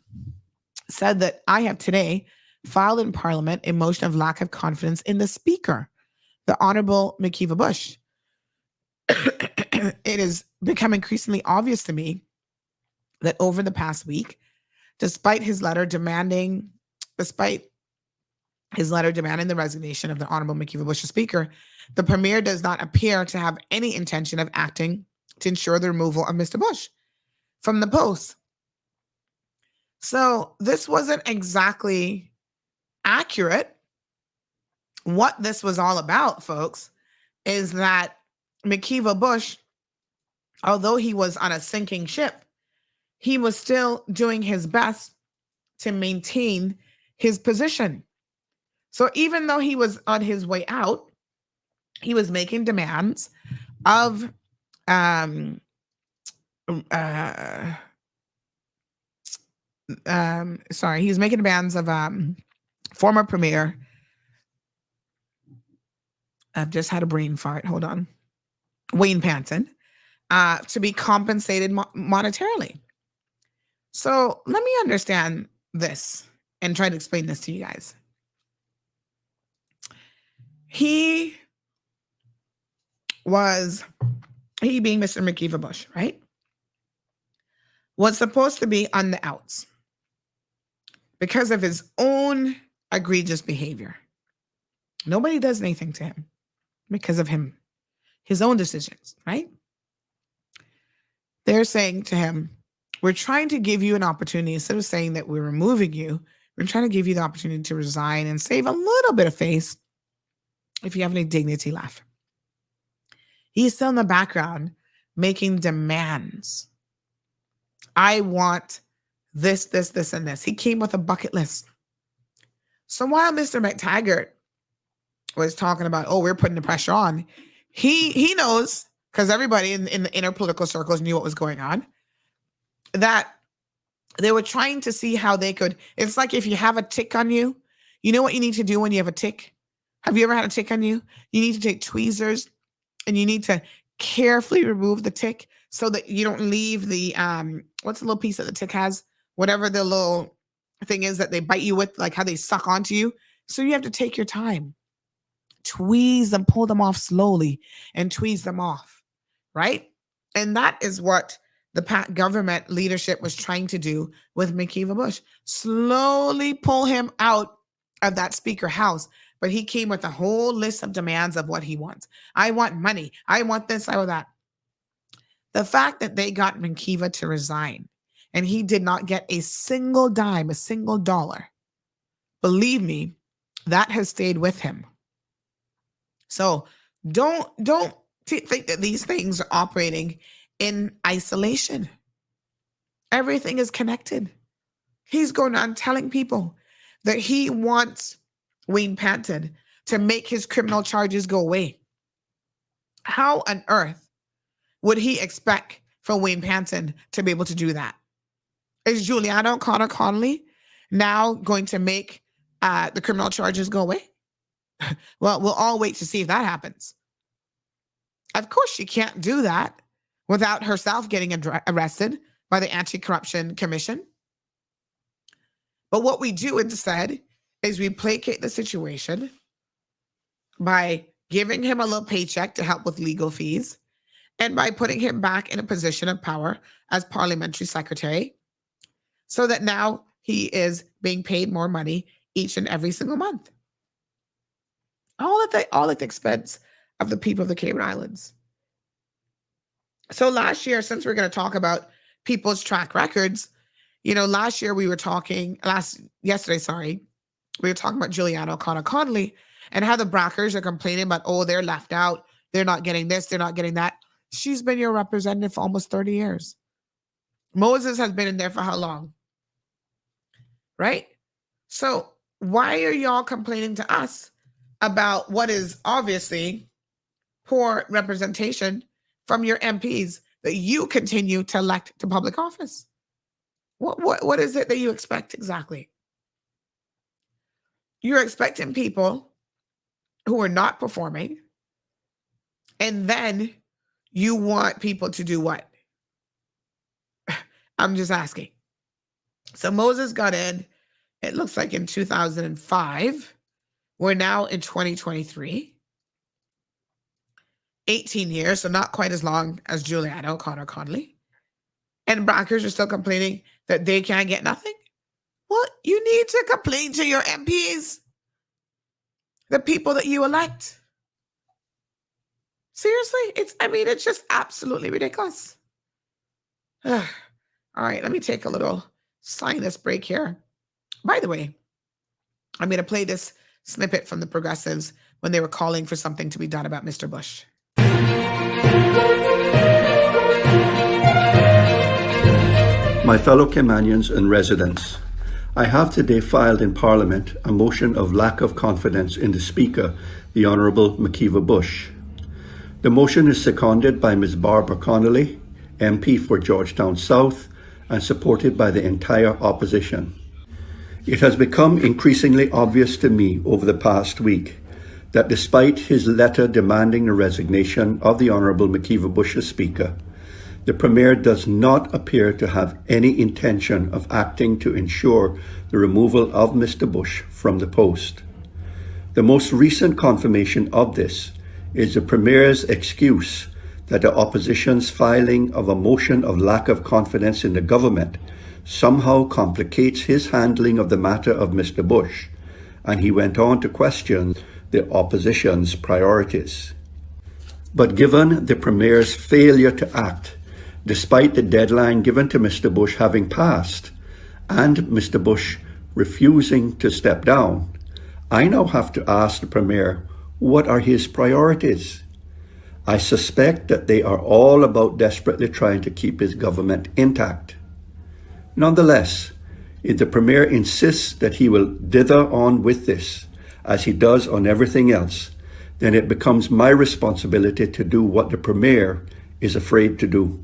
said that I have today filed in Parliament a motion of lack of confidence in the Speaker, the Honorable McKeeva Bush. It has become increasingly obvious to me that over the past week, despite his letter demanding the resignation of the Honorable McKeeva Bush as Speaker, the Premier does not appear to have any intention of acting to ensure the removal of Mr. Bush from the post. So this wasn't exactly accurate. What this was all about, folks, is that McKeeva Bush, although he was on a sinking ship, he was still doing his best to maintain his position. So even though he was on his way out, he was making demands of he's making demands of former Premier. I've just had a brain fart. Hold on. Wayne Panton, to be compensated monetarily. So let me understand this and try to explain this to you guys. He being Mr. McKeeva Bush, right, was supposed to be on the outs because of his own egregious behavior. Nobody does anything to him because of him, his own decisions, right? They're saying to him, we're trying to give you an opportunity. Instead of saying that we're removing you, we're trying to give you the opportunity to resign and save a little bit of face if you have any dignity left. He's still in the background making demands. I want this, this, this, and this. He came with a bucket list. So while Mr. McTaggart was talking about, oh, we're putting the pressure on, he knows, because everybody in the inner political circles knew what was going on, that they were trying to see how they could. It's like if you have a tick on you, you know what you need to do when you have a tick? Have you ever had a tick on you? You need to take tweezers and you need to carefully remove the tick so that you don't leave the, what's the little piece that the tick has? Whatever the little thing is that they bite you with, like how they suck onto you. So you have to take your time. Tweeze them, pull them off slowly and tweeze them off, right? And that is what the government leadership was trying to do with McKeeva Bush. Slowly pull him out of that Speaker House. But he came with a whole list of demands of what he wants. I want money. I want this, I want that. The fact that they got McKeeva to resign and he did not get a single dime, a single dollar, believe me, that has stayed with him. So don't think that these things are operating in isolation. Everything is connected. He's going on telling people that he wants Wayne Panton to make his criminal charges go away. How on earth would he expect for Wayne Panton to be able to do that? Is Juliana O'Connor Connolly now going to make the criminal charges go away? Well, we'll all wait to see if that happens. Of course, she can't do that without herself getting arrested by the Anti-Corruption Commission. But what we do instead is we placate the situation by giving him a little paycheck to help with legal fees, and by putting him back in a position of power as parliamentary secretary, so that now he is being paid more money each and every single month. All at the expense of the people of the Cayman Islands. So last year, since we're going to talk about people's track records, last year we were talking, yesterday, we were talking about Juliana O'Connor Connolly and how the Brackers are complaining about, oh, they're left out. They're not getting this. They're not getting that. She's been your representative for almost 30 years. Moses has been in there for how long? Right? So why are y'all complaining to us about what is obviously poor representation from your MPs that you continue to elect to public office? What is it that you expect exactly? You're expecting people who are not performing, and then you want people to do what? I'm just asking. So Moses got in, it looks like in 2005. We're now in 2023. 18 years, so not quite as long as Juliana O'Connor Connolly. And Brackers are still complaining that they can't get nothing. Well, you need to complain to your MPs, the people that you elect. Seriously, it's just absolutely ridiculous. All right, let me take a little sinus break here. By the way, I'm going to play this snippet from the Progressives when they were calling for something to be done about Mr. Bush. My fellow Caymanians and residents, I have today filed in Parliament a motion of lack of confidence in the Speaker, the Honourable Makiva Bush. The motion is seconded by Ms. Barbara Connolly, MP for Georgetown South, and supported by the entire opposition. It has become increasingly obvious to me over the past week that despite his letter demanding the resignation of the Honourable Makiva Bush as Speaker, the Premier does not appear to have any intention of acting to ensure the removal of Mr. Bush from the post. The most recent confirmation of this is the Premier's excuse that the opposition's filing of a motion of lack of confidence in the government somehow complicates his handling of the matter of Mr. Bush, and he went on to question the opposition's priorities. But given the Premier's failure to act, despite the deadline given to Mr. Bush having passed, and Mr. Bush refusing to step down, I now have to ask the Premier, what are his priorities? I suspect that they are all about desperately trying to keep his government intact. Nonetheless, if the Premier insists that he will dither on with this, as he does on everything else, then it becomes my responsibility to do what the Premier is afraid to do.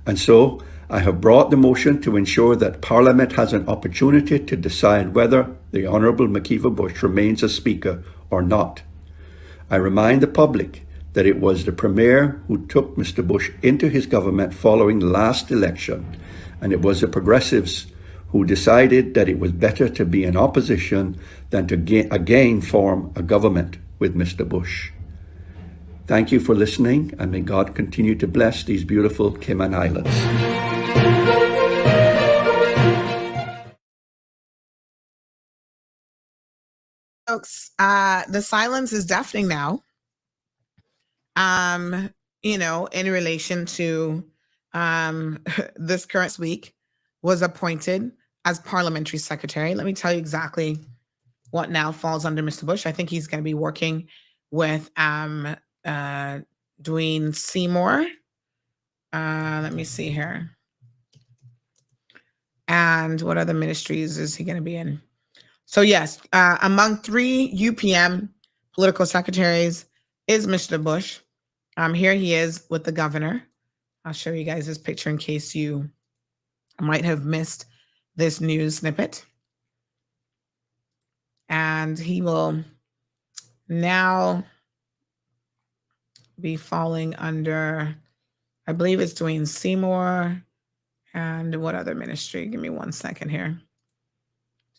And so, I have brought the motion to ensure that Parliament has an opportunity to decide whether the Honourable Makiva Bush remains as Speaker or not. I remind the public that it was the Premier who took Mr. Bush into his government following the last election, and it was the Progressives who decided that it was better to be in opposition than to again form a government with Mr. Bush. Thank you for listening, and may God continue to bless these beautiful Cayman Islands. Folks, the silence is deafening now. In relation to this current week was appointed as parliamentary secretary. Let me tell you exactly what now falls under Mr. Bush. I think he's going to be working with Dwayne Seymour. Let me see here. And what other ministries is he going to be in? So yes, among 3 UPM political secretaries is Mr. Bush. Here he is with the governor. I'll show you guys this picture in case you might have missed this news snippet. And he will now be falling under, I believe it's Dwayne Seymour and what other ministry? Give me 1 second here.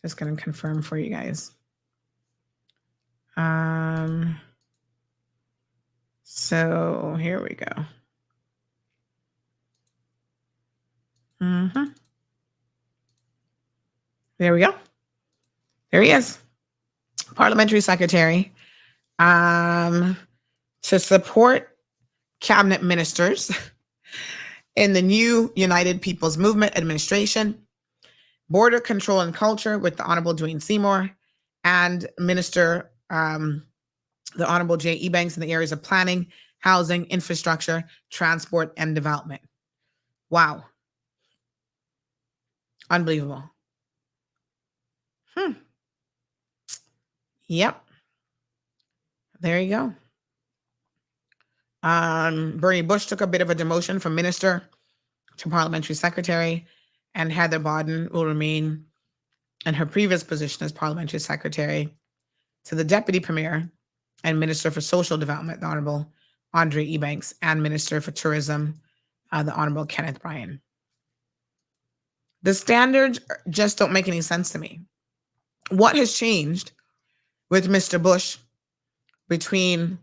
Just going to confirm for you guys. So here we go. There we go. There he is. Parliamentary secretary. To support cabinet ministers in the new United People's Movement administration, border control and culture with the Honorable Dwayne Seymour, and Minister the Honorable J. Ebanks in the areas of planning, housing, infrastructure, transport, and development. Wow. Unbelievable. Yep. There you go. Bernie Bush took a bit of a demotion from minister to parliamentary secretary, and Heather Bodden will remain in her previous position as parliamentary secretary to the deputy premier and minister for social development, the Honorable Andre Ebanks, and minister for tourism, the Honorable Kenneth Bryan. The standards just don't make any sense to me. What has changed with Mr. Bush between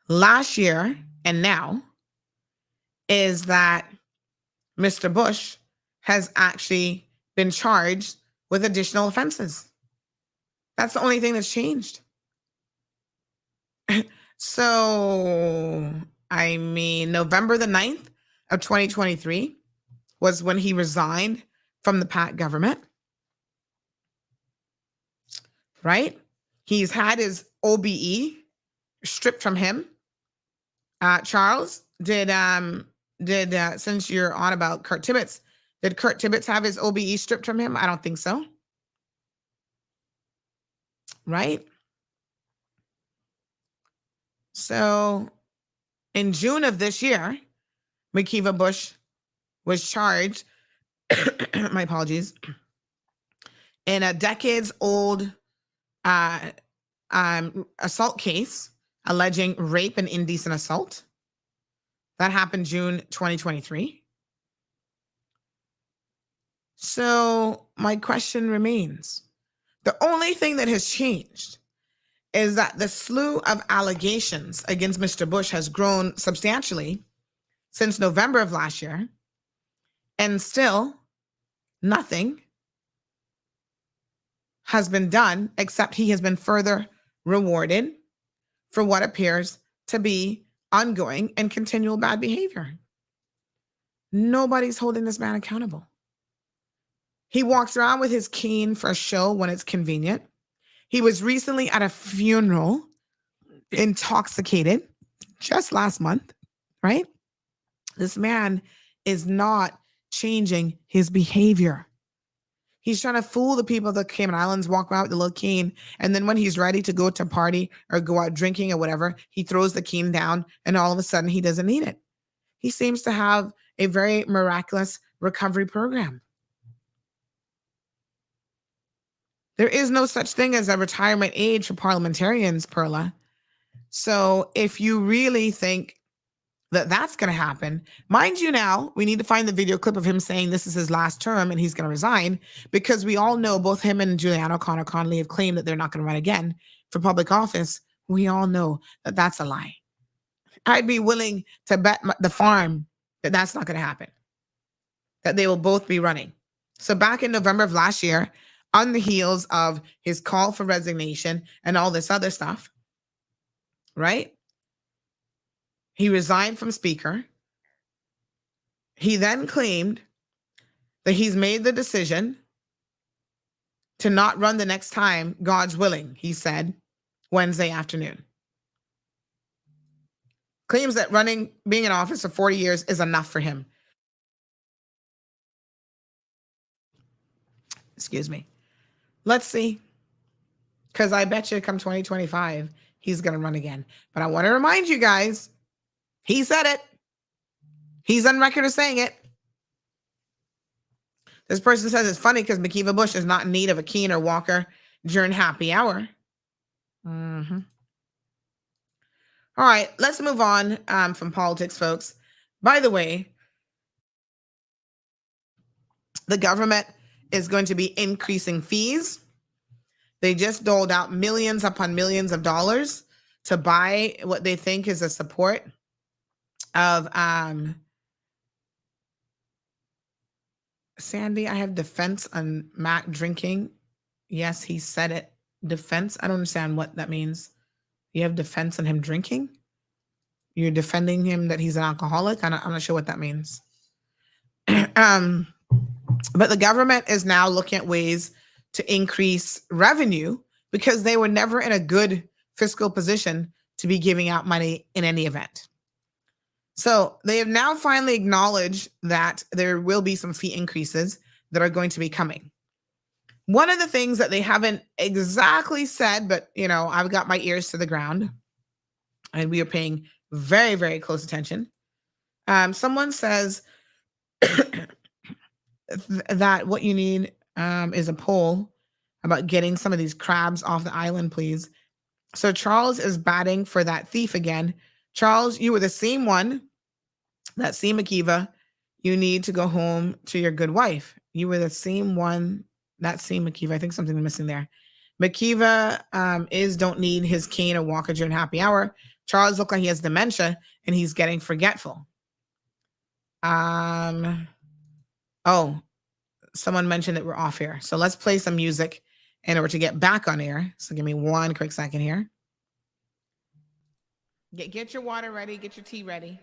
last year and now is that Mr. Bush has actually been charged with additional offenses. That's the only thing that's changed. So, I mean, November the 9th of 2023 was when he resigned from the PAC government, right? He's had his OBE stripped from him. Charles, did since you're on about Kurt Tibbetts, did Kurt Tibbetts have his OBE stripped from him? I don't think so. Right? So in June of this year, McKeeva Bush was charged, my apologies, in a decades-old assault case alleging rape and indecent assault. That happened June 2023. So my question remains. The only thing that has changed is that the slew of allegations against Mr. Bush has grown substantially since November of last year, and still nothing has been done except he has been further rewarded for what appears to be ongoing and continual bad behavior. Nobody's holding this man accountable. He walks around with his cane for a show when it's convenient. He was recently at a funeral, intoxicated, just last month, right? This man is not changing his behavior. He's trying to fool the people of the Cayman Islands, walk around with the little cane, and then when he's ready to go to a party or go out drinking or whatever, he throws the cane down, and all of a sudden he doesn't need it. He seems to have a very miraculous recovery program. There is no such thing as a retirement age for parliamentarians, Perla. So if you really think that that's going to happen, mind you now, we need to find the video clip of him saying this is his last term and he's going to resign, because we all know both him and Julianne O'Connor Connolly have claimed that they're not going to run again for public office. We all know that that's a lie. I'd be willing to bet the farm that that's not going to happen, that they will both be running. So back in November of last year, on the heels of his call for resignation and all this other stuff, right? He resigned from Speaker. He then claimed that he's made the decision to not run the next time, God's willing, he said, Wednesday afternoon. Claims that being in office for 40 years is enough for him. Excuse me. Let's see. Because I bet you come 2025, he's going to run again. But I want to remind you guys, he said it. He's on record of saying it. This person says it's funny because McKeeva Bush is not in need of a cane or walker during happy hour. All right, let's move on from politics, folks. By the way, the government is going to be increasing fees. They just doled out millions upon millions of dollars to buy what they think is a support of Sandy. I have defense on Mac drinking. Yes, he said it. Defense. I don't understand what that means. You have defense on him drinking? You're defending him that he's an alcoholic? I'm not sure what that means. But the government is now looking at ways to increase revenue because they were never in a good fiscal position to be giving out money in any event. So they have now finally acknowledged that there will be some fee increases that are going to be coming. One of the things that they haven't exactly said, but I've got my ears to the ground and we are paying very, very close attention. Someone says that what you need is a poll about getting some of these crabs off the island, please. So Charles is batting for that thief again. Charles, you were the same one that seen Makiva. You need to go home to your good wife. You were the same one that seen Makiva. I think something's missing there. Makiva don't need his cane or walker during happy hour. Charles looked like he has dementia and he's getting forgetful. Oh, someone mentioned that we're off here. So let's play some music in order to get back on air. So give me one quick second here. Get your water ready. Get your tea ready.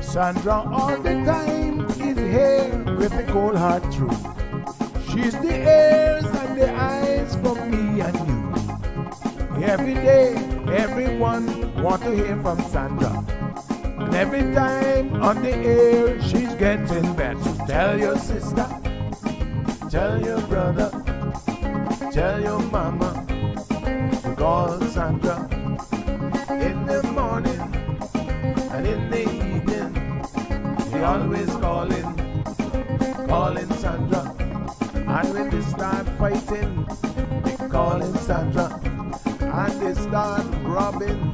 Sandra all the time is here with the cold hard truth. She's the ears and the eyes for me and you. Every day, everyone want to hear from Sandra. And every time on the air, she's getting better. So tell your sister, tell your brother, tell your mama to call Sandra in the morning and in the evening. They always calling Sandra. And when they start fighting, they calling Sandra. And they start robbing,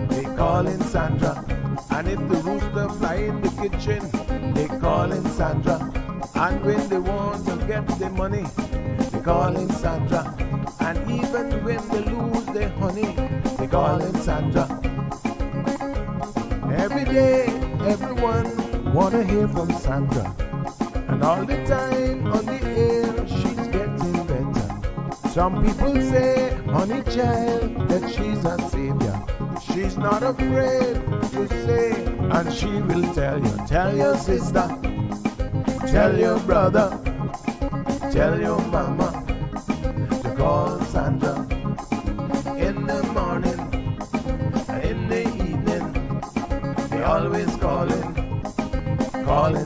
they calling Sandra. And if the rooster fly in the kitchen, they calling Sandra. And when they want to get the money, they calling Sandra. And even when they lose their honey, they calling Sandra. Every day, everyone wanna hear from Sandra. And all the time on the air, she's getting better. Some people say, honey child, that she's a savior. She's not afraid to say, and she will tell you. Tell your sister, tell your brother, tell your mama to call Sandra in the morning and in the evening. They always calling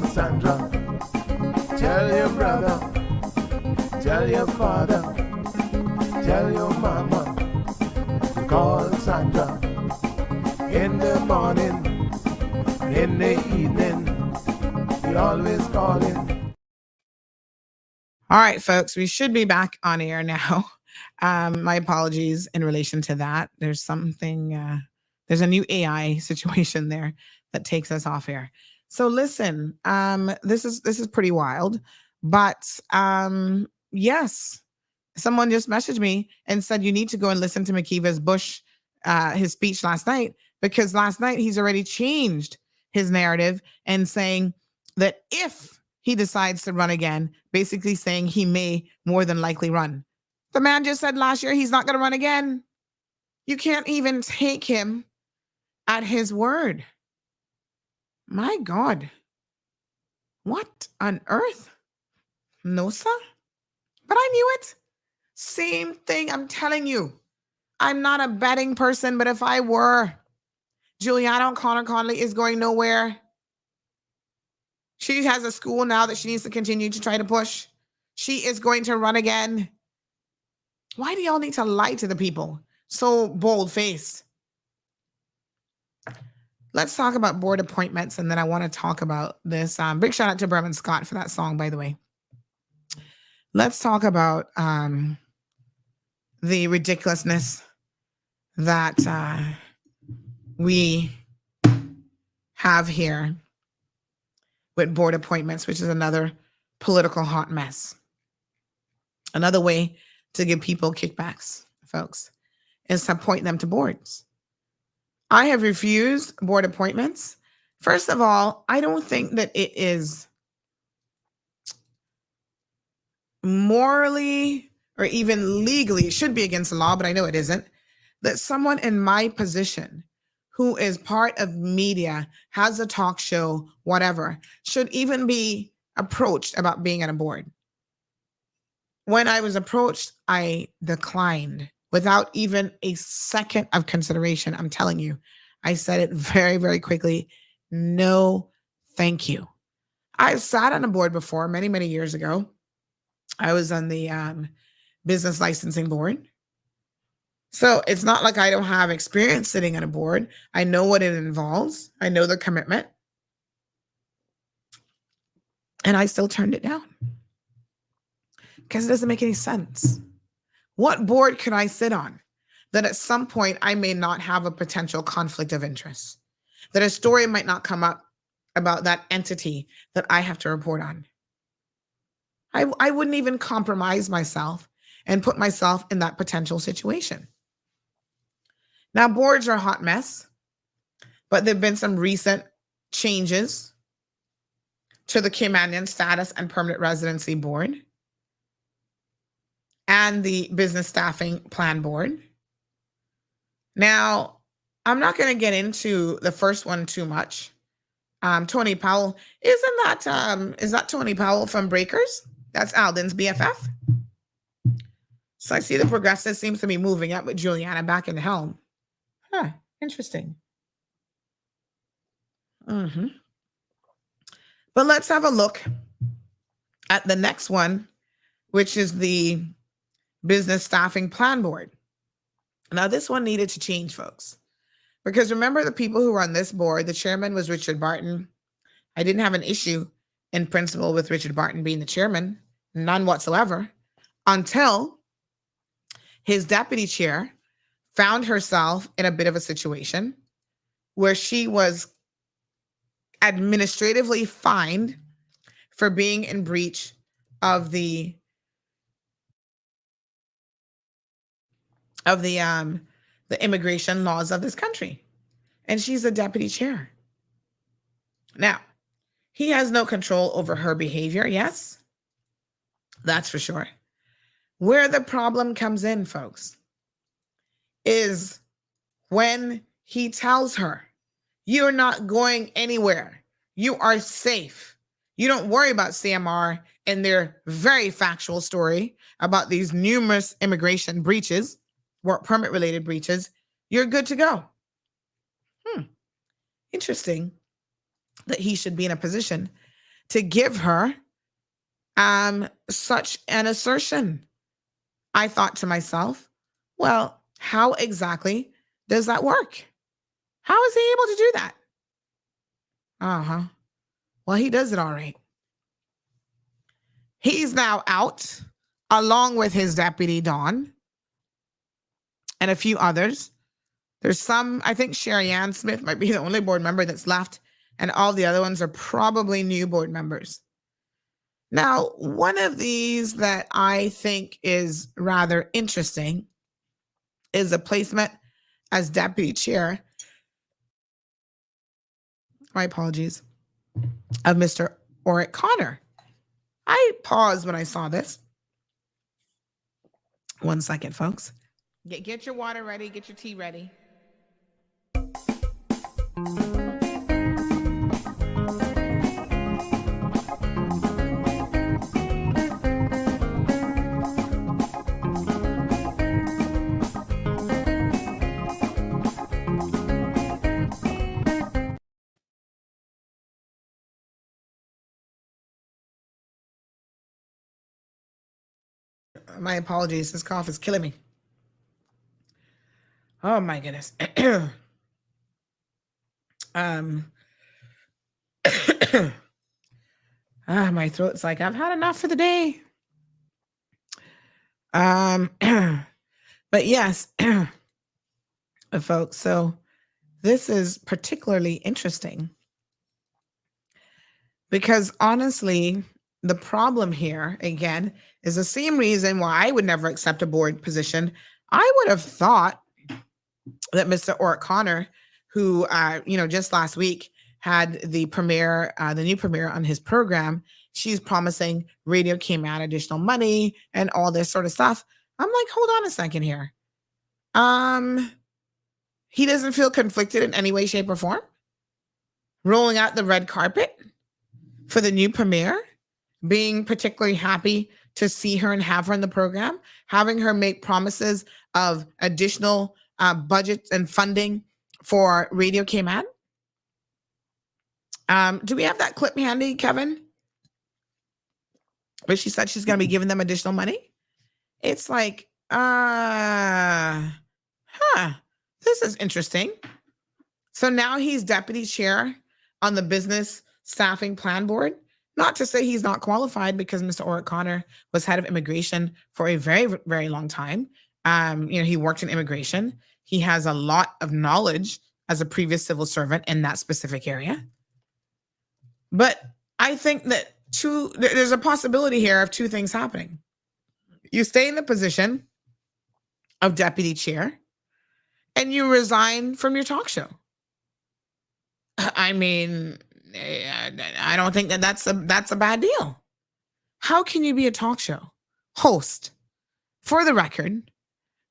Sandra. Tell your brother, tell your father, tell your mama to call Sandra in the morning, in the evening. They always calling. All right, folks, we should be back on air now. My apologies in relation to that. There's something, there's a new AI situation there that takes us off air. So listen, this is pretty wild, but yes, someone just messaged me and said you need to go and listen to Makiva's Bush, his speech last night, because last night he's already changed his narrative and saying that if he decides to run again, basically saying he may more than likely run. The man just said last year he's not going to run again. You can't even take him at his word. My God. What on earth? No, sir. But I knew it. Same thing. I'm telling you. I'm not a betting person, but if I were, Juliana O'Connor Conley is going nowhere. She has a school now that she needs to continue to try to push. She is going to run again. Why do y'all need to lie to the people? So bold-faced. Let's talk about board appointments, and then I want to talk about this. Big shout out to Berman Scott for that song, by the way. Let's talk about the ridiculousness that we have here with board appointments, which is another political hot mess. Another way to give people kickbacks, folks, is to appoint them to boards. I have refused board appointments. First of all, I don't think that it is morally or even legally, it should be against the law, but I know it isn't, that someone in my position who is part of media, has a talk show, whatever, should even be approached about being on a board. When I was approached, I declined without even a second of consideration. I'm telling you, I said it very, very quickly. No, thank you. I sat on a board before many, many years ago. I was on the business licensing board. So it's not like I don't have experience sitting on a board. I know what it involves. I know the commitment. And I still turned it down because it doesn't make any sense. What board could I sit on that at some point I may not have a potential conflict of interest? That a story might not come up about that entity that I have to report on. I wouldn't even compromise myself and put myself in that potential situation. Now, boards are a hot mess, but there have been some recent changes to the Caymanian Status and Permanent Residency Board and the Business Staffing Plan Board. Now, I'm not going to get into the first one too much. Tony Powell, is that Tony Powell from Breakers? That's Alden's BFF. So I see the progressive seems to be moving up with Juliana back in the helm. Huh, interesting. But let's have a look at the next one, which is the Business Staffing Plan Board. Now, this one needed to change, folks, because remember the people who were on this board, the chairman was Richard Barton. I didn't have an issue in principle with Richard Barton being the chairman, none whatsoever, until his deputy chair found herself in a bit of a situation where she was administratively fined for being in breach of the immigration laws of this country. And she's a deputy chair. Now, he has no control over her behavior, yes? That's for sure. Where the problem comes in, folks, is when he tells her, you're not going anywhere. You are safe. You don't worry about CMR and their very factual story about these numerous immigration breaches, work permit related breaches. You're good to go. Interesting that he should be in a position to give her such an assertion. I thought to myself, well, how exactly does that work? How is he able to do that? Well, he does it all right. He's now out, along with his deputy, Dawn, and a few others. There's some, I think Sherry Ann Smith might be the only board member that's left, and all the other ones are probably new board members. Now, one of these that I think is rather interesting is a placement as deputy chair, my apologies, of Mr. Oric Connor. I paused when I saw this. 1 second, folks. Get your water ready, get your tea ready. My apologies. This cough is killing me. Oh my goodness. My throat's like, I've had enough for the day. But yes, folks, so this is particularly interesting because honestly, the problem here, again, is the same reason why I would never accept a board position. I would have thought that Mr. O'Connor, who, just last week had the premiere, the new premiere on his program, she's promising Radio Cayman additional money and all this sort of stuff. I'm like, hold on a second here. He doesn't feel conflicted in any way, shape, or form. Rolling out the red carpet for the new premiere, being particularly happy to see her and have her in the program, having her make promises of additional budgets and funding for Radio Cayman. Do we have that clip handy, Kevin? Where she said she's going to be giving them additional money? It's like, this is interesting. So now he's deputy chair on the business staffing plan board. Not to say he's not qualified, because Mr. O'Connor was head of immigration for a very, very long time. He worked in immigration. He has a lot of knowledge as a previous civil servant in that specific area. But I think that there's a possibility here of two things happening. You stay in the position of deputy chair and you resign from your talk show. I mean, I don't think that's a bad deal. How can you be a talk show host, for the record,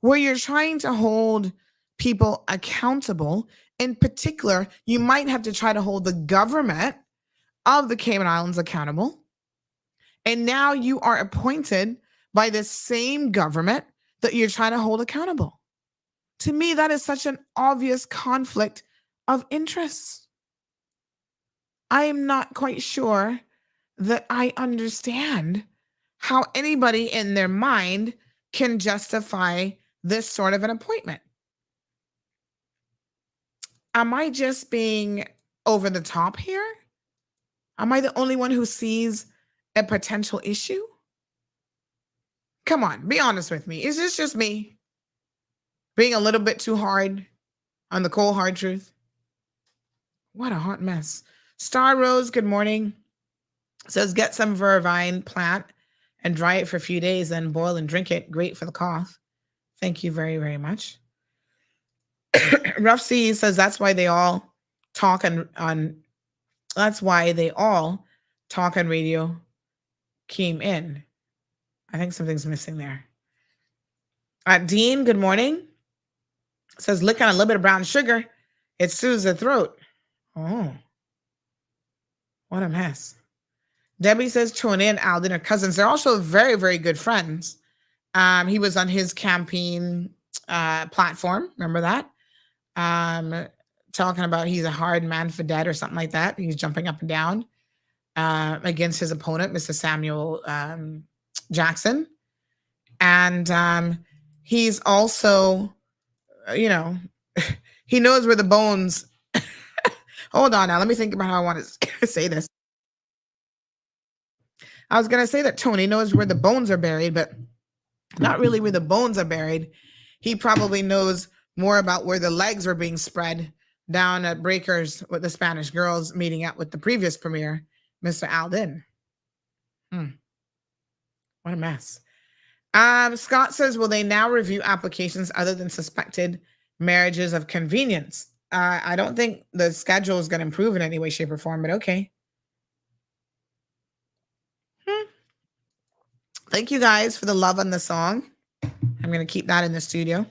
where you're trying to hold people accountable? In particular, you might have to try to hold the government of the Cayman Islands accountable. And now you are appointed by the same government that you're trying to hold accountable. To me, that is such an obvious conflict of interests. I am not quite sure that I understand how anybody in their mind can justify this sort of an appointment. Am I just being over the top here? Am I the only one who sees a potential issue? Come on, be honest with me. Is this just me being a little bit too hard on the cold, hard truth? What a hot mess. Star Rose, good morning. Says, get some vervine plant and dry it for a few days, then boil and drink it. Great for the cough. Thank you very, very much. Rough Sea says, that's why they all talk on radio came in. I think something's missing there. Dean, good morning. Says, lick on a little bit of brown sugar. It soothes the throat. Oh, what a mess. Debbie says, Tony and Alden are cousins. They're also very, very good friends. He was on his campaign platform. Remember that? Talking about he's a hard man for dead or something like that. He's jumping up and down against his opponent, Mr. Samuel Jackson. And he's also, he knows where the bones. Hold on now. Let me think about how I want to say this. I was going to say that Tony knows where the bones are buried, but not really where the bones are buried. He probably knows more about where the legs were being spread down at Breakers with the Spanish girls meeting up with the previous premier, Mr. Alden. What a mess. Scott says, will they now review applications other than suspected marriages of convenience? I don't think the schedule is going to improve in any way, shape, or form, but okay. Thank you guys for the love on the song. I'm going to keep that in the studio.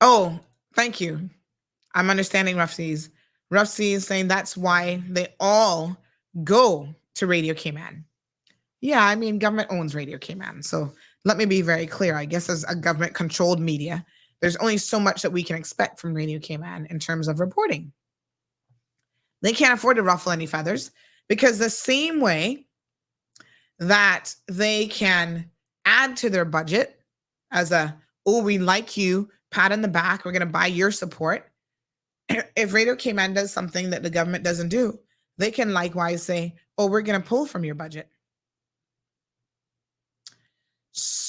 Oh, thank you. I'm understanding Rough Seas. Rough Seas saying that's why they all go to Radio Cayman. Yeah, I mean, government owns Radio Cayman. So let me be very clear. I guess as a government-controlled media, there's only so much that we can expect from Radio Cayman in terms of reporting. They can't afford to ruffle any feathers, because the same way that they can add to their budget as we like you, pat on the back, we're going to buy your support. If Radio Cayman does something that the government doesn't do, they can likewise say, we're going to pull from your budget.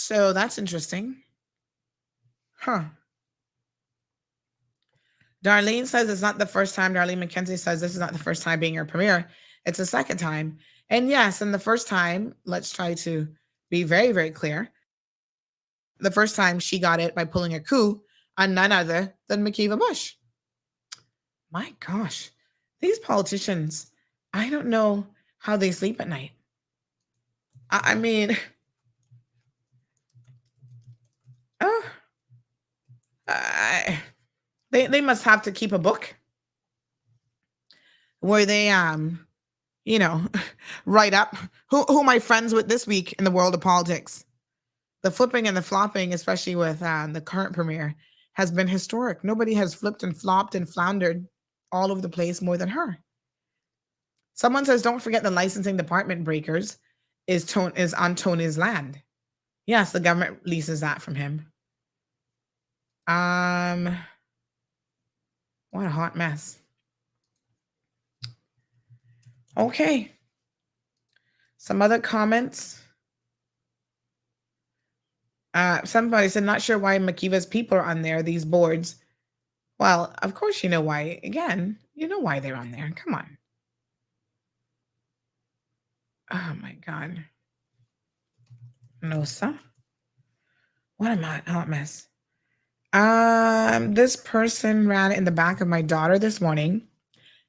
So that's interesting. Huh. Darlene says it's not the first time. Darlene McKenzie says this is not the first time being her premiere. It's the second time. And yes, and the first time, let's try to be very, very clear. The first time she got it by pulling a coup on none other than Makiva Bush. My gosh, these politicians, I don't know how they sleep at night. I mean, they must have to keep a book where they write up who am I friends with this week in the world of politics. The flipping and the flopping, especially with the current premier, has been historic. Nobody has flipped and flopped and floundered all over the place more than her. Someone says, don't forget the licensing department breakers is on Tony's land. Yes, the government leases that from him. What a hot mess. Okay. Some other comments. Somebody said, not sure why Makiva's people are on there, these boards. Well, of course you know why. Again, you know why they're on there. Come on. Oh my God. No, sir. What a hot mess. This person ran in the back of my daughter this morning.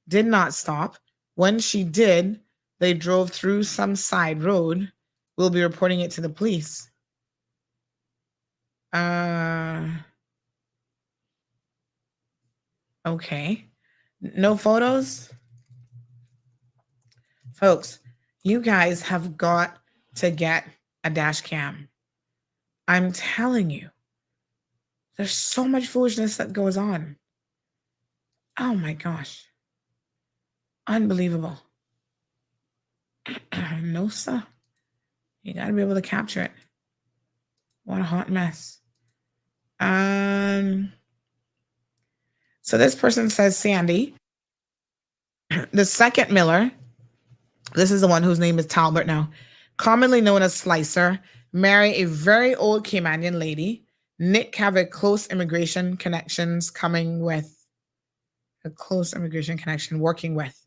Did not stop. When she did, they drove through some side road. We'll be reporting it to the police. Okay. No photos? Folks, you guys have got to get a dash cam. I'm telling you, there's so much foolishness that goes on. Oh my gosh. Unbelievable. No, sir. You got to be able to capture it. What a hot mess. So this person says, Sandy, the second Miller, this is the one whose name is Talbot now, commonly known as Slicer, marry a very old Caymanian lady. Nick have a close immigration connections working with.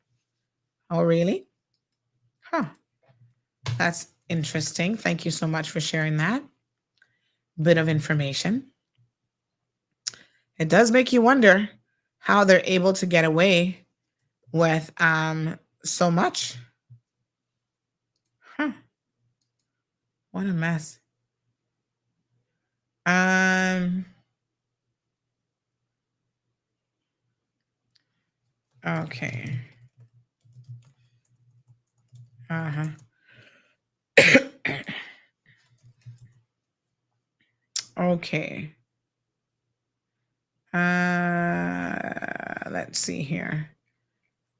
Oh, really? Huh. That's interesting. Thank you so much for sharing that bit of information. It does make you wonder how they're able to get away with so much. Huh. What a mess. Okay. Okay. Let's see here.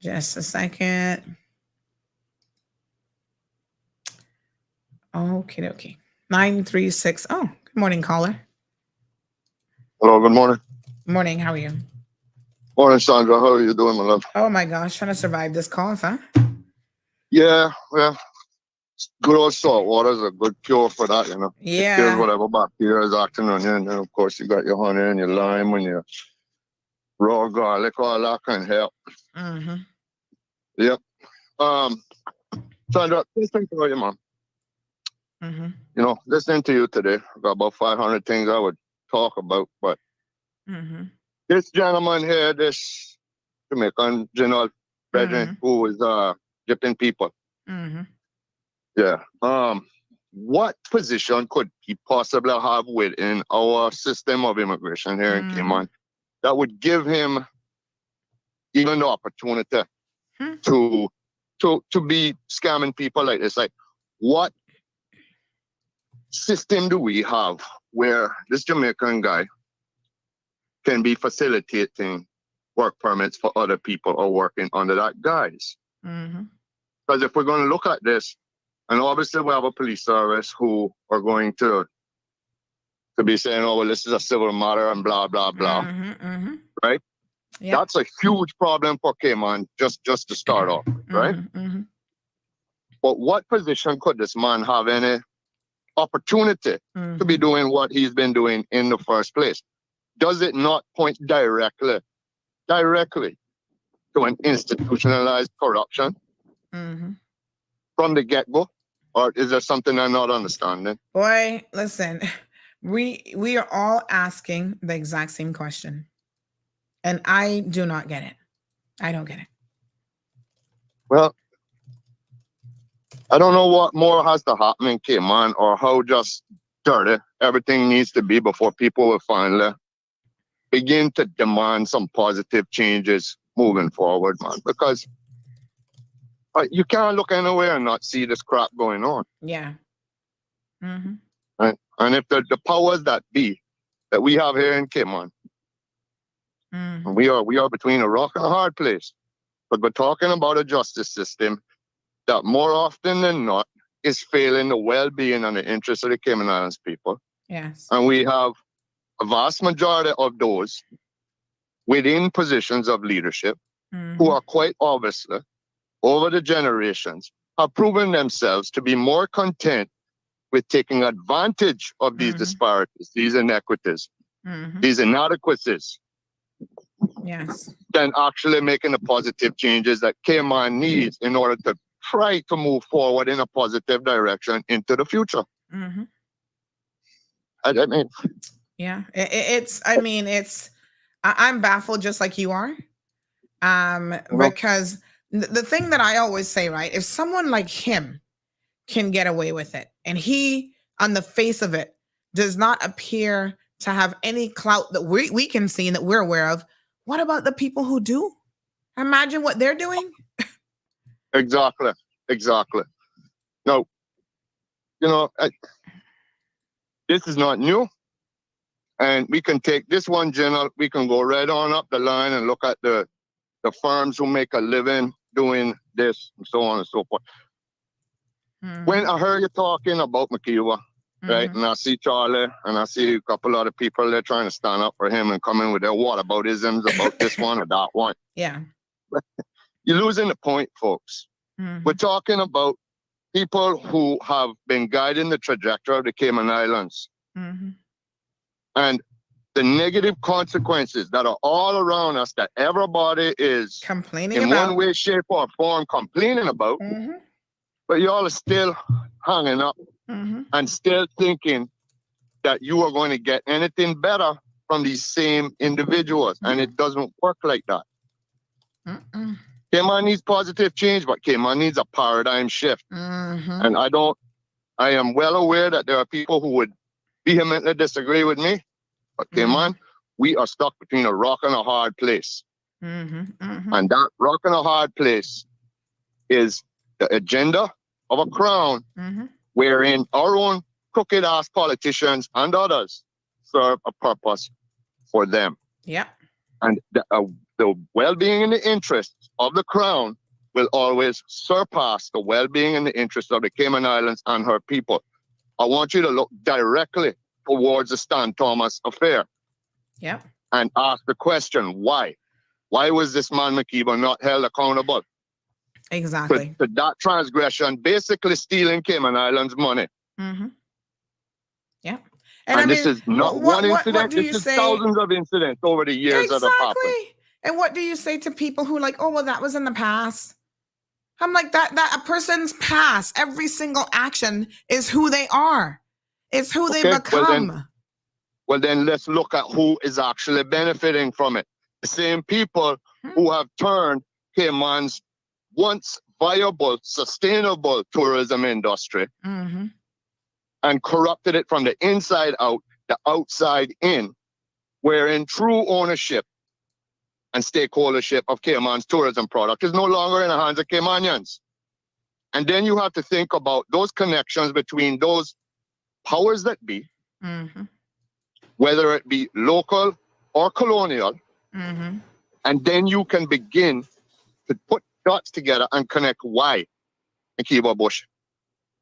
Just a second. Okay, okay. 936. Oh, good morning, caller. Hello, good morning. Morning, how are you? Morning, Sandra. How are you doing, my love? Oh my gosh, trying to survive this cough, huh? Yeah, well, good old salt water is a good cure for that, you know. Yeah. It kills whatever bacteria is acting on you. And then, of course, you got your honey and your lime and your raw garlic, all that can help. Mm-hmm. Yep. Sandra, just think about your mom. Mm-hmm. You know, listening to you today, I've got about 500 things I would talk about, but this gentleman here, this Jamaican general president who is dipping people. Yeah. What position could he possibly have within our system of immigration here in Cayman that would give him even the opportunity to be scamming people like this? Like, what system do we have where this Jamaican guy can be facilitating work permits for other people or working under that guise? Because if we're going to look at this, and obviously we have a police service who are going to be saying, oh, well, this is a civil matter and blah, blah, blah. Right? Yep. That's a huge problem for Cayman, just to start off, right? But what position could this man have any opportunity to be doing what he's been doing in the first place? Does it not point directly to an institutionalized corruption from the get-go? Or is there something I'm not understanding? Boy, listen, we are all asking the exact same question. And I do not get it. I don't get it. Well, I don't know what more has to happen in Cayman or how just dirty everything needs to be before people will finally begin to demand some positive changes moving forward, man. Because you can't look anywhere and not see this crap going on. Yeah. Right? And if the powers that be that we have here in Cayman, and we are between a rock and a hard place, but we're talking about a justice system that more often than not is failing the well-being and the interests of the Cayman Islands people. Yes. And we have a vast majority of those within positions of leadership who are quite obviously, over the generations, have proven themselves to be more content with taking advantage of these disparities, these inequities, these inadequacies, yes, than actually making the positive changes that Cayman needs in order to try to move forward in a positive direction into the future. I mean, yeah, I'm baffled just like you are. Because the thing that I always say, right, if someone like him can get away with it and he, on the face of it, does not appear to have any clout that we can see and that we're aware of, what about the people who do? Imagine what they're doing. Exactly. No, this is not new. And we can take this one, General, we can go right on up the line and look at the firms who make a living doing this and so on and so forth. When I heard you talking about McKeever, right, and I see Charlie and I see a couple other people there trying to stand up for him and come in with their whataboutisms about this one or that one. Yeah. You're losing the point, folks. We're talking about people who have been guiding the trajectory of the Cayman Islands. And the negative consequences that are all around us that everybody is complaining in about, one way, shape, or form complaining about, but y'all are still hanging up and still thinking that you are going to get anything better from these same individuals. And it doesn't work like that. Cayman needs positive change, but Cayman needs a paradigm shift. And I am well aware that there are people who would vehemently disagree with me, but Cayman, we are stuck between a rock and a hard place. And that rock and a hard place is the agenda of a crown wherein our own crooked ass politicians and others serve a purpose for them. Yeah. And the well-being and the interests of the crown will always surpass the well-being and the interests of the Cayman Islands and her people. I want you to look directly towards the Stan Thomas affair. Yeah. And ask the question, why? Why was this man McKeever not held accountable? Exactly. To that transgression, basically stealing Cayman Islands money. Yeah. And this is not one incident, this is thousands of incidents over the years that have happened. And what do you say to people who are like, oh, well, that was in the past? I'm like, that a person's past, every single action is who they are. It's who they become. Well, then let's look at who is actually benefiting from it. The same people who have turned Cayman's once viable, sustainable tourism industry and corrupted it from the inside out, the outside in, wherein true ownership and stakeholdership of Cayman's tourism product is no longer in the hands of Caymanians. And then you have to think about those connections between those powers that be, whether it be local or colonial, and then you can begin to put dots together and connect why McKeever Bush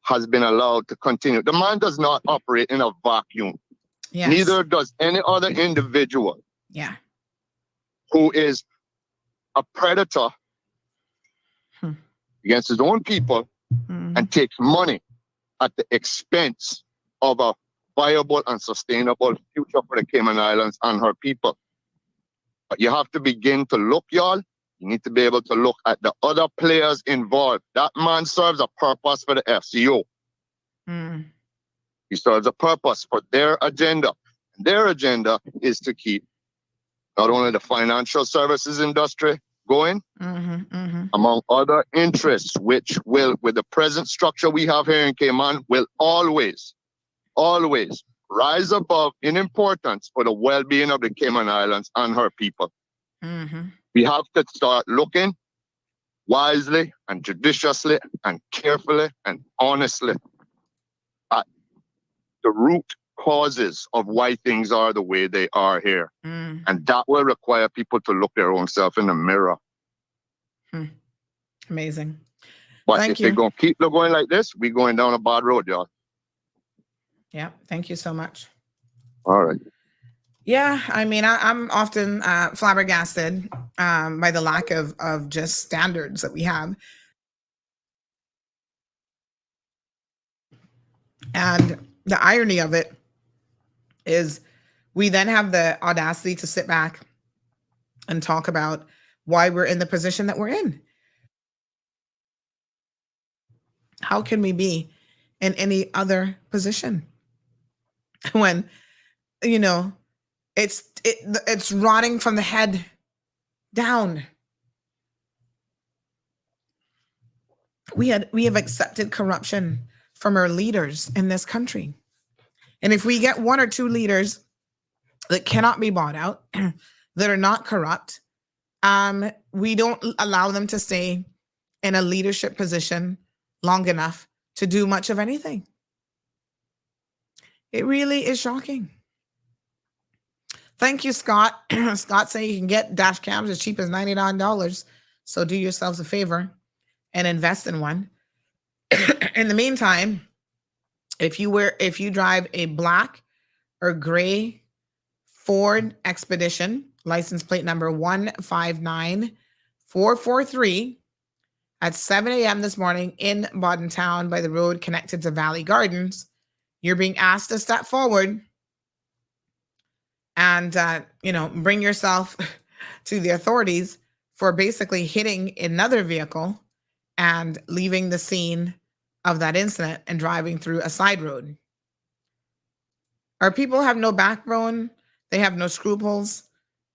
has been allowed to continue. The man does not operate in a vacuum. Yes. Neither does any other individual. Yeah. Who is a predator against his own people and takes money at the expense of a viable and sustainable future for the Cayman Islands and her people. But you have to begin to look, y'all. You need to be able to look at the other players involved. That man serves a purpose for the FCO. He serves a purpose for their agenda. Their agenda is to keep not only the financial services industry going, among other interests, which will, with the present structure we have here in Cayman, will always rise above in importance for the well-being of the Cayman Islands and her people. We have to start looking wisely and judiciously and carefully and honestly at the root causes of why things are the way they are here. And that will require people to look their own self in the mirror. Amazing. But Thank if you. they're going to keep going like this, we're going down a bad road, y'all. Yeah. Thank you so much. All right. Yeah, I mean, I'm often flabbergasted by the lack of just standards that we have. And the irony of it is we then have the audacity to sit back and talk about why we're in the position that we're in. How can we be in any other position when, you know, it's rotting from the head down? We have accepted corruption from our leaders in this country. And if we get one or two leaders that cannot be bought out, that are not corrupt, we don't allow them to stay in a leadership position long enough to do much of anything. It really is shocking. Thank you, Scott. Scott saying you can get dash cams as cheap as $99. So do yourselves a favor and invest in one. In the meantime, if you drive a black or gray Ford Expedition, license plate number 159443, at 7 a.m. this morning in Bodden Town by the road connected to Valley Gardens, you're being asked to step forward and bring yourself to the authorities for basically hitting another vehicle and leaving the scene of that incident and driving through a side road. Our people have no backbone. They have no scruples,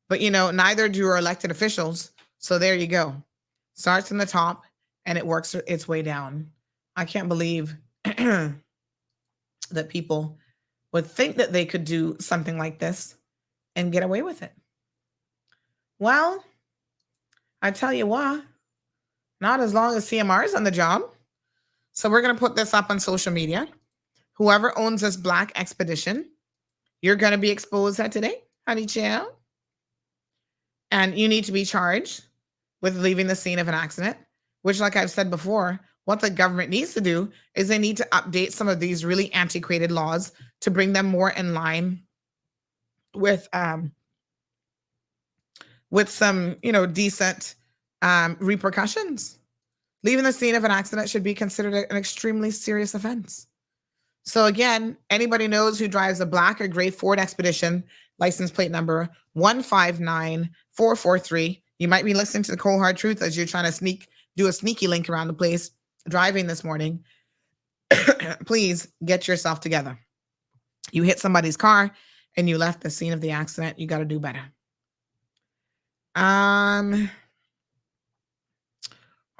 but neither do our elected officials. So there you go. Starts from the top and it works its way down. I can't believe that people would think that they could do something like this and get away with it. Well, I tell you what, not as long as CMR is on the job. So we're going to put this up on social media. Whoever owns this black Expedition, you're going to be exposed today, honey child. And you need to be charged with leaving the scene of an accident, which, like I've said before, what the government needs to do is they need to update some of these really antiquated laws to bring them more in line with some, decent repercussions. Leaving the scene of an accident should be considered an extremely serious offense. So again, anybody knows who drives a black or gray Ford Expedition, license plate number 159443. You might be listening to the cold hard truth as you're trying to do a sneaky link around the place driving this morning. Please get yourself together. You hit somebody's car and you left the scene of the accident. You got to do better.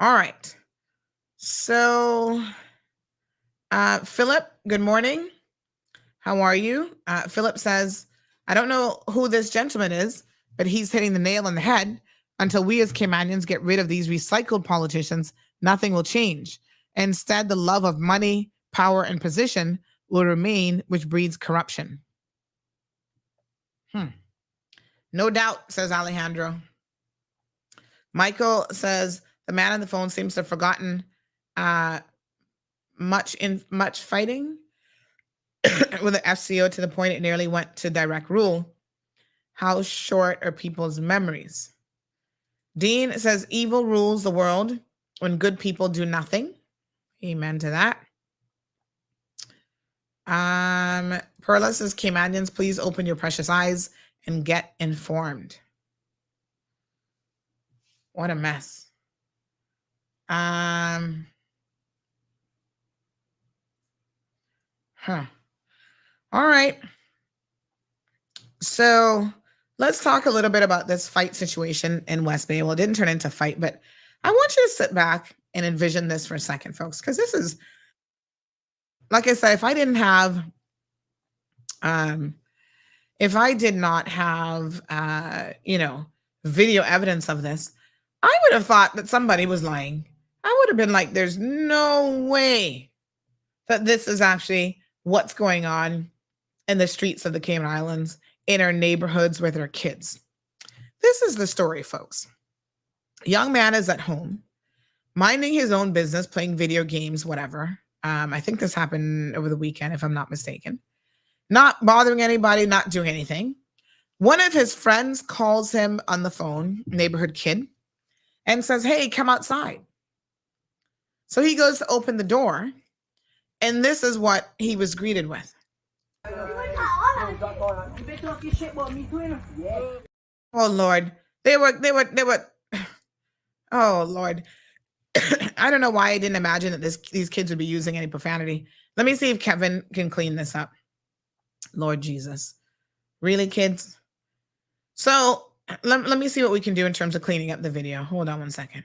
All right. So, Philip, good morning. How are you? Philip says, I don't know who this gentleman is, but he's hitting the nail on the head. Until we as Caymanians get rid of these recycled politicians, nothing will change. Instead, the love of money, power, and position will remain, which breeds corruption. No doubt, says Alejandro. Michael says, the man on the phone seems to have forgotten much fighting with the FCO to the point it nearly went to direct rule. How short are people's memories? Dean says, evil rules the world when good people do nothing. Amen to that. Perla says, Caymanians, please open your precious eyes and get informed. What a mess. Huh. All right. So let's talk a little bit about this fight situation in West Bay. Well, it didn't turn into a fight, but I want you to sit back and envision this for a second, folks, because this is, like I said, if I did not have, video evidence of this, I would have thought that somebody was lying. I would have been like, there's no way that this is actually what's going on in the streets of the Cayman Islands, in our neighborhoods with our kids. This is the story, folks. A young man is at home, minding his own business, playing video games, whatever. I think this happened over the weekend, if I'm not mistaken. Not bothering anybody, not doing anything. One of his friends calls him on the phone, neighborhood kid, and says, hey, come outside. So he goes to open the door, and this is what he was greeted with. Oh Lord, they were. Oh Lord, I don't know why I didn't imagine that these kids would be using any profanity. Let me see if Kevin can clean this up. Lord Jesus, really, kids? So let me see what we can do in terms of cleaning up the video. Hold on one second.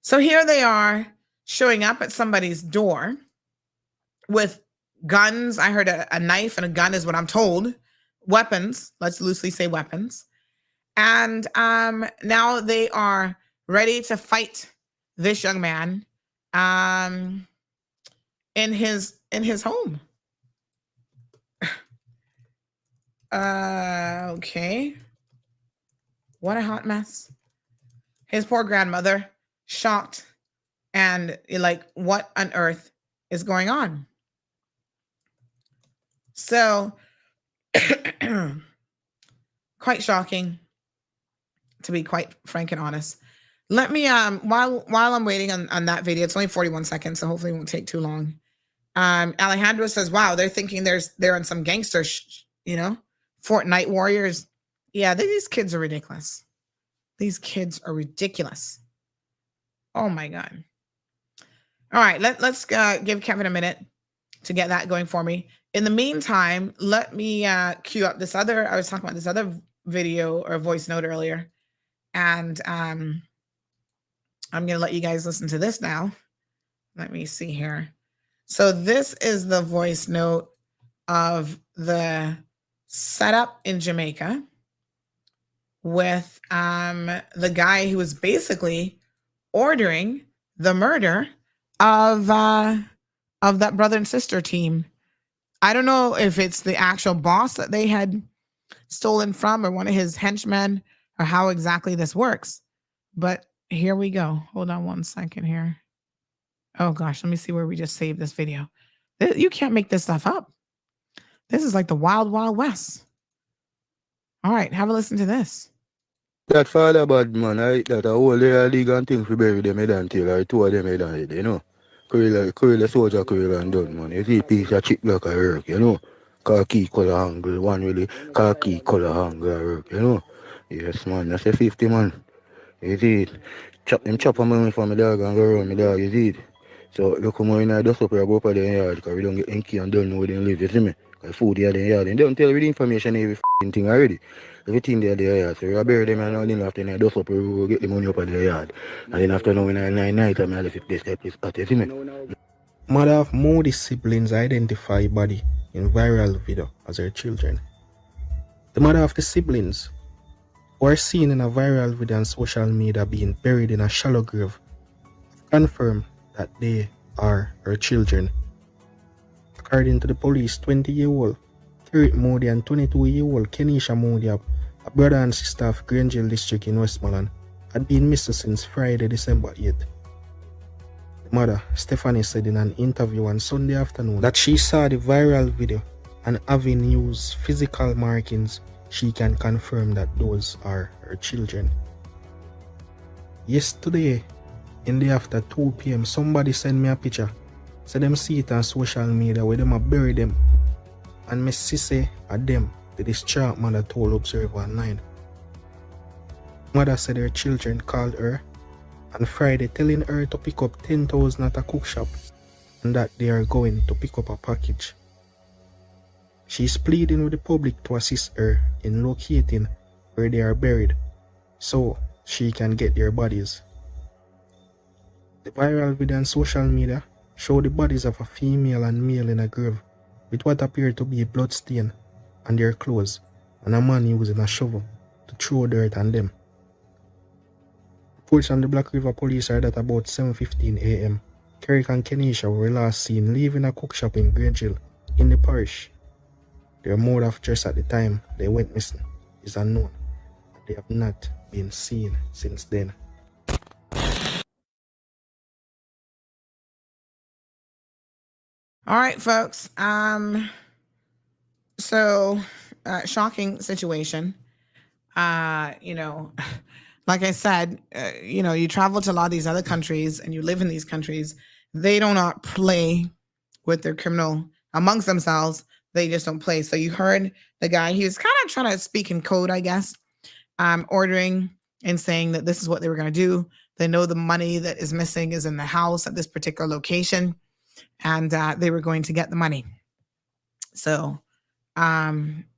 So here they are showing up at somebody's door with guns. I heard a knife and a gun is what I'm told. Weapons. Let's loosely say weapons. And now they are ready to fight this young man in his home. Okay. What a hot mess. His poor grandmother, shocked and like, what on earth is going on? So quite shocking, to be quite frank and honest. Let me while I'm waiting on that video, it's only 41 seconds, so hopefully it won't take too long. Alejandro says, wow, they're thinking they're on some gangster Fortnite warriors. Yeah, these kids are ridiculous. These kids are ridiculous. Oh my God. All right, let's give Kevin a minute to get that going for me. In the meantime, let me cue up this other, I was talking about this other video or voice note earlier. And I'm going to let you guys listen to this now. Let me see here. So this is the voice note of the setup in Jamaica with the guy who was basically ordering the murder of that brother and sister team. I don't know if it's the actual boss that they had stolen from or one of his henchmen or how exactly this works. But here we go. Hold on one second here. Oh gosh, let me see where we just saved this video. You can't make this stuff up. This is like the wild, wild west. All right, have a listen to this. That father bad man, that a whole league and things we bury them head until or two of them head and head, Curly soldier curly and done, man. You see piece of chip like a work, Khaki color angle, one really khaki color angle work, Yes, man, that's a 50 man. You see it. Chop a man from my dog and go around my dog, you see it. So look how much I dust up here, go up there in the yard, because we don't get inky and don't know where they live, you see me? Because food here in the yard, and they don't tell you the information every thing already. Everything there yard, so we bury them and all then after I dust up, we will get the money up at the yard. And then after now, when I 9 night, I'm left this at you see me? Mother of Moody's siblings identify body in viral video as her children. The mother of the siblings were seen in a viral video on social media being buried in a shallow grave confirmed that they are her children. According to the police, 20-year-old Third Moody and 22-year-old Kenisha Moody, a brother and sister of Grangeville district in Westmoreland, had been missing since Friday, December 8th. The mother, Stephanie, said in an interview on Sunday afternoon that she saw the viral video and having used physical markings, she can confirm that those are her children. Yesterday, in the after 2 p.m., somebody sent me a picture. Said them see it on social media where them a bury them And Miss Sissy at them, the distraught mother told Observer Online. Mother said her children called her on Friday telling her to pick up 10,000 at a cook shop and that they are going to pick up a package. She is pleading with the public to assist her in locating where they are buried so she can get their bodies. The viral video on social media showed the bodies of a female and male in a grave with what appeared to be a blood stain on their clothes and a man using a shovel to throw dirt on them. Reports from the Black River Police are that about 7:15 a.m. Kerrick and Kenisha were last seen leaving a cook shop in Grange Hill in the parish. Their mode of dress at the time they went missing is unknown, and they have not been seen since then. All right, folks. So shocking situation. You know, like I said, you know, you travel to a lot of these other countries and you live in these countries. They do not play with their criminal amongst themselves. They just don't play. So you heard the guy, he was kind of trying to speak in code, I guess, ordering and saying that this is what they were going to do. They know the money that is missing is in the house at this particular location, and they were going to get the money. So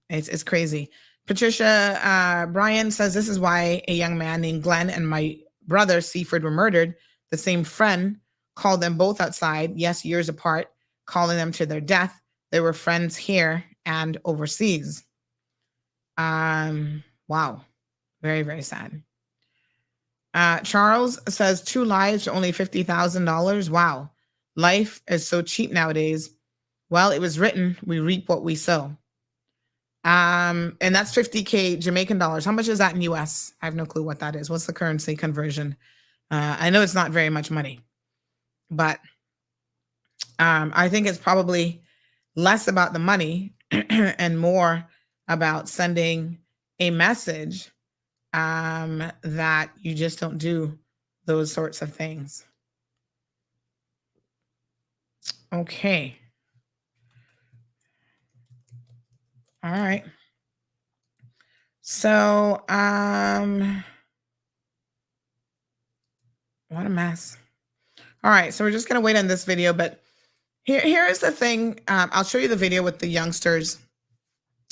it's crazy. Patricia Bryan says, this is why a young man named Glenn and my brother Seaford were murdered. The same friend called them both outside, yes, years apart, calling them to their death. They were friends here and overseas. Wow. Very, very sad. Charles says 2 lives for only $50,000. Wow. Life is so cheap nowadays. Well, it was written, we reap what we sow. And that's 50K Jamaican dollars. How much is that in US? I have no clue what that is. What's the currency conversion? I know it's not very much money, but I think it's probably less about the money and more about sending a message that you just don't do those sorts of things. Okay. All right. So, what a mess. All right. So we're just going to wait on this video, but here is the thing. I'll show you the video with the youngsters,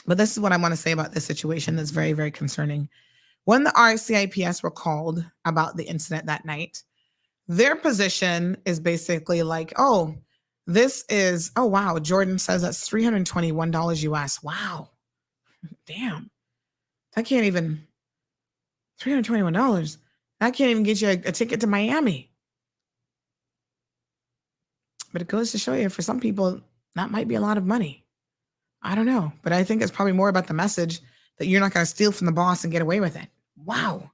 but this is what I want to say about this situation that's very, very concerning. When the RCIPS were called about the incident that night, their position is basically like, oh, this is, oh, wow. Jordan says that's $321 US. Wow. Damn. That can't even, $321. That can't even get you a ticket to Miami. But it goes to show you, for some people, that might be a lot of money. I don't know. But I think it's probably more about the message that you're not going to steal from the boss and get away with it. Wow.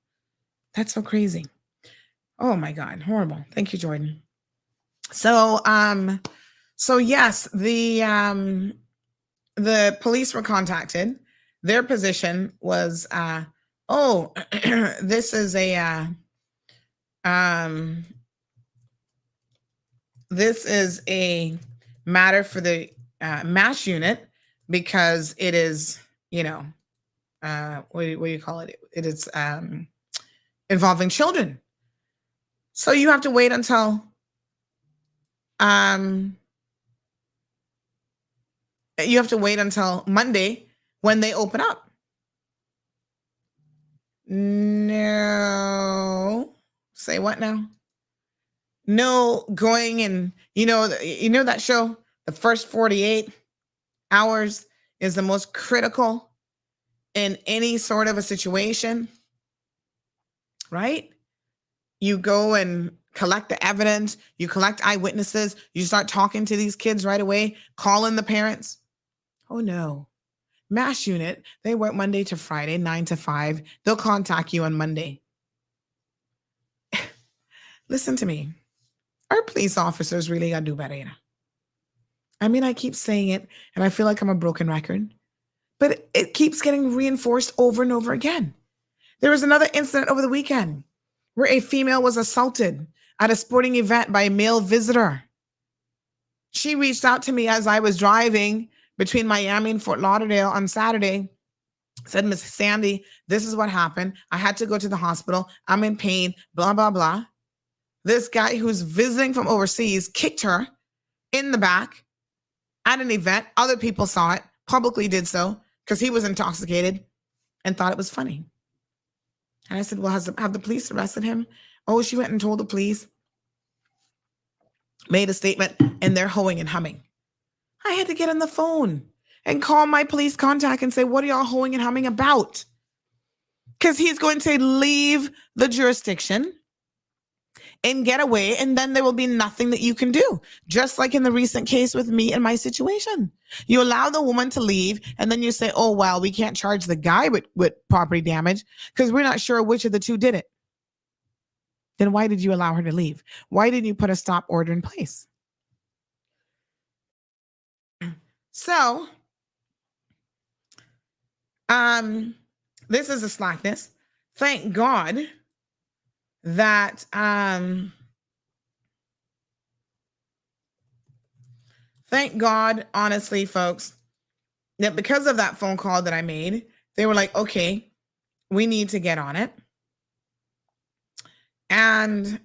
That's so crazy. Oh my God. Horrible. Thank you, Jordan. So yes, the police were contacted. Their position was, this is a matter for the MASH unit because it is, what do you call it? It is involving children. So you have to wait until Monday when they open up. No. Say what now? No, going and you know that show, the first 48 hours is the most critical in any sort of a situation, right? You go and collect the evidence, you collect eyewitnesses, you start talking to these kids right away, calling the parents. Oh no. MASH unit, they work Monday to Friday, 9 to 5. They'll contact you on Monday. Listen to me. Our police officers really got to do better, I mean, I keep saying it, and I feel like I'm a broken record, but it keeps getting reinforced over and over again. There was another incident over the weekend where a female was assaulted at a sporting event by a male visitor. She reached out to me as I was driving between Miami and Fort Lauderdale on Saturday. Said, Miss Sandy, this is what happened. I had to go to the hospital. I'm in pain, blah, blah, blah. This guy who's visiting from overseas kicked her in the back at an event. Other people saw it, publicly did so, because he was intoxicated and thought it was funny. And I said, well, have the police arrested him? Oh, she went and told the police, made a statement, and they're hoeing and humming. I had to get on the phone and call my police contact and say, what are y'all hoeing and humming about? Because he's going to leave the jurisdiction and get away, and then there will be nothing that you can do. Just like in the recent case with me and my situation. You allow the woman to leave, and then you say, oh, well, we can't charge the guy with property damage because we're not sure which of the two did it. Then why did you allow her to leave? Why didn't you put a stop order in place? So, this is a slackness. Thank God that thank God, honestly, folks, that because of that phone call that I made, they were like, okay, we need to get on it. And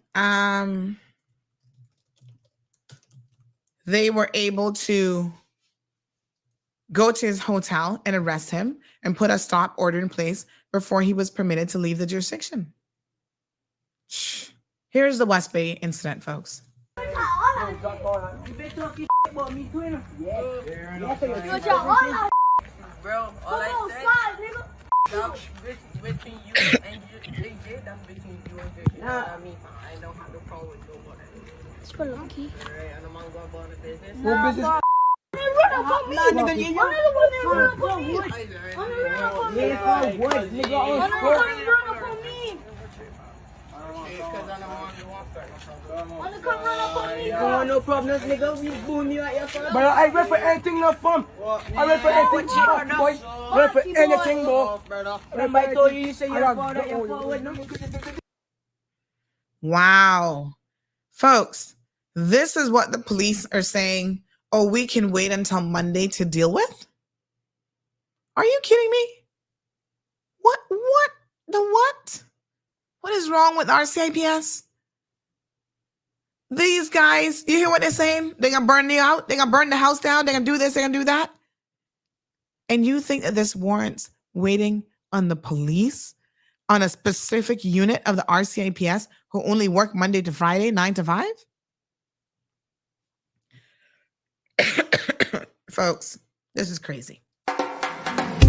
they were able to go to his hotel and arrest him and put a stop order in place before he was permitted to leave the jurisdiction. Here's the West Bay incident, folks. Bro, all I said, that's between you and JJ, that's between you and JJ. I mean, I don't have no problem with nobody. It's for lucky. Alright, and I'm gonna go about the business. What business? No problems, nigga. We boom you at your phone. But I read for anything, no fun. I read for anything, boy. I read for anything, bro. Remember I told you say your phone at your forward, no? Wow. Folks, this is what the police are saying. Oh, we can wait until Monday to deal with? Are you kidding me? What? What is wrong with RCIPS? These guys, you hear what they're saying? They're going to burn you out. They're going to burn the house down. They're going to do this. They're going to do that. And you think that this warrants waiting on the police, on a specific unit of the RCIPS who only work Monday to Friday, 9 to 5? Folks, this is crazy.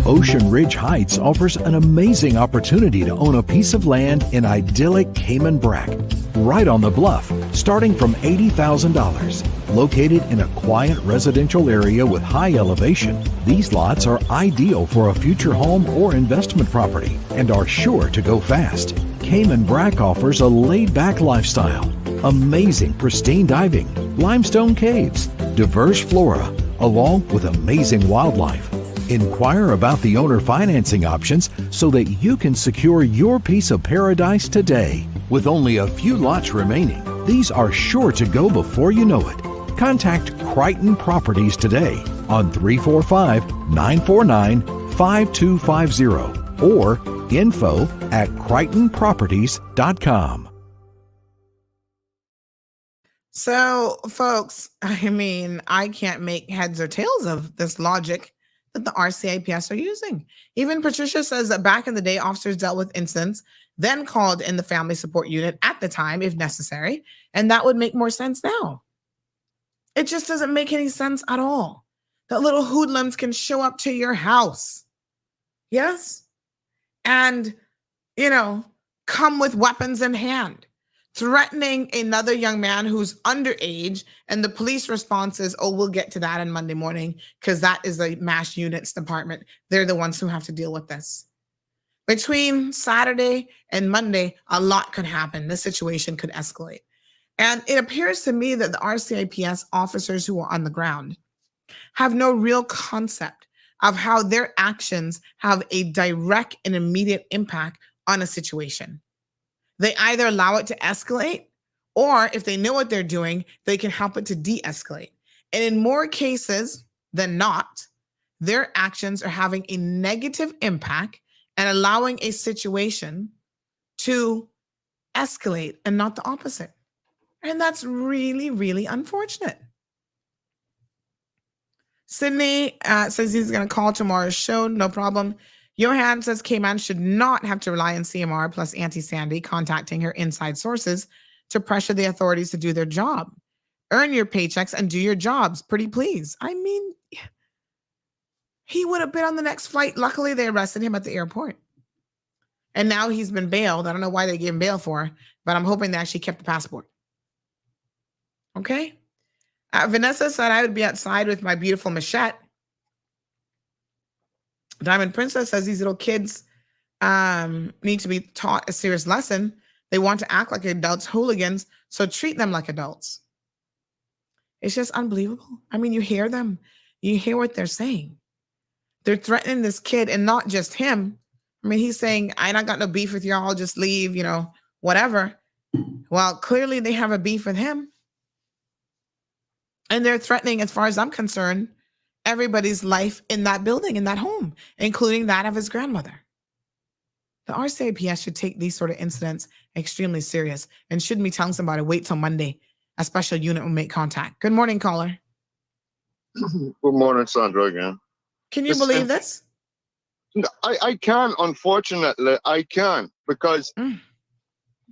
Ocean Ridge Heights offers an amazing opportunity to own a piece of land in idyllic Cayman Brac, right on the bluff, starting from $80,000. Located in a quiet residential area with high elevation, these lots are ideal for a future home or investment property and are sure to go fast. Cayman Brac offers a laid-back lifestyle, amazing pristine diving, limestone caves, diverse flora, along with amazing wildlife. Inquire about the owner financing options so that you can secure your piece of paradise today. With only a few lots remaining, these are sure to go before you know it. Contact Crichton Properties today on 345-949-5250 or info@crichtonproperties.com. So, folks, I mean, I can't make heads or tails of this logic that the RCIPS are using. Even Patricia says that back in the day, officers dealt with incidents, then called in the family support unit at the time, if necessary, and that would make more sense now. It just doesn't make any sense at all that little hoodlums can show up to your house. Yes? And, come with weapons in hand, threatening another young man who's underage, and the police response is, oh, we'll get to that on Monday morning because that is a mass units department. They're the ones who have to deal with this. Between Saturday and Monday, a lot could happen. This situation could escalate. And it appears to me that the RCIPS officers who are on the ground have no real concept of how their actions have a direct and immediate impact on a situation. They either allow it to escalate, or if they know what they're doing, they can help it to de-escalate. And in more cases than not, their actions are having a negative impact and allowing a situation to escalate and not the opposite. And that's really, really unfortunate. Sydney says he's going to call tomorrow's show. No problem. Johan says Cayman should not have to rely on CMR plus Auntie Sandy contacting her inside sources to pressure the authorities to do their job. Earn your paychecks and do your jobs. Pretty please. I mean, he would have been on the next flight. Luckily, they arrested him at the airport. And now he's been bailed. I don't know why they gave him bail for, but I'm hoping they actually kept the passport. Okay. Vanessa said I would be outside with my beautiful machete. Diamond Princess says these little kids need to be taught a serious lesson. They want to act like adults, hooligans, so treat them like adults. It's just unbelievable. I mean, you hear them. You hear what they're saying. They're threatening this kid, and not just him. I mean, he's saying, I don't got no beef with y'all, just leave, whatever. Well, clearly they have a beef with him. And they're threatening, as far as I'm concerned, everybody's life in that building, in that home, including that of his grandmother. The RCIPS should take these sort of incidents extremely serious and shouldn't be telling somebody, wait till Monday. A special unit will make contact. Good morning, caller. Good morning, Sandra, again. Can you believe this? I can, unfortunately, I can, because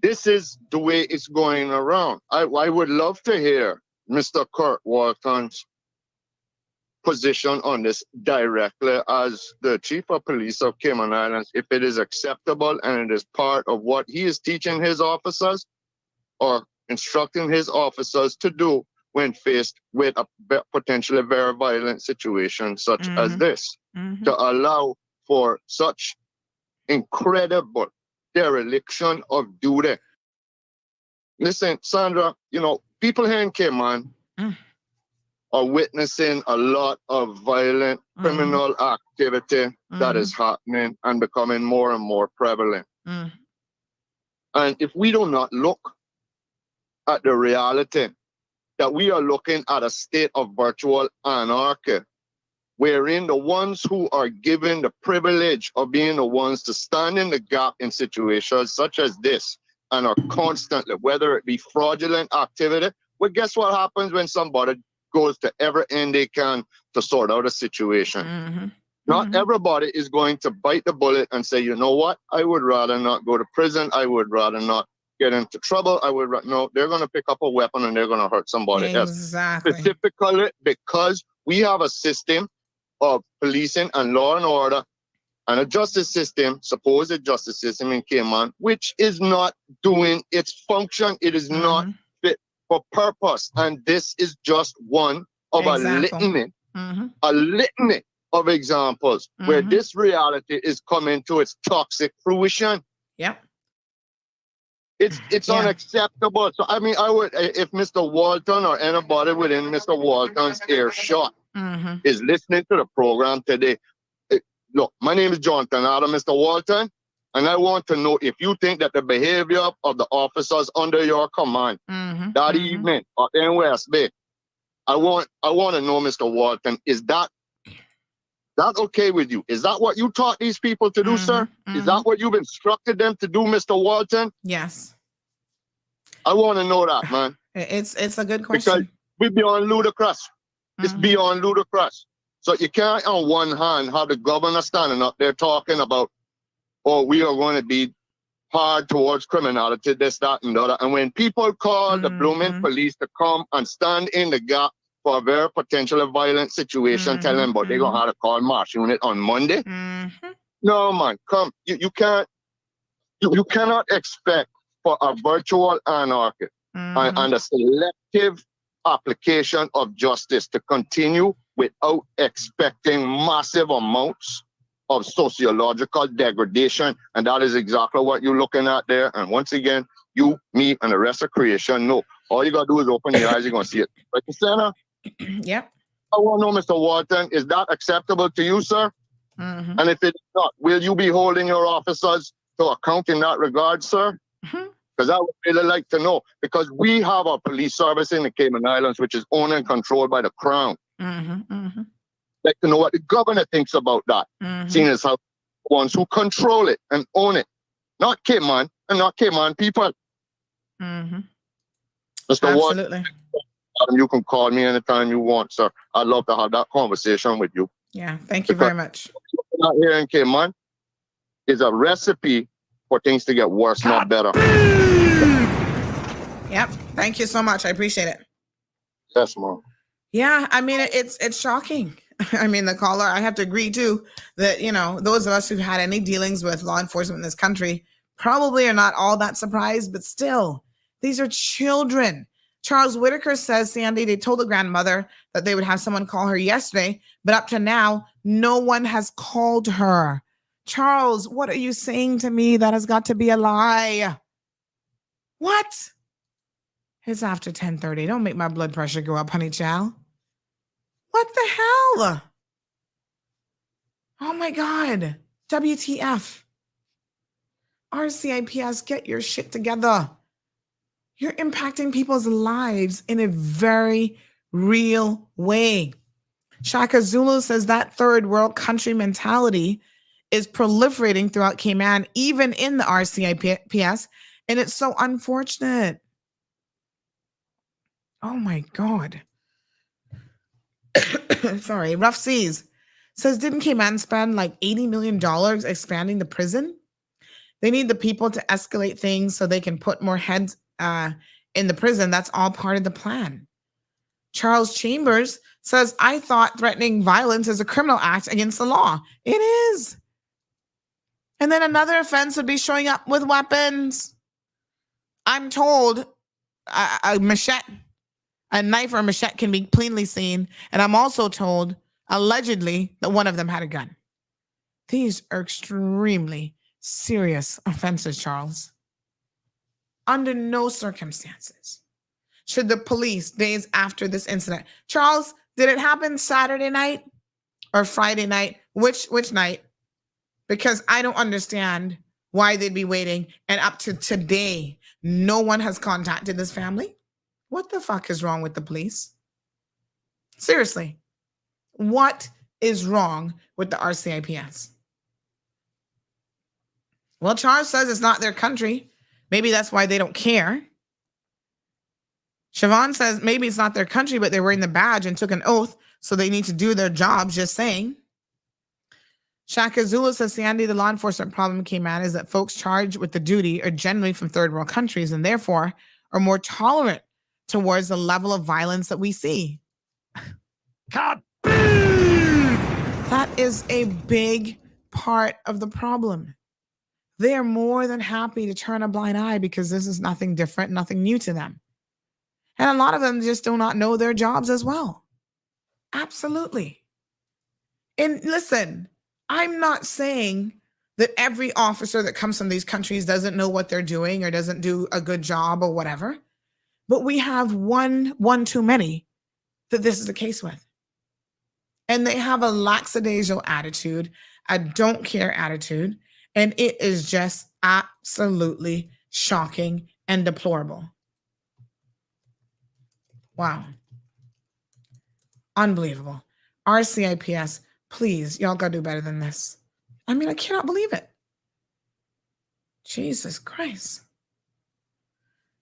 this is the way it's going around. I would love to hear Mr. Kurt Walton's position on this directly as the Chief of Police of Cayman Islands, if it is acceptable and it is part of what he is teaching his officers or instructing his officers to do when faced with a potentially very violent situation such as this, to allow for such incredible dereliction of duty. Listen, Sandra, people here in Cayman are witnessing a lot of violent criminal activity that is happening and becoming more and more prevalent. And if we do not look at the reality that we are looking at a state of virtual anarchy, wherein the ones who are given the privilege of being the ones to stand in the gap in situations such as this and are constantly, whether it be fraudulent activity, well, guess what happens when somebody goes to every end they can to sort out a situation? Not everybody is going to bite the bullet and say, you know what, I would rather not go to prison. I would rather not get into trouble. No, they're going to pick up a weapon and they're going to hurt somebody else. Specifically because we have a system of policing and law and order and a justice system, supposed justice system in Cayman, which is not doing its function. It is not fit for purpose. And this is just one of a litany of examples where this reality is coming to its toxic fruition. Yep. It's unacceptable. So, I mean, I would, if Mr. Walton or anybody within Mr. Walton's earshot is listening to the program today, look, my name is Jonathan Adam, Mr. Walton, and I want to know if you think that the behavior of the officers under your command that evening in West Bay, I want to know, Mr. Walton, is that okay with you? Is that what you taught these people to do, sir? Is that what you've instructed them to do, Mr. Walton? Yes. I want to know that, man. It's a good question. Because we're beyond ludicrous. It's beyond ludicrous. So you can't, on one hand, have the governor standing up there talking about, oh, we are going to be hard towards criminality, this, that, and the other. And when people call the blooming police to come and stand in the gap for a very potentially violent situation, tell them, but they're going to have to call March unit on Monday. No, man, come. You can't, you cannot expect for a virtual anarchy and a selective application of justice to continue without expecting massive amounts of sociological degradation. And that is exactly what you're looking at there. And once again, you, me, and the rest of creation know. All you got to do is open your eyes, you're going to see it. Right, Christina? Yep. I want to know, Mr. Walton, is that acceptable to you, sir? And if it's not, will you be holding your officers to account in that regard, sir? Because I would really like to know. Because we have a police service in the Cayman Islands, which is owned and controlled by the Crown. like to know what the governor thinks about that. Seeing as how the ones who control it and own it, not Cayman and not Cayman people. Mm-hmm. Absolutely. You can call me anytime you want, sir. I'd love to have that conversation with you. Yeah, thank you very much. Not here in Cayman is a recipe for things to get worse, not better. Yep. Thank you so much. I appreciate it. Yes, ma'am. Yeah, I mean, it's shocking. I mean, the caller, I have to agree too, that, you know, those of us who've had any dealings with law enforcement in this country probably are not all that surprised, but still, these are children. Charles Whitaker says, Sandy, they told the grandmother that they would have someone call her yesterday, but up to now, no one has called her. Charles, what are you saying to me? That has got to be a lie. What? It's after 10:30. Don't make my blood pressure go up, honey chow. What the hell? Oh my God. WTF. RCIPS, get your shit together. You're impacting people's lives in a very real way. Shaka Zulu says that third world country mentality is proliferating throughout Cayman, even in the RCIPS, and it's so unfortunate. Oh my God. Sorry, Rough Seas says, didn't Cayman spend like $80 million expanding the prison? They need the people to escalate things so they can put more heads in the prison. That's all part of the plan. Charles Chambers says, I thought threatening violence is a criminal act against the law. It is. And then another offense would be showing up with weapons. I'm told a machete, a knife or a machete can be plainly seen. And I'm also told, allegedly, that one of them had a gun. These are extremely serious offenses, Charles. Under no circumstances should the police, days after this incident, Charles, did it happen Saturday night or Friday night? Which night? Because I don't understand why they'd be waiting. And up to today, no one has contacted this family. What the fuck is wrong with the police? Seriously, what is wrong with the RCIPS? Well, Charles says it's not their country. Maybe that's why they don't care. Siobhan says maybe it's not their country, but they're wearing the badge and took an oath, so they need to do their jobs, just saying. Shaka Zulu says, Sandy, the law enforcement problem came out is that folks charged with the duty are generally from third world countries and therefore are more tolerant towards the level of violence that we see. That is a big part of the problem. They are more than happy to turn a blind eye because this is nothing different, nothing new to them. And a lot of them just do not know their jobs as well. Absolutely. And listen, I'm not saying that every officer that comes from these countries doesn't know what they're doing or doesn't do a good job or whatever. But we have one too many that this is the case with. And they have a lackadaisical attitude, a don't care attitude, and it is just absolutely shocking and deplorable. Wow. Unbelievable. RCIPS, please, y'all gotta do better than this. I mean, I cannot believe it. Jesus Christ.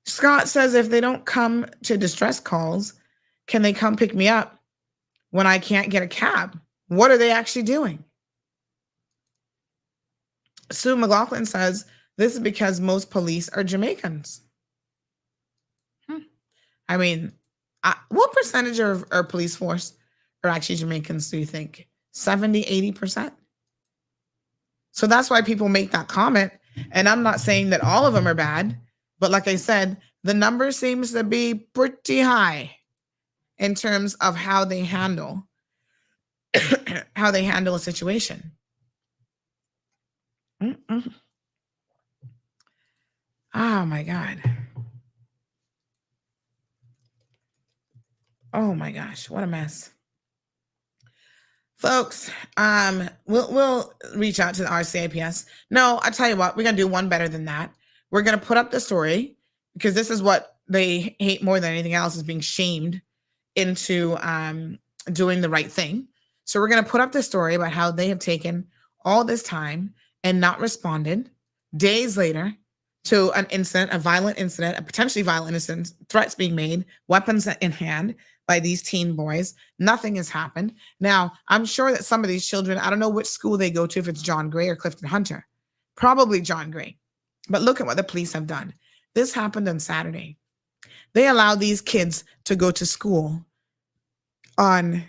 Scott says if they don't come to distress calls, can they come pick me up when I can't get a cab? What are they actually doing? Sue McLaughlin says this is because most police are Jamaicans. I mean, what percentage of our police force are actually Jamaicans, do you think? 70, 80%? So that's why people make that comment. And I'm not saying that all of them are bad, but like I said, the number seems to be pretty high in terms of how they handle a situation. Oh my God. Oh my gosh, what a mess. Folks, we'll reach out to the RCIPS. No, I tell you what, we're gonna do one better than that. We're gonna put up the story because this is what they hate more than anything else, is being shamed into doing the right thing. So we're going to put up the story about how they have taken all this time and not responded days later to an incident, a violent incident, a potentially violent incident, threats being made, weapons in hand by these teen boys. Nothing has happened. Now, I'm sure that some of these children, I don't know which school they go to, if it's John Gray or Clifton Hunter, probably John Gray. But look at what the police have done. This happened on Saturday. They allowed these kids to go to school on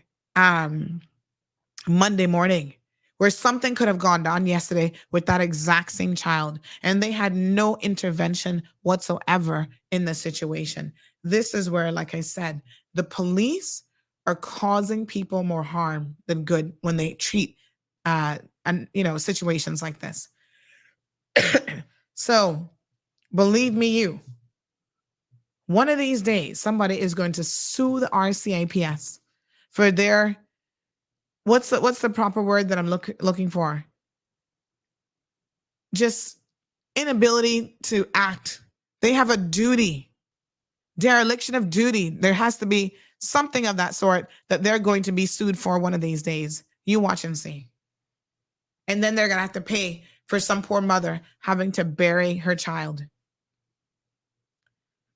Monday morning, where something could have gone down yesterday with that exact same child, and they had no intervention whatsoever in the situation. This is where, like I said, the police are causing people more harm than good when they treat situations like this. So believe me, one of these days, somebody is going to sue the RCIPS for their, what's the proper word that I'm looking for? Just inability to act. They have a duty, dereliction of duty. There has to be something of that sort that they're going to be sued for one of these days. You watch and see. And then they're going to have to pay for some poor mother having to bury her child.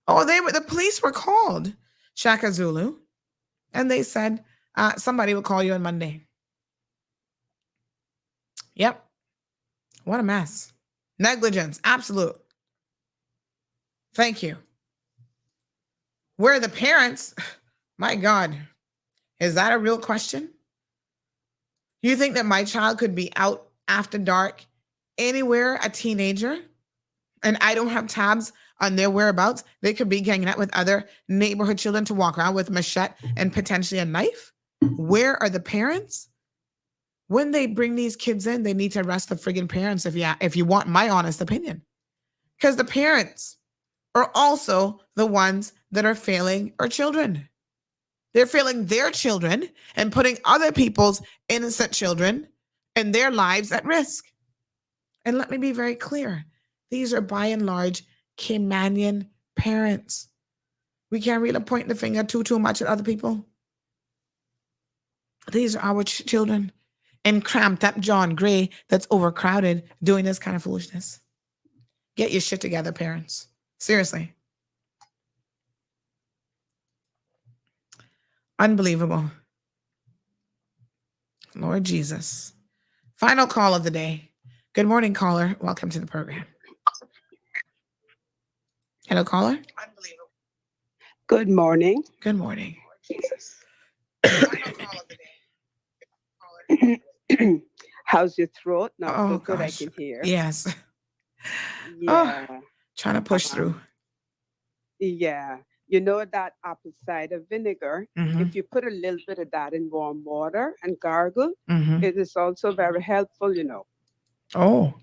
Oh, the police were called, Shaka Zulu, and they said somebody will call you on Monday. Yep. What a mess. Negligence, absolute. Thank you. Where are the parents? My God, is that a real question? You think that my child could be out after dark anywhere, a teenager, and I don't have tabs on their whereabouts? They could be hanging out with other neighborhood children to walk around with a machete and potentially a knife. Where are the parents? When they bring these kids in, they need to arrest the friggin' parents if you want my honest opinion. Because the parents are also the ones that are failing our children. They're failing their children and putting other people's innocent children and their lives at risk. And let me be very clear. These are by and large Caymanian parents. We can't really point the finger too much at other people. These are our children. And cramped up John Gray that's overcrowded doing this kind of foolishness. Get your shit together, parents. Seriously. Unbelievable. Lord Jesus. Final call of the day. Good morning, caller. Welcome to the program. Hello, caller. Unbelievable. Good morning. Good morning. Jesus. Final call of the day. How's your throat? Not so good, gosh. I can hear. Yes. Yeah. Trying to push through. Yeah. You know that apple cider vinegar, Mhm. if you put a little bit of that in warm water and gargle, Mhm. it is also very helpful, you know. Oh,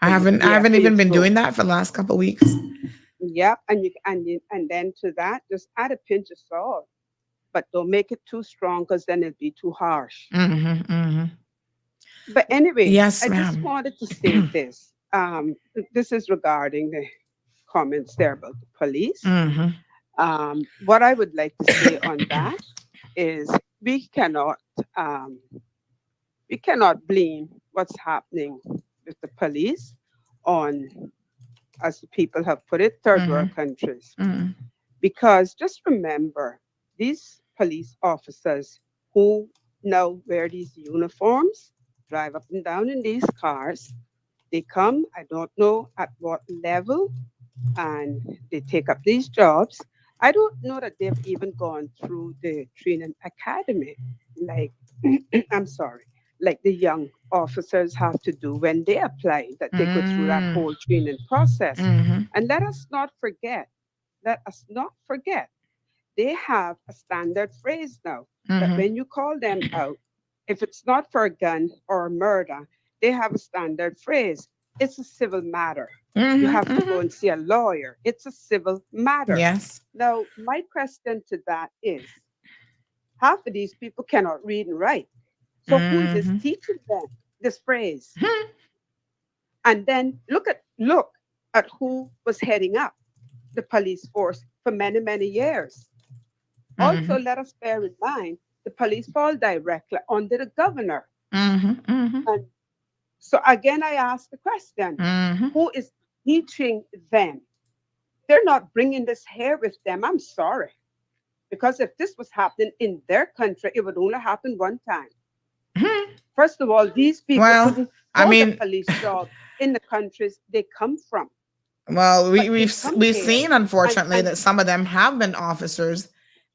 I haven't even been doing that for the last couple of weeks. Yep. And then to that, just add a pinch of salt. But don't make it too strong because then it'll be too harsh. Mm-hmm, mm-hmm. But anyway, Yes, I just ma'am. wanted to say this. This is regarding the comments there about the police. Mm-hmm. What I would like to say on that is we cannot blame what's happening with the police on, as the people have put it, third world countries. Mm-hmm. Because just remember, these police officers who now wear these uniforms, drive up and down in these cars, they come, I don't know at what level, and they take up these jobs. I don't know that they've even gone through the training academy, like, I'm sorry, like the young officers have to do when they apply, that they go through that whole training process. Mm-hmm. And let us not forget, they have a standard phrase now that when you call them out, if it's not for a gun or a murder, they have a standard phrase. It's a civil matter. You have to go and see a lawyer. It's a civil matter. Yes. Now, my question to that is, half of these people cannot read and write. So who is teaching them this phrase? And then look at who was heading up the police force for many, many years. Also, let us bear in mind the police fall directly under the governor. Mm-hmm. And so again, I ask the question, who is teaching them? They're not bringing this here with them. I'm sorry. Because if this was happening in their country, it would only happen one time. First of all, these people couldn't hold a police job in the countries they come from. Well, we've seen, unfortunately, that some of them have been officers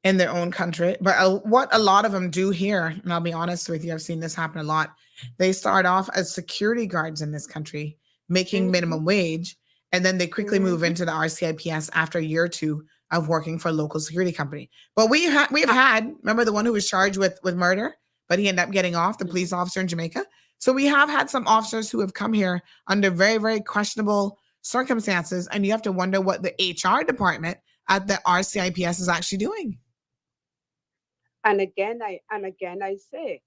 in their own country. But what a lot of them do here, and I'll be honest with you, I've seen this happen a lot. They start off as security guards in this country, making minimum wage, and then they quickly move into the RCIPS after a year or two of working for a local security company. But we've had, remember the one who was charged with murder, but he ended up getting off, the police officer in Jamaica. So we have had some officers who have come here under very, very questionable circumstances, and you have to wonder what the HR department at the RCIPS is actually doing. And again, I say,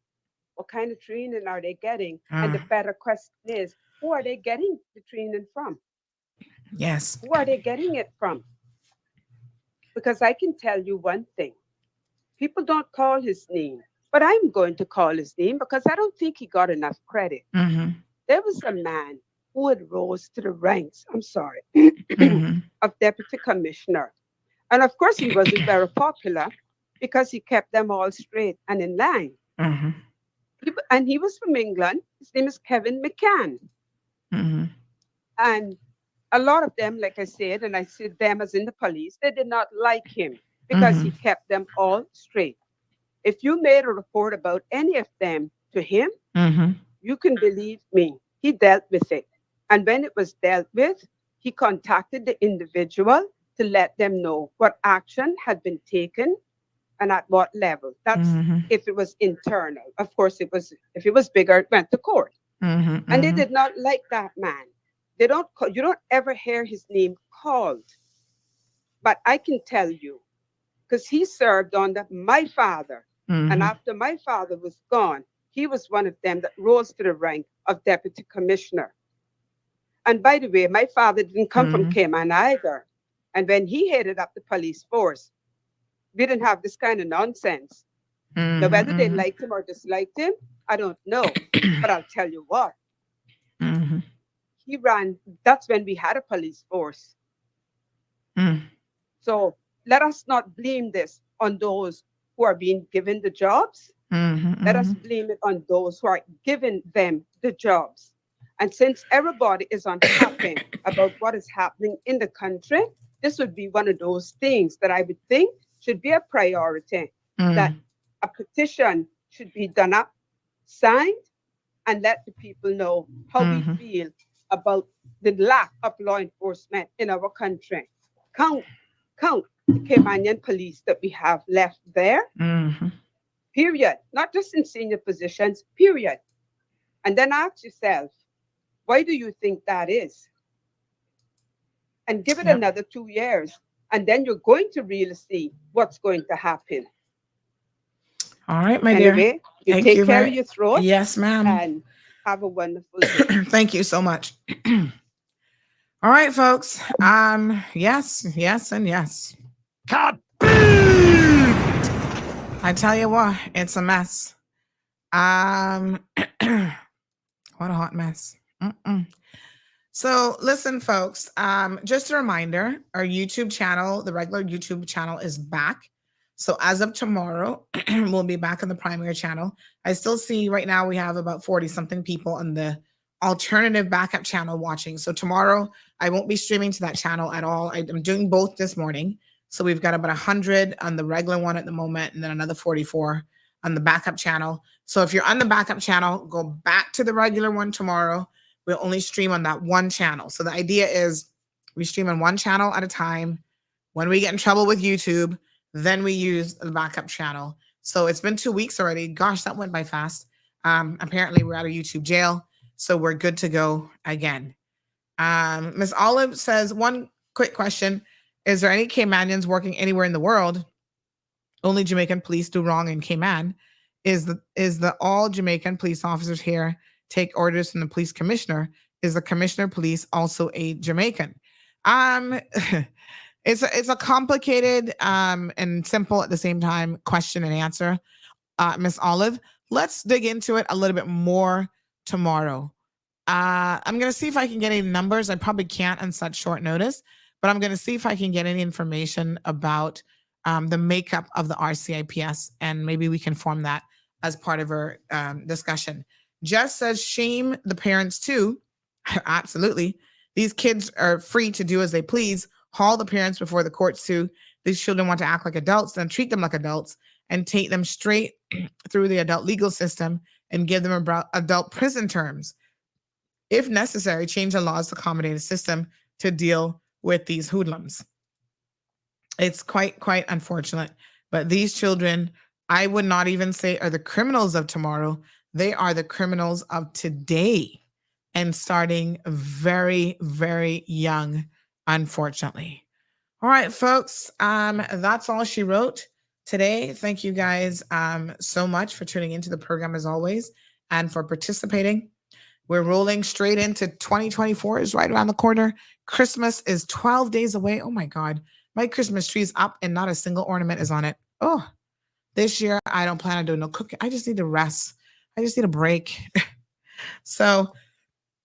what kind of training are they getting? And the better question is, who are they getting the training from? Yes. Who are they getting it from? Because I can tell you one thing. People don't call his name, but I'm going to call his name because I don't think he got enough credit. There was a man who had rose to the ranks, of deputy commissioner. And of course, he wasn't very popular because he kept them all straight and in line. And he was from England. His name is Kevin McCann. And a lot of them, like I said, and I said them as in the police, they did not like him because he kept them all straight. If you made a report about any of them to him, you can believe me, he dealt with it. And when it was dealt with, he contacted the individual to let them know what action had been taken and at what level. That's if it was internal. Of course, if it was bigger, it went to court. And they did not like that man. You don't ever hear his name called. But I can tell you, because he served under my father. And after my father was gone, he was one of them that rose to the rank of deputy commissioner. And by the way, my father didn't come from Cayman either. And when he headed up the police force, we didn't have this kind of nonsense. Now, whether they liked him or disliked him, I don't know. But I'll tell you what. He ran, that's when we had a police force. So let us not blame this on those who are being given the jobs. Let us blame it on those who are giving them the jobs. And since everybody is unhappy about what is happening in the country, this would be one of those things that I would think should be a priority, that a petition should be done up, signed, and let the people know how we feel about the lack of law enforcement in our country. Count the Caymanian police that we have left there, period. Not just in senior positions, period. And then ask yourself, why do you think that is? And give it another 2 years, and then you're going to really see what's going to happen. All right, my dear. You Thank take you care of your throat. Yes, ma'am. And have a wonderful day. Thank you so much. All right, folks. Yes, and yes. I tell you what, it's a mess. What a hot mess. So listen, folks, just a reminder, our YouTube channel, the regular YouTube channel is back. So as of tomorrow, we'll be back on the primary channel. I still see right now we have about 40 something people on the alternative backup channel watching. So tomorrow I won't be streaming to that channel at all. I'm doing both this morning. So we've got about 100 on the regular one at the moment, and then another 44 on the backup channel. So if you're on the backup channel, go back to the regular one tomorrow. We'll only stream on that one channel. So the idea is we stream on one channel at a time. When we get in trouble with YouTube, then we use the backup channel. So it's been 2 weeks already. Gosh, that went by fast. Apparently we're out of YouTube jail, so we're good to go again. Ms. Olive says, one quick question. Is there any Caymanians working anywhere in the world? Only Jamaican police do wrong in Cayman. Is the all Jamaican police officers here take orders from the police commissioner? Is the commissioner of police also a Jamaican? It's a complicated and simple at the same time question and answer. Miss Olive. Let's dig into it a little bit more tomorrow. I'm going to see if I can get any numbers. I probably can't on such short notice, but I'm going to see if I can get any information about the makeup of the RCIPS, and maybe we can form that as part of our discussion. Jess says, shame the parents too. Absolutely. These kids are free to do as they please. Haul the parents before the courts too. These children want to act like adults, then treat them like adults and take them straight through the adult legal system and give them adult prison terms. If necessary, change the laws to accommodate a system to deal with these hoodlums. It's quite unfortunate. But these children, I would not even say are the criminals of tomorrow. They are the criminals of today, and starting very, very young, unfortunately. All right, folks, that's all she wrote today. Thank you guys so much for tuning into the program as always and for participating. We're rolling straight into 2024 is right around the corner. Christmas is 12 days away. Oh my God. My Christmas tree is up and not a single ornament is on it. Oh, this year I don't plan on doing no cooking. I just need to rest. I just need a break. So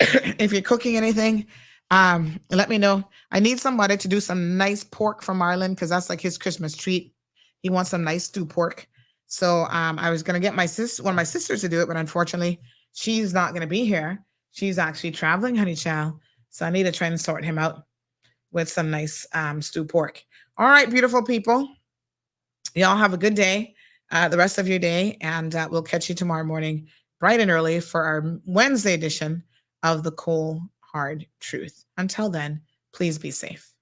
if you're cooking anything, let me know. I need somebody to do some nice pork from Marlon because that's like his Christmas treat. He wants some nice stew pork. So I was going to get one of my sisters to do it, but unfortunately, she's not going to be here. She's actually traveling, honey child. So I need to try and sort him out with some nice stew pork. All right, beautiful people. Y'all have a good day, the rest of your day, and we'll catch you tomorrow morning, bright and early, for our Wednesday edition of The Cold Hard Truth. Until then, please be safe.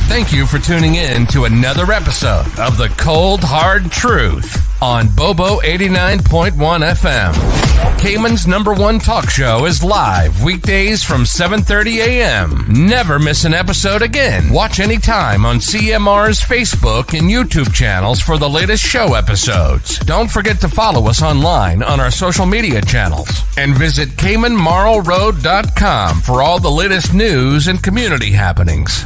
Thank you for tuning in to another episode of The Cold Hard Truth on Bobo 89.1 FM. Cayman's #1 talk show is live weekdays from 7:30 a.m. Never miss an episode again. Watch anytime on CMR's Facebook and YouTube channels for the latest show episodes. Don't forget to follow us online on our social media channels and visit CaymanMarlRoad.com for all the latest news and community happenings.